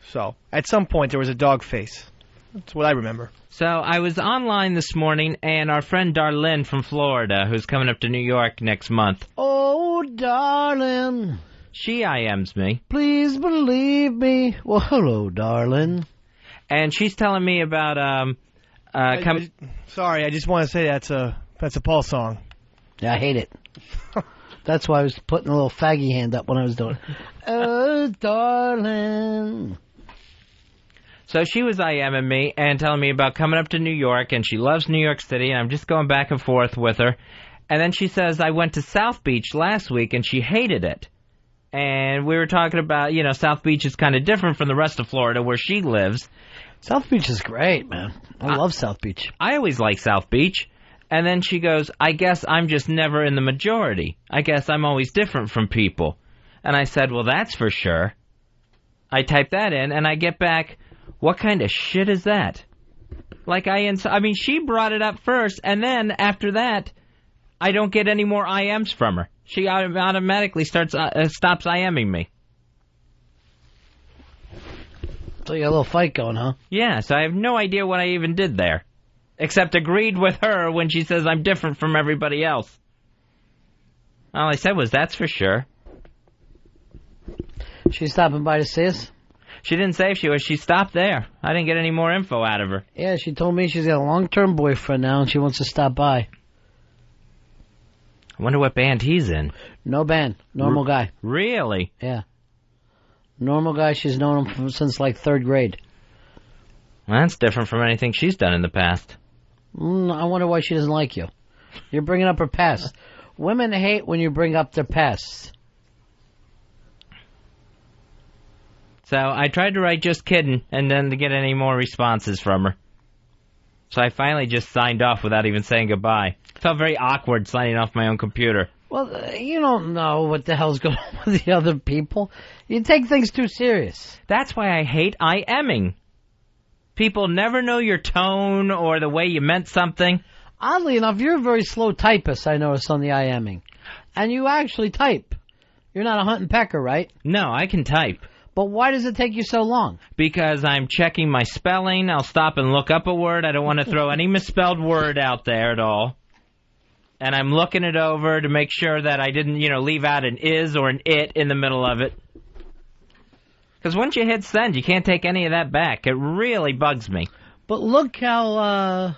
So, at some point, there was a dog face. That's what I remember. So, I was online this morning, and our friend Darlene from Florida, who's coming up to New York next month. Oh, darling. She IMs me. Please believe me. Well, hello, darling. And she's telling me about, Sorry, I just want to say that's a Paul song. Yeah, I hate it. That's why I was putting a little faggy hand up when I was doing it. Oh, darling. So she was IMing me and telling me about coming up to New York, and she loves New York City, and I'm just going back and forth with her. And then she says, I went to South Beach last week, and she hated it. And we were talking about, South Beach is kind of different from the rest of Florida where she lives. South Beach is great, man. I love South Beach. I always like South Beach. And then she goes, I guess I'm just never in the majority. I guess I'm always different from people. And I said, well, that's for sure. I type that in, and I get back, what kind of shit is that? She brought it up first, and then after that, I don't get any more IMs from her. She automatically stops IMing me. So you got a little fight going, huh? Yeah, so I have no idea what I even did there. Except agreed with her when she says I'm different from everybody else. All I said was, that's for sure. She's stopping by to see us? She didn't say if she was. She stopped there. I didn't get any more info out of her. Yeah, she told me she's got a long-term boyfriend now and she wants to stop by. I wonder what band he's in. No band. Normal guy. Really? Yeah. Normal guy. She's known him since like 3rd grade. Well, that's different from anything she's done in the past. I wonder why she doesn't like you. You're bringing up her past. Women hate when you bring up their past. So I tried to write just kidding and then to get any more responses from her. So I finally just signed off without even saying goodbye. It felt very awkward signing off my own computer. Well, you don't know what the hell's going on with the other people. You take things too serious. That's why I hate IMing. People never know your tone or the way you meant something. Oddly enough, you're a very slow typist, I noticed, on the IMing. And you actually type. You're not a hunt and pecker, right? No, I can type. But why does it take you so long? Because I'm checking my spelling. I'll stop and look up a word. I don't want to throw any misspelled word out there at all. And I'm looking it over to make sure that I didn't, leave out an is or an it in the middle of it. Because once you hit send, you can't take any of that back. It really bugs me. But look how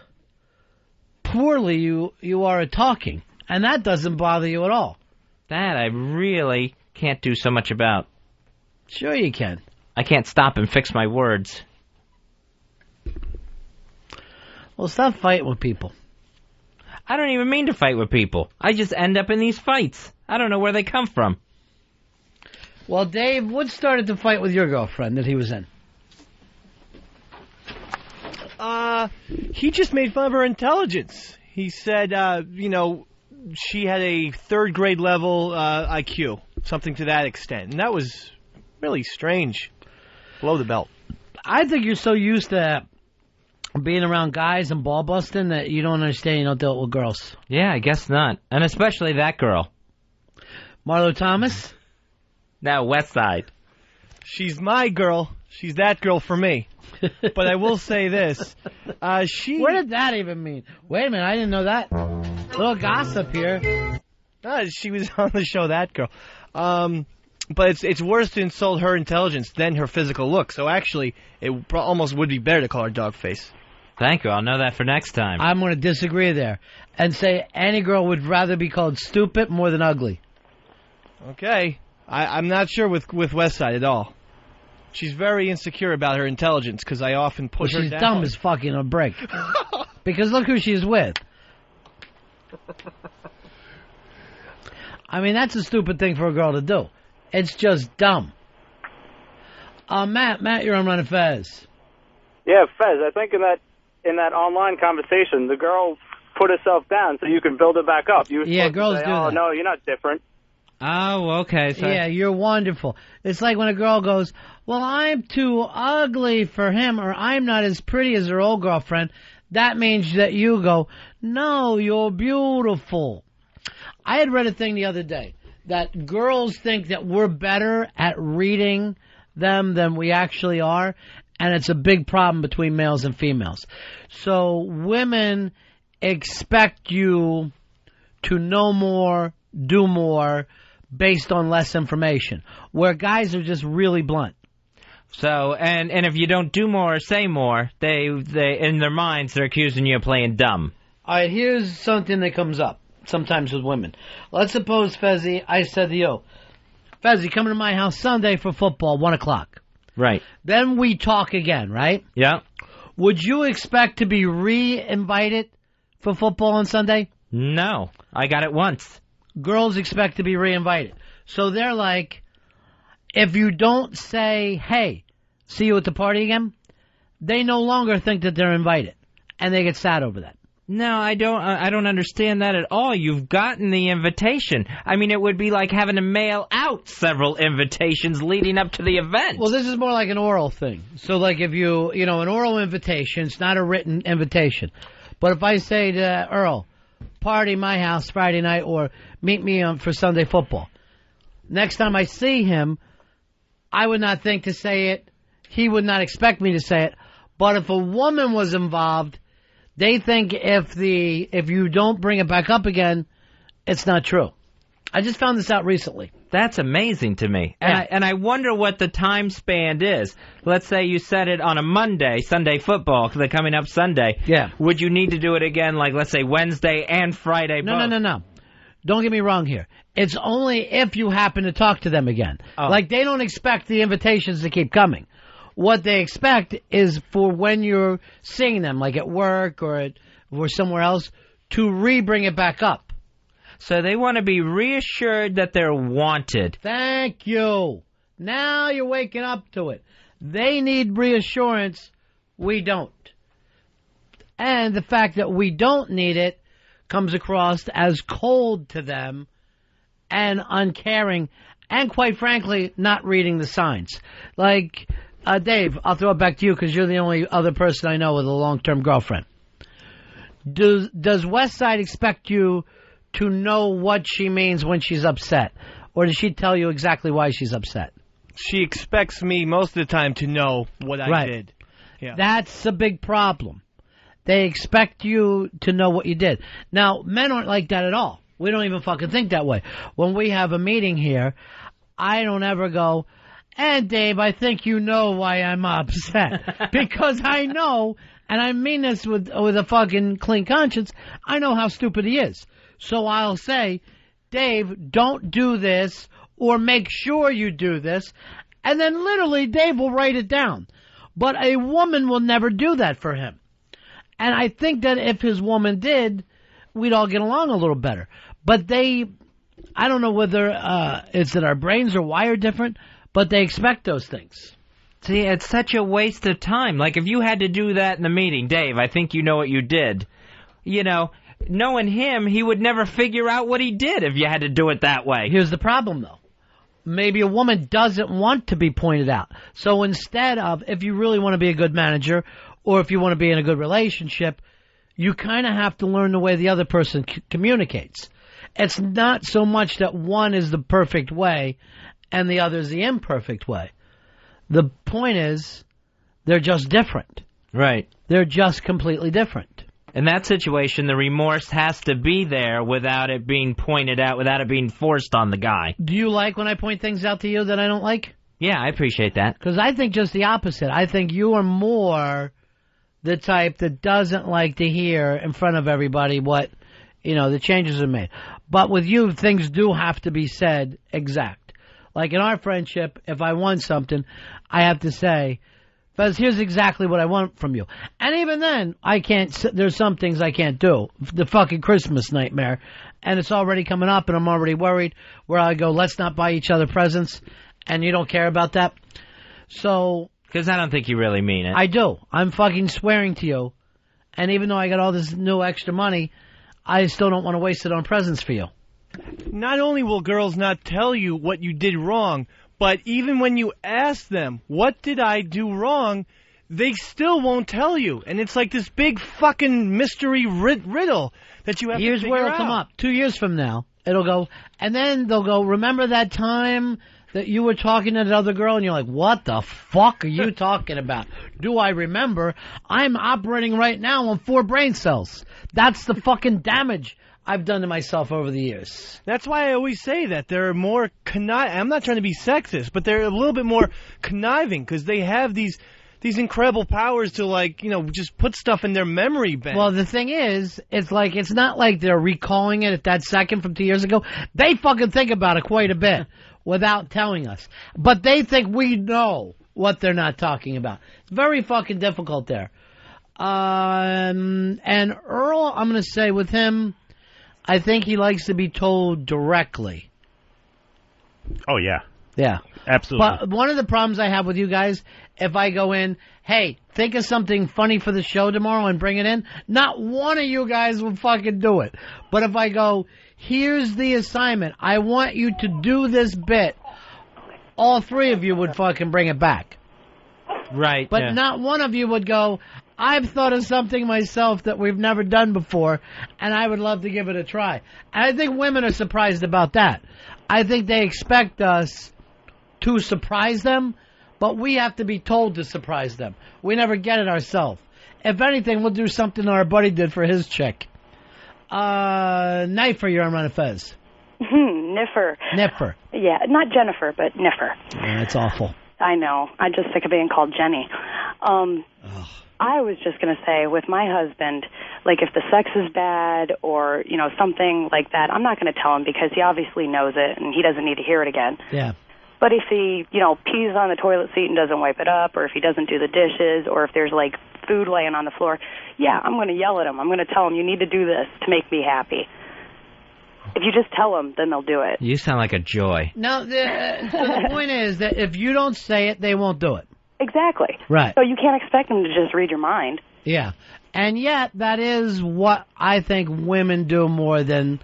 poorly you are at talking. And that doesn't bother you at all. That I really can't do so much about. Sure you can. I can't stop and fix my words. Well, stop fighting with people. I don't even mean to fight with people. I just end up in these fights. I don't know where they come from. Well, Dave, what started the fight with your girlfriend that he was in? He just made fun of her intelligence. He said, she had a 3rd grade level IQ, something to that extent. And that was really strange. Below the belt. I think you're so used to being around guys and ball busting that you don't understand you don't deal with girls. Yeah, I guess not. And especially that girl. Marlo Thomas? No, West Side. She's my girl. She's that girl for me. But I will say this. What did that even mean? Wait a minute, I didn't know that. Little gossip here. She was on the show, that girl. But it's worse to insult her intelligence than her physical look. So actually, it almost would be better to call her dog face. Thank you. I'll know that for next time. I'm going to disagree there and say any girl would rather be called stupid more than ugly. Okay. I'm not sure with Westside at all. She's very insecure about her intelligence because I often push her down. She's dumb as fucking a brick. Because look who she's with. I mean, that's a stupid thing for a girl to do. It's just dumb. Matt, you're on Ron and Fez. Yeah, Fez, I think in that online conversation, the girl put herself down so you can build her back up. Yeah, girls do that. Oh, no, you're not different. Oh, okay. So yeah, you're wonderful. It's like when a girl goes, well, I'm too ugly for him, or I'm not as pretty as her old girlfriend. That means that you go, no, you're beautiful. I had read a thing the other day that girls think that we're better at reading them than we actually are, and it's a big problem between males and females. So women expect you to know more, do more, based on less information, where guys are just really blunt. So, and if you don't do more or say more, they in their minds, they're accusing you of playing dumb. All right, here's something that comes up sometimes with women. Let's suppose, Fezzy, I said to you, Fezzy, come to my house Sunday for football, 1 o'clock. Right. Then we talk again, right? Yeah. Would you expect to be re-invited for football on Sunday? No. I got it once. Girls expect to be re-invited. So they're like, if you don't say, hey, see you at the party again, they no longer think that they're invited. And they get sad over that. No, I don't understand that at all. You've gotten the invitation. I mean, it would be like having to mail out several invitations leading up to the event. Well, this is more like an oral thing. So, like, if an oral invitation, it's not a written invitation. But if I say to Earl, party my house Friday night or meet me for Sunday football, next time I see him, I would not think to say it. He would not expect me to say it. But if a woman was involved, they think if you don't bring it back up again, it's not true. I just found this out recently. That's amazing to me. Yeah. And I wonder what the time span is. Let's say you said it on a Monday, Sunday football, coming up Sunday. Yeah. Would you need to do it again, like, let's say, Wednesday and Friday both? No. Don't get me wrong here. It's only if you happen to talk to them again. Oh. Like, they don't expect the invitations to keep coming. What they expect is for when you're seeing them, like at work or somewhere else, to re-bring it back up. So they want to be reassured that they're wanted. Thank you. Now you're waking up to it. They need reassurance. We don't. And the fact that we don't need it comes across as cold to them and uncaring and, quite frankly, not reading the signs. Like... Dave, I'll throw it back to you because you're the only other person I know with a long-term girlfriend. Does Westside expect you to know what she means when she's upset? Or does she tell you exactly why she's upset? She expects me most of the time to know what I did. Yeah. That's a big problem. They expect you to know what you did. Now, men aren't like that at all. We don't even fucking think that way. When we have a meeting here, I don't ever go... And, Dave, I think you know why I'm upset. Because I know, and I mean this with a fucking clean conscience, I know how stupid he is. So I'll say, Dave, don't do this, or make sure you do this. And then literally, Dave will write it down. But a woman will never do that for him. And I think that if his woman did, we'd all get along a little better. But I don't know whether it's that our brains are wired different, but they expect those things. See, it's such a waste of time. Like, if you had to do that in the meeting, Dave, I think you know what you did. Knowing him, he would never figure out what he did if you had to do it that way. Here's the problem, though. Maybe a woman doesn't want to be pointed out. So instead of, if you really want to be a good manager, or if you want to be in a good relationship, you kind of have to learn the way the other person communicates. It's not so much that one is the perfect way and the other is the imperfect way. The point is, they're just different. Right. They're just completely different. In that situation, the remorse has to be there without it being pointed out, without it being forced on the guy. Do you like when I point things out to you that I don't like? Yeah, I appreciate that. Because I think just the opposite. I think you are more the type that doesn't like to hear in front of everybody what, the changes are made. But with you, things do have to be said exact. Like in our friendship, if I want something, I have to say, Fez, here's exactly what I want from you. And even then, there's some things I can't do. The fucking Christmas nightmare. And it's already coming up and I'm already worried where I go, let's not buy each other presents. And you don't care about that. So. Because I don't think you really mean it. I do. I'm fucking swearing to you. And even though I got all this new extra money, I still don't want to waste it on presents for you. Not only will girls not tell you what you did wrong, but even when you ask them, what did I do wrong, they still won't tell you. And it's like this big fucking mystery riddle that you have to figure out. Here's where it'll come up. 2 years from now, It'll go, and then they'll go, remember that time that you were talking to that other girl? And you're like, what the fuck are you talking about? Do I remember? I'm operating right now on 4 brain cells. That's the fucking damage I've done to myself over the years. That's why I always say that they're more I'm not trying to be sexist, but they're a little bit more conniving because they have these incredible powers to, like, you know, just put stuff in their memory bank. Well, the thing is, it's not like they're recalling it at that second from 2 years ago. They fucking think about it quite a bit without telling us. But they think we know what they're not talking about. It's very fucking difficult there. And Earl, I'm going to say with him, I think he likes to be told directly. Oh, yeah. Yeah. Absolutely. But one of the problems I have with you guys, if I go in, hey, think of something funny for the show tomorrow and bring it in, not one of you guys will fucking do it. But if I go, here's the assignment, I want you to do this bit, all 3 of you would fucking bring it back. Right. But not one of you would go, I've thought of something myself that we've never done before, and I would love to give it a try. And I think women are surprised about that. I think they expect us to surprise them, but we have to be told to surprise them. We never get it ourselves. If anything, we'll do something our buddy did for his chick. Niffer, you're on Ron and Fez. Niffer. Niffer. Yeah, not Jennifer, but Niffer. That's awful. I know. I'm just sick of being called Jenny. I was just going to say, with my husband, like if the sex is bad or, you know, something like that, I'm not going to tell him because he obviously knows it and he doesn't need to hear it again. Yeah. But if he, you know, pees on the toilet seat and doesn't wipe it up, or if he doesn't do the dishes, or if there's, like, food laying on the floor, yeah, I'm going to yell at him. I'm going to tell him, you need to do this to make me happy. If you just tell them, then they'll do it. You sound like a joy. No, the point is that if you don't say it, they won't do it. Exactly. Right. So you can't expect them to just read your mind. Yeah. And yet, that is what I think women do more than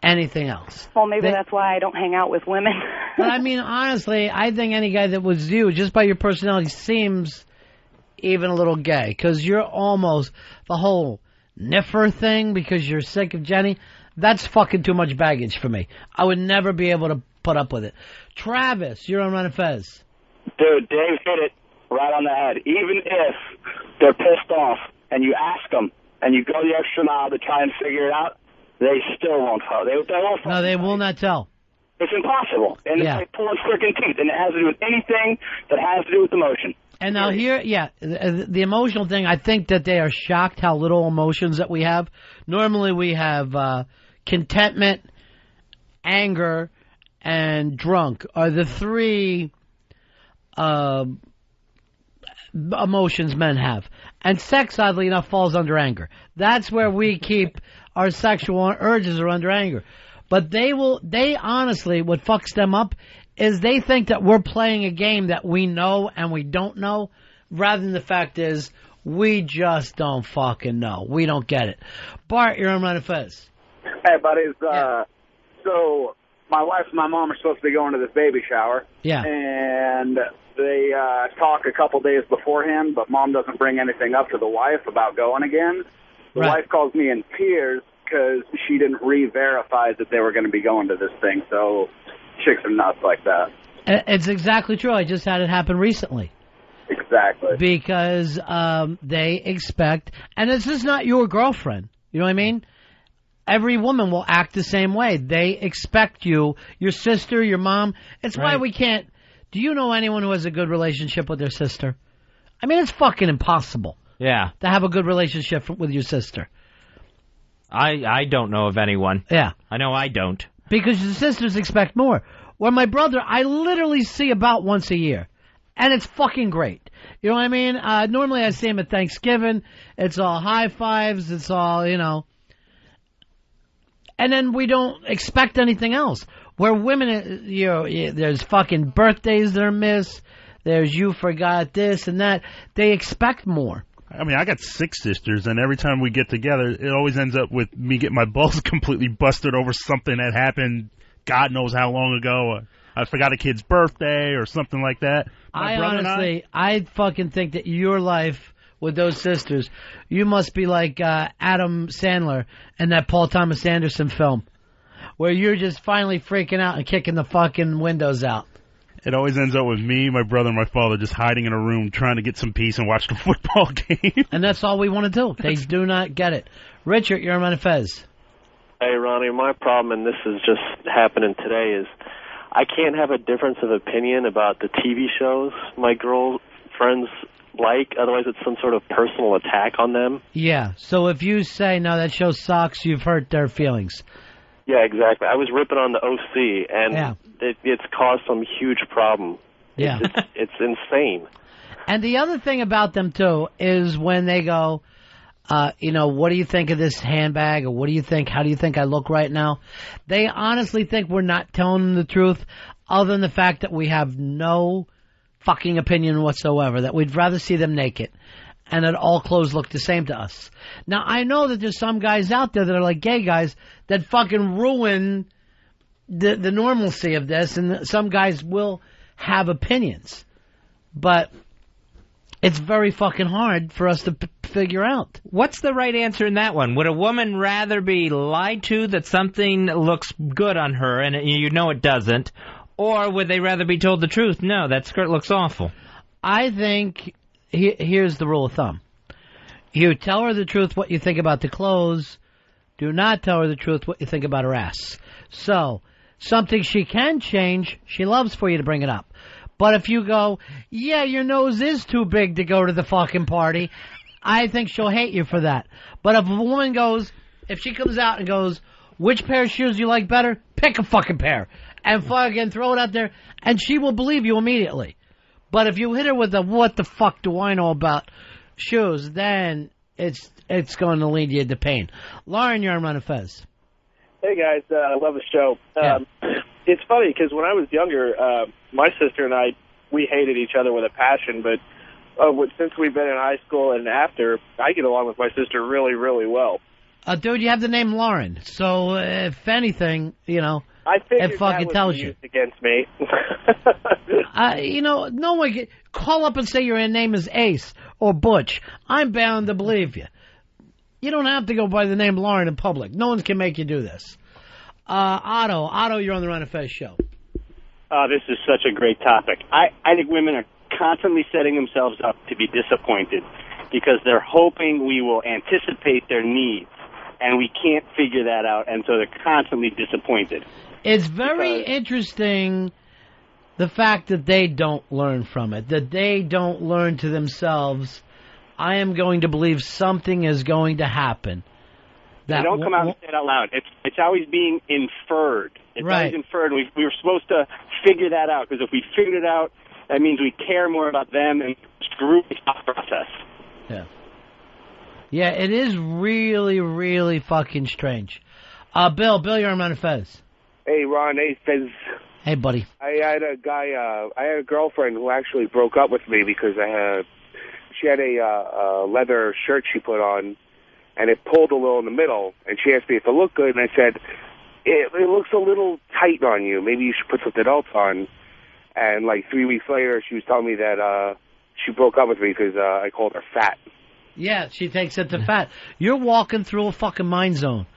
anything else. Well, maybe that's why I don't hang out with women. But I mean, honestly, I think any guy that was you, just by your personality, seems even a little gay. Because you're almost the whole Niffer thing because you're sick of Jenny. That's fucking too much baggage for me. I would never be able to put up with it. Travis, you're on Ron and Fez. Dude, Dave hit it right on the head. Even if they're pissed off and you ask them and you go the extra mile to try and figure it out, they still won't tell. They won't. No, they will not tell. It's impossible. And it's like pulling freaking teeth. And it has to do with anything that has to do with emotion. And now here, the emotional thing, I think that they are shocked how little emotions that we have. Normally we have contentment, anger, and drunk are the 3 emotions men have. And sex, oddly enough, falls under anger. That's where we keep our sexual urges are under anger. But they honestly, what fucks them up is they think that we're playing a game that we know and we don't know, rather than the fact is we just don't fucking know. We don't get it. Bart, you're on Ron and Fez. Hey, buddies. So my wife and my mom are supposed to be going to this baby shower. Yeah. And they talk a couple days beforehand, but mom doesn't bring anything up to the wife about going again. The wife calls me in tears because she didn't re-verify that they were going to be going to this thing. So chicks are nuts like that. It's exactly true. I just had it happen recently. Exactly. Because they expect, and this is not your girlfriend. You know what I mean? Every woman will act the same way. They expect you, your sister, your mom. It's why we can't. Do you know anyone who has a good relationship with their sister? I mean, it's fucking impossible. Yeah. To have a good relationship with your sister. I don't know of anyone. Yeah. I know I don't. Because the sisters expect more. Where my brother, I literally see about once a year. And it's fucking great. You know what I mean? Normally I see him at Thanksgiving. It's all high fives. It's all, you know. And then we don't expect anything else. Where women, you know, there's fucking birthdays that are missed. There's you forgot this and that. They expect more. I mean, I got 6 sisters, and every time we get together, it always ends up with me getting my balls completely busted over something that happened God knows how long ago. I forgot a kid's birthday or something like that. I fucking think that your life with those sisters, you must be like Adam Sandler in that Paul Thomas Anderson film, where you're just finally freaking out and kicking the fucking windows out. It always ends up with me, my brother, and my father just hiding in a room trying to get some peace and watch the football game. And that's all we want to do. They do not get it. Richard, you're on Fez. Hey, Ronnie, my problem, and this is just happening today, is I can't have a difference of opinion about the TV shows my girlfriends like. Otherwise, it's some sort of personal attack on them. Yeah, so if you say, no, that show sucks, you've hurt their feelings. Yeah, exactly. I was ripping on the OC, and it's caused some huge problem. Yeah. It's insane. And the other thing about them, too, is when they go, what do you think of this handbag, or what do you think, how do you think I look right now? They honestly think we're not telling them the truth, other than the fact that we have no fucking opinion whatsoever, that we'd rather see them naked, and that all clothes look the same to us. Now, I know that there's some guys out there that are like gay guys that fucking ruin the normalcy of this, and some guys will have opinions. But it's very fucking hard for us to figure out. What's the right answer in that one? Would a woman rather be lied to that something looks good on her and you know it doesn't, or would they rather be told the truth? No, that skirt looks awful. I think here's the rule of thumb. You tell her the truth what you think about the clothes. Do not tell her the truth what you think about her ass. So, something she can change, she loves for you to bring it up. But if you go, yeah, your nose is too big to go to the fucking party, I think she'll hate you for that. But if a woman goes, if she comes out and goes, which pair of shoes you like better? Pick a fucking pair. And fucking throw it out there, and she will believe you immediately. But if you hit her with the what the fuck do I know about shoes, then it's going to lead you to pain. Lauren, you're on Ron and Fez. Hey, guys. I love the show. It's funny because when I was younger, my sister and I, we hated each other with a passion. But since we've been in high school and after, I get along with my sister really, really well. Dude, you have the name Lauren. So if anything, I figured it fucking that tells was you. used against me. No one can call up and say your name is Ace or Butch. I'm bound to believe you. You don't have to go by the name Lauren in public. No one can make you do this. Otto, you're on the Ron and Fez show. This is such a great topic. I think women are constantly setting themselves up to be disappointed because they're hoping we will anticipate their needs, and we can't figure that out, and so they're constantly disappointed. It's very interesting, the fact that they don't learn from it, that they don't learn to themselves, I am going to believe something is going to happen. They don't come out and say it out loud. It's always being inferred. It's always inferred. We were supposed to figure that out, because if we figured it out, that means we care more about them and screw the process. Yeah. Yeah, it is really, really fucking strange. Bill, you're on Ron and Fez. Hey, Ron. Hey, Fez. Hey, buddy. I had a girlfriend who actually broke up with me because she had a leather shirt she put on, and it pulled a little in the middle, and she asked me if it looked good, and I said, it looks a little tight on you. Maybe you should put something else on. And like 3 weeks later, she was telling me that she broke up with me because I called her fat. Yeah, she takes it to fat. You're walking through a fucking mind zone.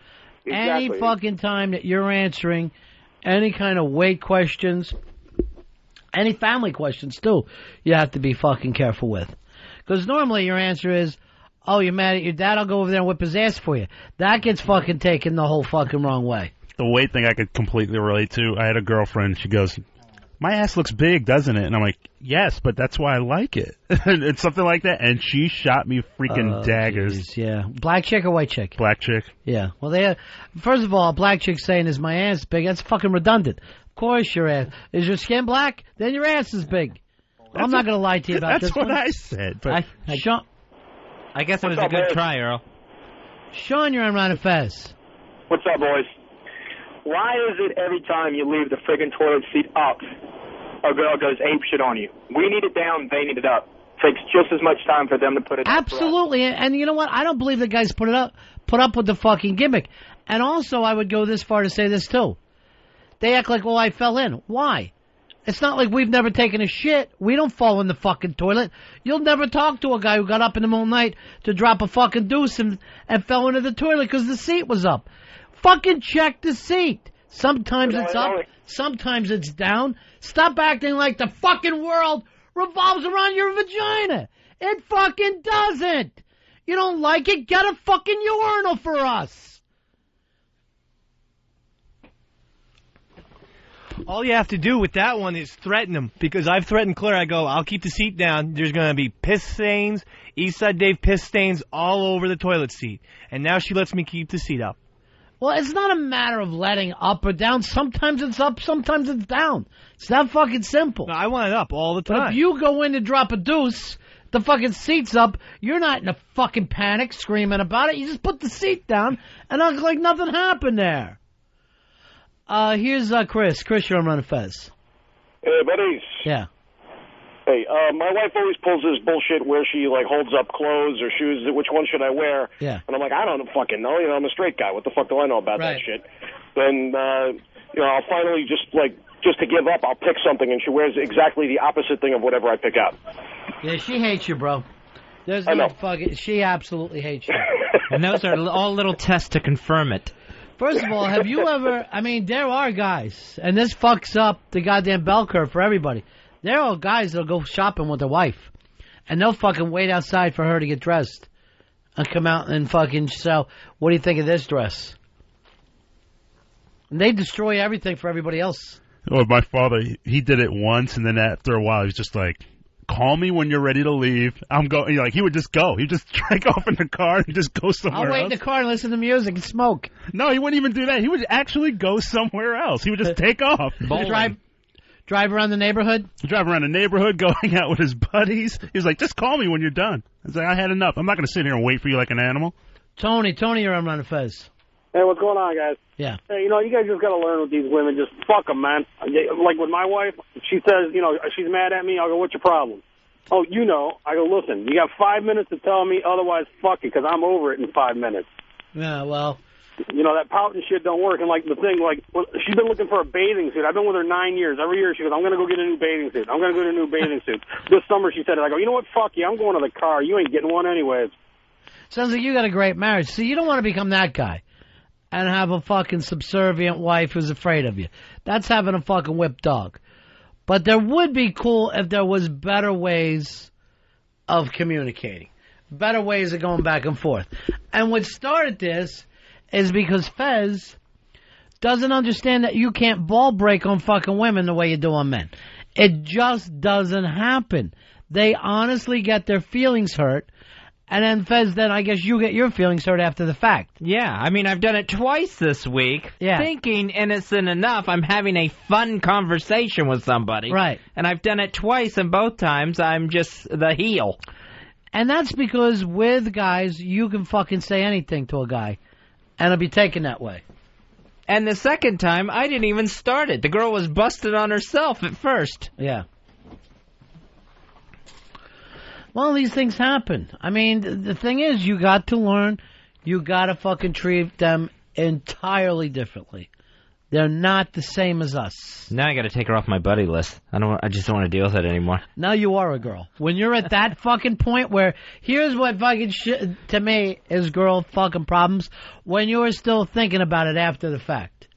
Exactly. Any fucking time that you're answering any kind of weight questions, any family questions too, you have to be fucking careful with. Because normally your answer is, oh, you're mad at your dad? I'll go over there and whip his ass for you. That gets fucking taken the whole fucking wrong way. The weight thing I could completely relate to. I had a girlfriend, she goes, my ass looks big, doesn't it? And I'm like, yes, but that's why I like it. It's something like that. And she shot me freaking daggers. Geez, yeah. Black chick or white chick? Black chick. Yeah. Well, first of all, a black chick saying, is my ass big? That's fucking redundant. Of course your ass. Is your skin black? Then your ass is big. I'm not going to lie to you about this That's what one. I said. But Sean, I guess it was a good try, Earl. Sean, you're on Ron and Fez. What's up, boys? Why is it every time you leave the friggin' toilet seat up, a girl goes ape shit on you? We need it down, they need it up. Takes just as much time for them to put it up. Absolutely, and you know what? I don't believe the guys put up with the fucking gimmick. And also, I would go this far to say this too. They act like, well, I fell in. Why? It's not like we've never taken a shit. We don't fall in the fucking toilet. You'll never talk to a guy who got up in the middle of the night to drop a fucking deuce and fell into the toilet because the seat was up. Fucking check the seat. Sometimes it's up, sometimes it's down. Stop acting like the fucking world revolves around your vagina. It fucking doesn't. You don't like it? Get a fucking urinal for us. All you have to do with that one is threaten him, because I've threatened Claire. I go, I'll keep the seat down. There's going to be piss stains, Eastside Dave piss stains all over the toilet seat. And now she lets me keep the seat up. Well, it's not a matter of letting up or down. Sometimes it's up, sometimes it's down. It's that fucking simple. No, I want it up all the time. But if you go in to drop a deuce, the fucking seat's up, you're not in a fucking panic screaming about it. You just put the seat down and act like nothing happened there. Here's Chris. Chris, you're on Ron and Fez. Hey, buddies. Yeah. Hey, my wife always pulls this bullshit where she, like, holds up clothes or shoes. Which one should I wear? Yeah. And I'm like, I don't fucking know. You know, I'm a straight guy. What the fuck do I know about that shit? Then, you know, I'll finally just to give up, I'll pick something, and she wears exactly the opposite thing of whatever I pick out. Yeah, she hates you, bro. There's no fucking... She absolutely hates you. And those are all little tests to confirm it. First of all, have you ever... I mean, there are guys, and this fucks up the goddamn bell curve for everybody. There are guys that'll go shopping with their wife, and they'll fucking wait outside for her to get dressed and come out and fucking sell, what do you think of this dress? And they destroy everything for everybody else. Oh, my father, he did it once, and then after a while, he was just like, call me when you're ready to leave. I'm going. Like, he would just go. He'd just drag off in the car and just go somewhere else. I'll wait in the car and listen to music and smoke. No, he wouldn't even do that. He would actually go somewhere else. He would just take off. Drive around the neighborhood? Drive around the neighborhood, go hang out with his buddies. He was like, just call me when you're done. I was like, I had enough. I'm not going to sit here and wait for you like an animal. Tony, you're on Ron and Fez. Hey, what's going on, guys? Yeah. Hey, you know, you guys just got to learn with these women. Just fuck them, man. Like with my wife, she says, you know, she's mad at me. I'll go, what's your problem? Oh, you know. I go, listen, you got 5 minutes to tell me, otherwise fuck it, because I'm over it in 5 minutes. Yeah, well... You know, that pouting shit don't work. And, like, the thing, like, she's been looking for a bathing suit. I've been with her 9 years. Every year she goes, I'm going to go get a new bathing suit. I'm going to go get a new bathing suit. This summer she said it. I go, you know what, fuck you. I'm going to the car. You ain't getting one anyways. Sounds like you got a great marriage. See, you don't want to become that guy and have a fucking subservient wife who's afraid of you. That's having a fucking whipped dog. But there would be cool if there was better ways of communicating. Better ways of going back and forth. And what started this is because Fez doesn't understand that you can't ball break on fucking women the way you do on men. It just doesn't happen. They honestly get their feelings hurt, and then Fez, then I guess you get your feelings hurt after the fact. Yeah, I mean, I've done it twice this week, thinking innocent enough I'm having a fun conversation with somebody. Right. And I've done it twice, and both times I'm just the heel. And that's because with guys, you can fucking say anything to a guy. And it'll be taken that way. And the second time, I didn't even start it. The girl was busted on herself at first. Yeah. Well, these things happen. I mean, the thing is, you got to learn. You got to fucking treat them entirely differently. They're not the same as us. Now I got to take her off my buddy list. I just don't want to deal with it anymore. Now you are a girl. When you're at that fucking point where here's what fucking shit to me is girl fucking problems. When you're still thinking about it after the fact.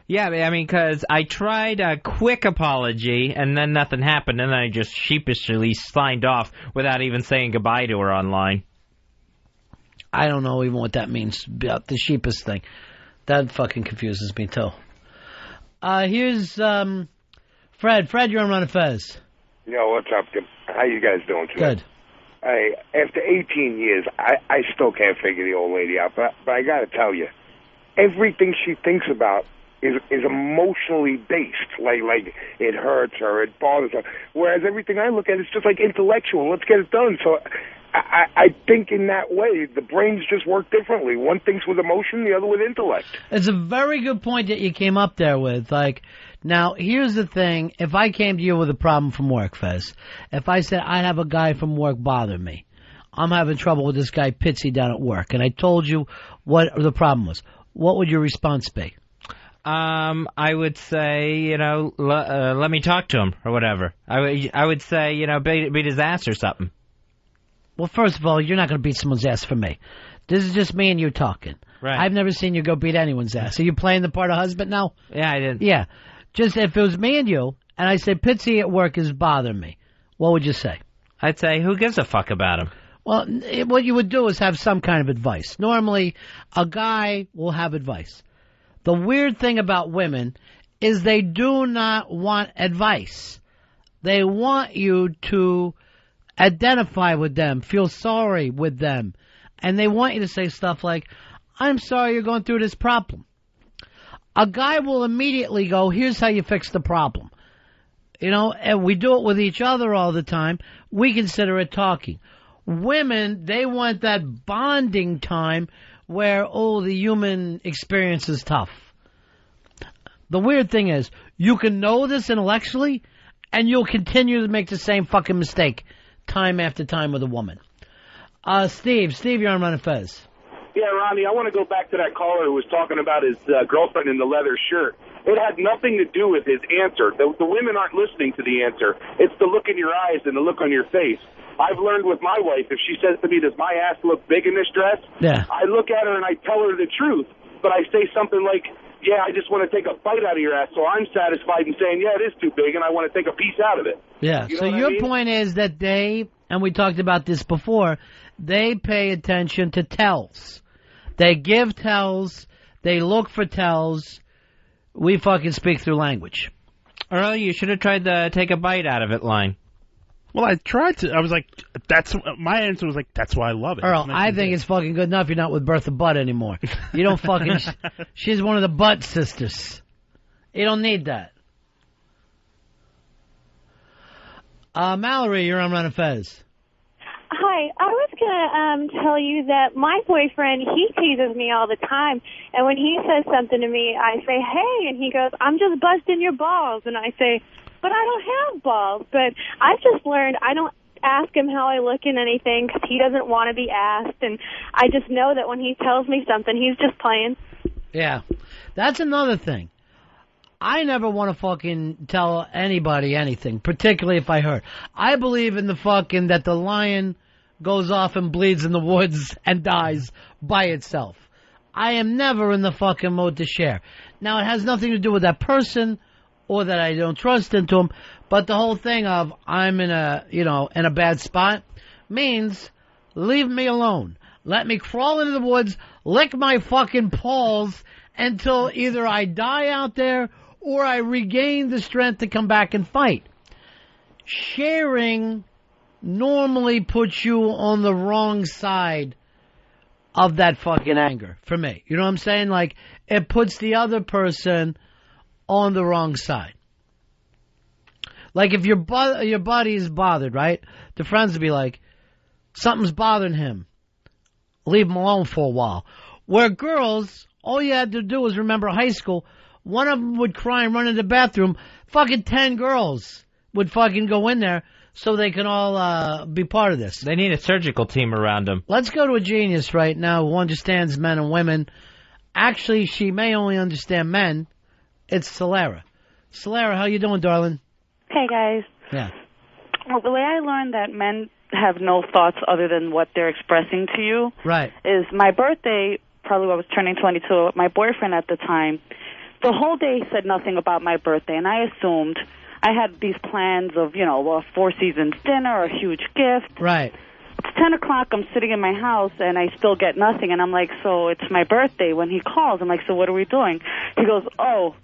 Yeah, I mean, because I tried a quick apology and then nothing happened, and then I just sheepishly signed off without even saying goodbye to her online. I don't know even what that means about the sheepish thing. That fucking confuses me, too. Here's Fred. Fred, you're on Ron and Fez. Yo, what's up? How you guys doing today? Good. After 18 years, I still can't figure the old lady out. But I got to tell you, everything she thinks about is emotionally based. Like it hurts her, it bothers her. Whereas everything I look at is just like intellectual. Let's get it done. So I think in that way, the brains just work differently. One thinks with emotion, the other with intellect. It's a very good point that you came up there with. Like, now, here's the thing. If I came to you with a problem from work, Fez, if I said I have a guy from work bother me, I'm having trouble with this guy Pitsy down at work, and I told you what the problem was, what would your response be? I would say, you know, let me talk to him, or whatever. I would say, you know, beat his ass or something. Well, first of all, you're not going to beat someone's ass for me. This is just me and you talking. Right. I've never seen you go beat anyone's ass. Are you playing the part of husband now? Yeah, I did. Yeah. Just if it was me and you, and I say, Pitsy at work is bothering me, what would you say? I'd say, who gives a fuck about him? Well, what you would do is have some kind of advice. Normally, a guy will have advice. The weird thing about women is they do not want advice. They want you to identify with them, feel sorry with them, and they want you to say stuff like, I'm sorry you're going through this problem. A guy will immediately go, here's how you fix the problem. You know, and we do it with each other all the time. We consider it talking. Women, they want that bonding time where, the human experience is tough. The weird thing is, you can know this intellectually, and you'll continue to make the same fucking mistake time after time with a woman. Steve, you're on Ron and Fez. Yeah, Ronnie, I want to go back to that caller who was talking about his girlfriend in the leather shirt. It had nothing to do with his answer. The women aren't listening to the answer. It's the look in your eyes and the look on your face. I've learned with my wife, if she says to me, does my ass look big in this dress? Yeah. I look at her and I tell her the truth, but I say something like, yeah, I just want to take a bite out of your ass, so I'm satisfied in saying, yeah, it is too big, and I want to take a piece out of it. Yeah, You know so what I your mean? point is that they, and we talked about this before, they pay attention to tells. They give tells, they look for tells. We fucking speak through language. Earl, you should have tried the take a bite out of it line. Well, I tried to. I was like, my answer was like, that's why I love it. Earl, I think it's fucking good enough you're not with Bertha Butt anymore. You don't fucking... she's one of the Butt sisters. You don't need that. Mallory, you're on Ron and Fez. Hi, I was going to tell you that my boyfriend, he teases me all the time. And when he says something to me, I say, hey, and he goes, I'm just busting your balls. And I say, but I don't have balls. But I've just learned I don't ask him how I look in anything because he doesn't want to be asked. And I just know that when he tells me something, he's just playing. Yeah, that's another thing. I never want to fucking tell anybody anything, particularly if I hurt. I believe in the fucking that the lion goes off and bleeds in the woods and dies by itself. I am never in the fucking mode to share. Now, it has nothing to do with that person or that I don't trust into him, but the whole thing of I'm in a bad spot means leave me alone. Let me crawl into the woods, lick my fucking paws until either I die out there or I regain the strength to come back and fight. Sharing normally puts you on the wrong side of that fucking anger, for me. You know what I'm saying? Like, it puts the other person on the wrong side. Like, if your buddy is bothered, right? The friends will be like, something's bothering him. Leave him alone for a while. Where girls, all you had to do was remember high school. One of them would cry and run into the bathroom. Fucking 10 girls would fucking go in there so they can all be part of this. They need a surgical team around them. Let's go to a genius right now who understands men and women. Actually, she may only understand men. It's Solera. Solera, how you doing, darling? Hey, guys. Yeah. Well, the way I learned that men have no thoughts other than what they're expressing to you Right. is my birthday, probably when I was turning 22, my boyfriend at the time, the whole day said nothing about my birthday, and I assumed I had these plans of, a Four Seasons dinner, a huge gift. Right. It's 10 o'clock, I'm sitting in my house, and I still get nothing, and I'm like, so it's my birthday. When he calls, I'm like, so what are we doing? He goes, oh.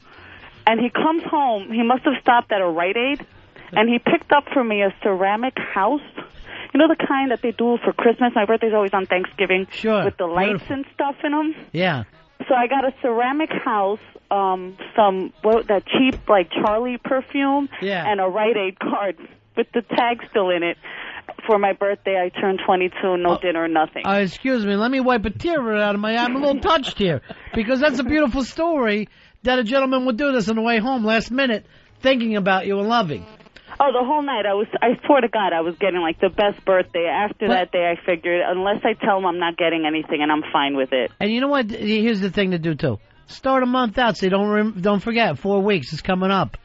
And he comes home, he must have stopped at a Rite Aid, and he picked up for me a ceramic house. You know the kind that they do for Christmas? My birthday's always on Thanksgiving. Sure. With the lights and stuff in them. Yeah. So I got a ceramic house, that cheap, like, Charlie perfume, and a Rite Aid card with the tag still in it. For my birthday, I turned 22, no dinner, nothing. Excuse me, let me wipe a tear out of my eye. I'm a little touched here, because that's a beautiful story that a gentleman would do this on the way home last minute, thinking about you and loving. Oh, the whole night, I swear to God, I was getting, like, the best birthday. After that day, I figured, unless I tell him I'm not getting anything, and I'm fine with it. And you know what? Here's the thing to do, too. Start a month out, so don't forget, 4 weeks is coming up.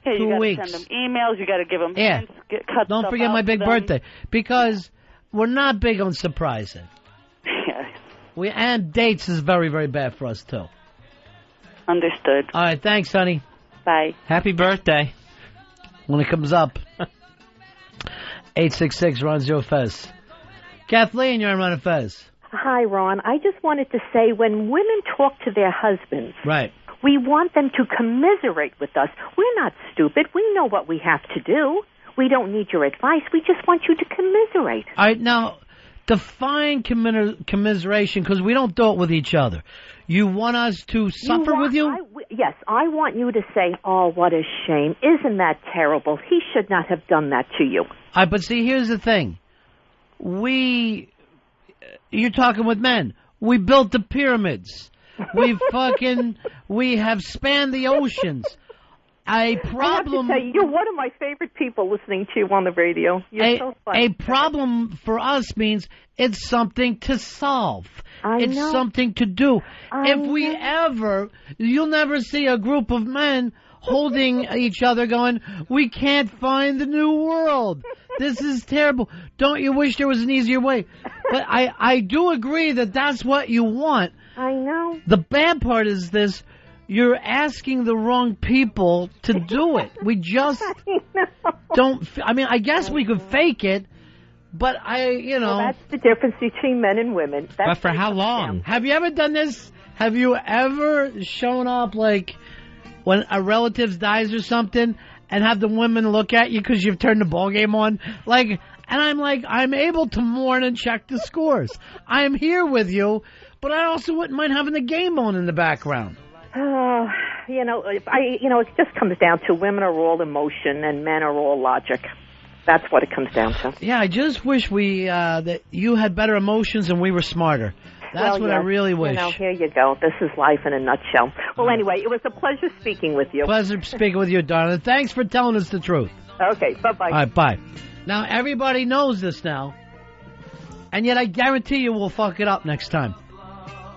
Hey, 2 you gotta weeks. send them emails, you gotta give them hints, cut Don't stuff forget out my for big them. birthday, because we're not big on surprising. Yeah. And dates is very, very bad for us, too. Understood. All right, thanks, honey. Bye. Happy birthday. When it comes up. 866 Ron Zero Fez. Kathleen, you're on Ron and Fez. Hi, Ron. I just wanted to say when women talk to their husbands, right, we want them to commiserate with us. We're not stupid. We know what we have to do. We don't need your advice. We just want you to commiserate. All right, now, define commiseration, because we don't do it with each other. You want us to suffer with you? Yes, I want you to say, oh, what a shame. Isn't that terrible? He should not have done that to you. All right, but see, here's the thing. You're talking with men. We built the pyramids. We have spanned the oceans. I have to say, you're one of my favorite people listening to you on the radio. You're so funny. A problem for us means it's something to solve. It's something to do. You'll never see a group of men holding each other going, we can't find the new world. This is terrible. Don't you wish there was an easier way? But I do agree that that's what you want. I know. The bad part is this. You're asking the wrong people to do it. We just don't. I mean, I guess we could fake it, but Well, that's the difference between men and women. But for how long? Have you ever done this? Have you ever shown up like when a relative dies or something and have the women look at you because you've turned the ball game on? And I'm able to mourn and check the scores. I'm here with you, but I also wouldn't mind having the game on in the background. It just comes down to women are all emotion and men are all logic. That's what it comes down to. Yeah, I just wish that you had better emotions and we were smarter. That's what I really wish. Here you go. This is life in a nutshell. Well, anyway, it was a pleasure speaking with you. Pleasure speaking with you, darling. Thanks for telling us the truth. Okay, bye-bye. All right, bye. Now, everybody knows this now, and yet I guarantee you we'll fuck it up next time.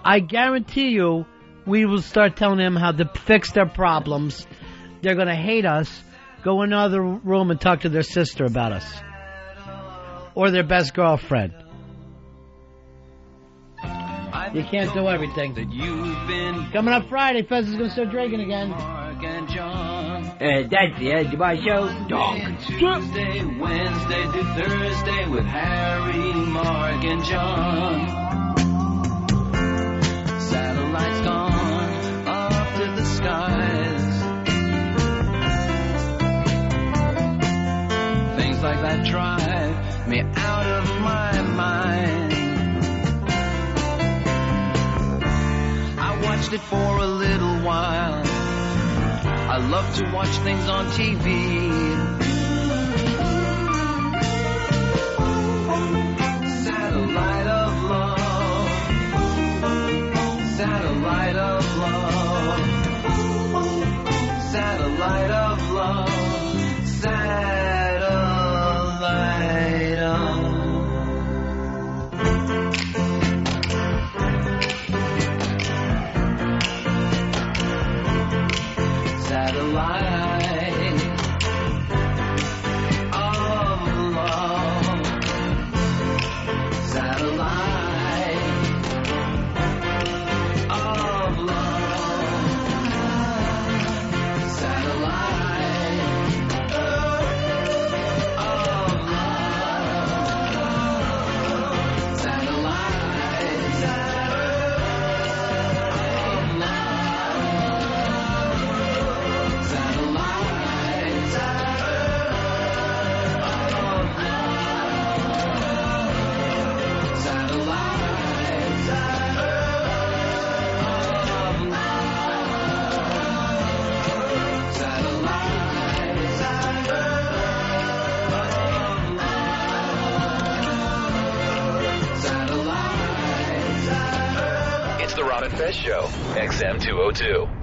I guarantee you we will start telling them how to fix their problems. They're going to hate us, go in another room and talk to their sister about us. Or their best girlfriend. You can't do everything. Coming up Friday, Fez is going to start drinking again. That's the end of my show. Tuesday, Wednesday through Thursday with Harry, Mark, and John. Satellites gone up to the skies. Things like that drive me out of my mind. I watched it for a little while. I love to watch things on TV. Satellite of love. Satellite of love. Satellite of love. Satellite of satellite of love. Satellite of love. Satellite of love. Satellite. It's the Ron and Fez Show, XM 202.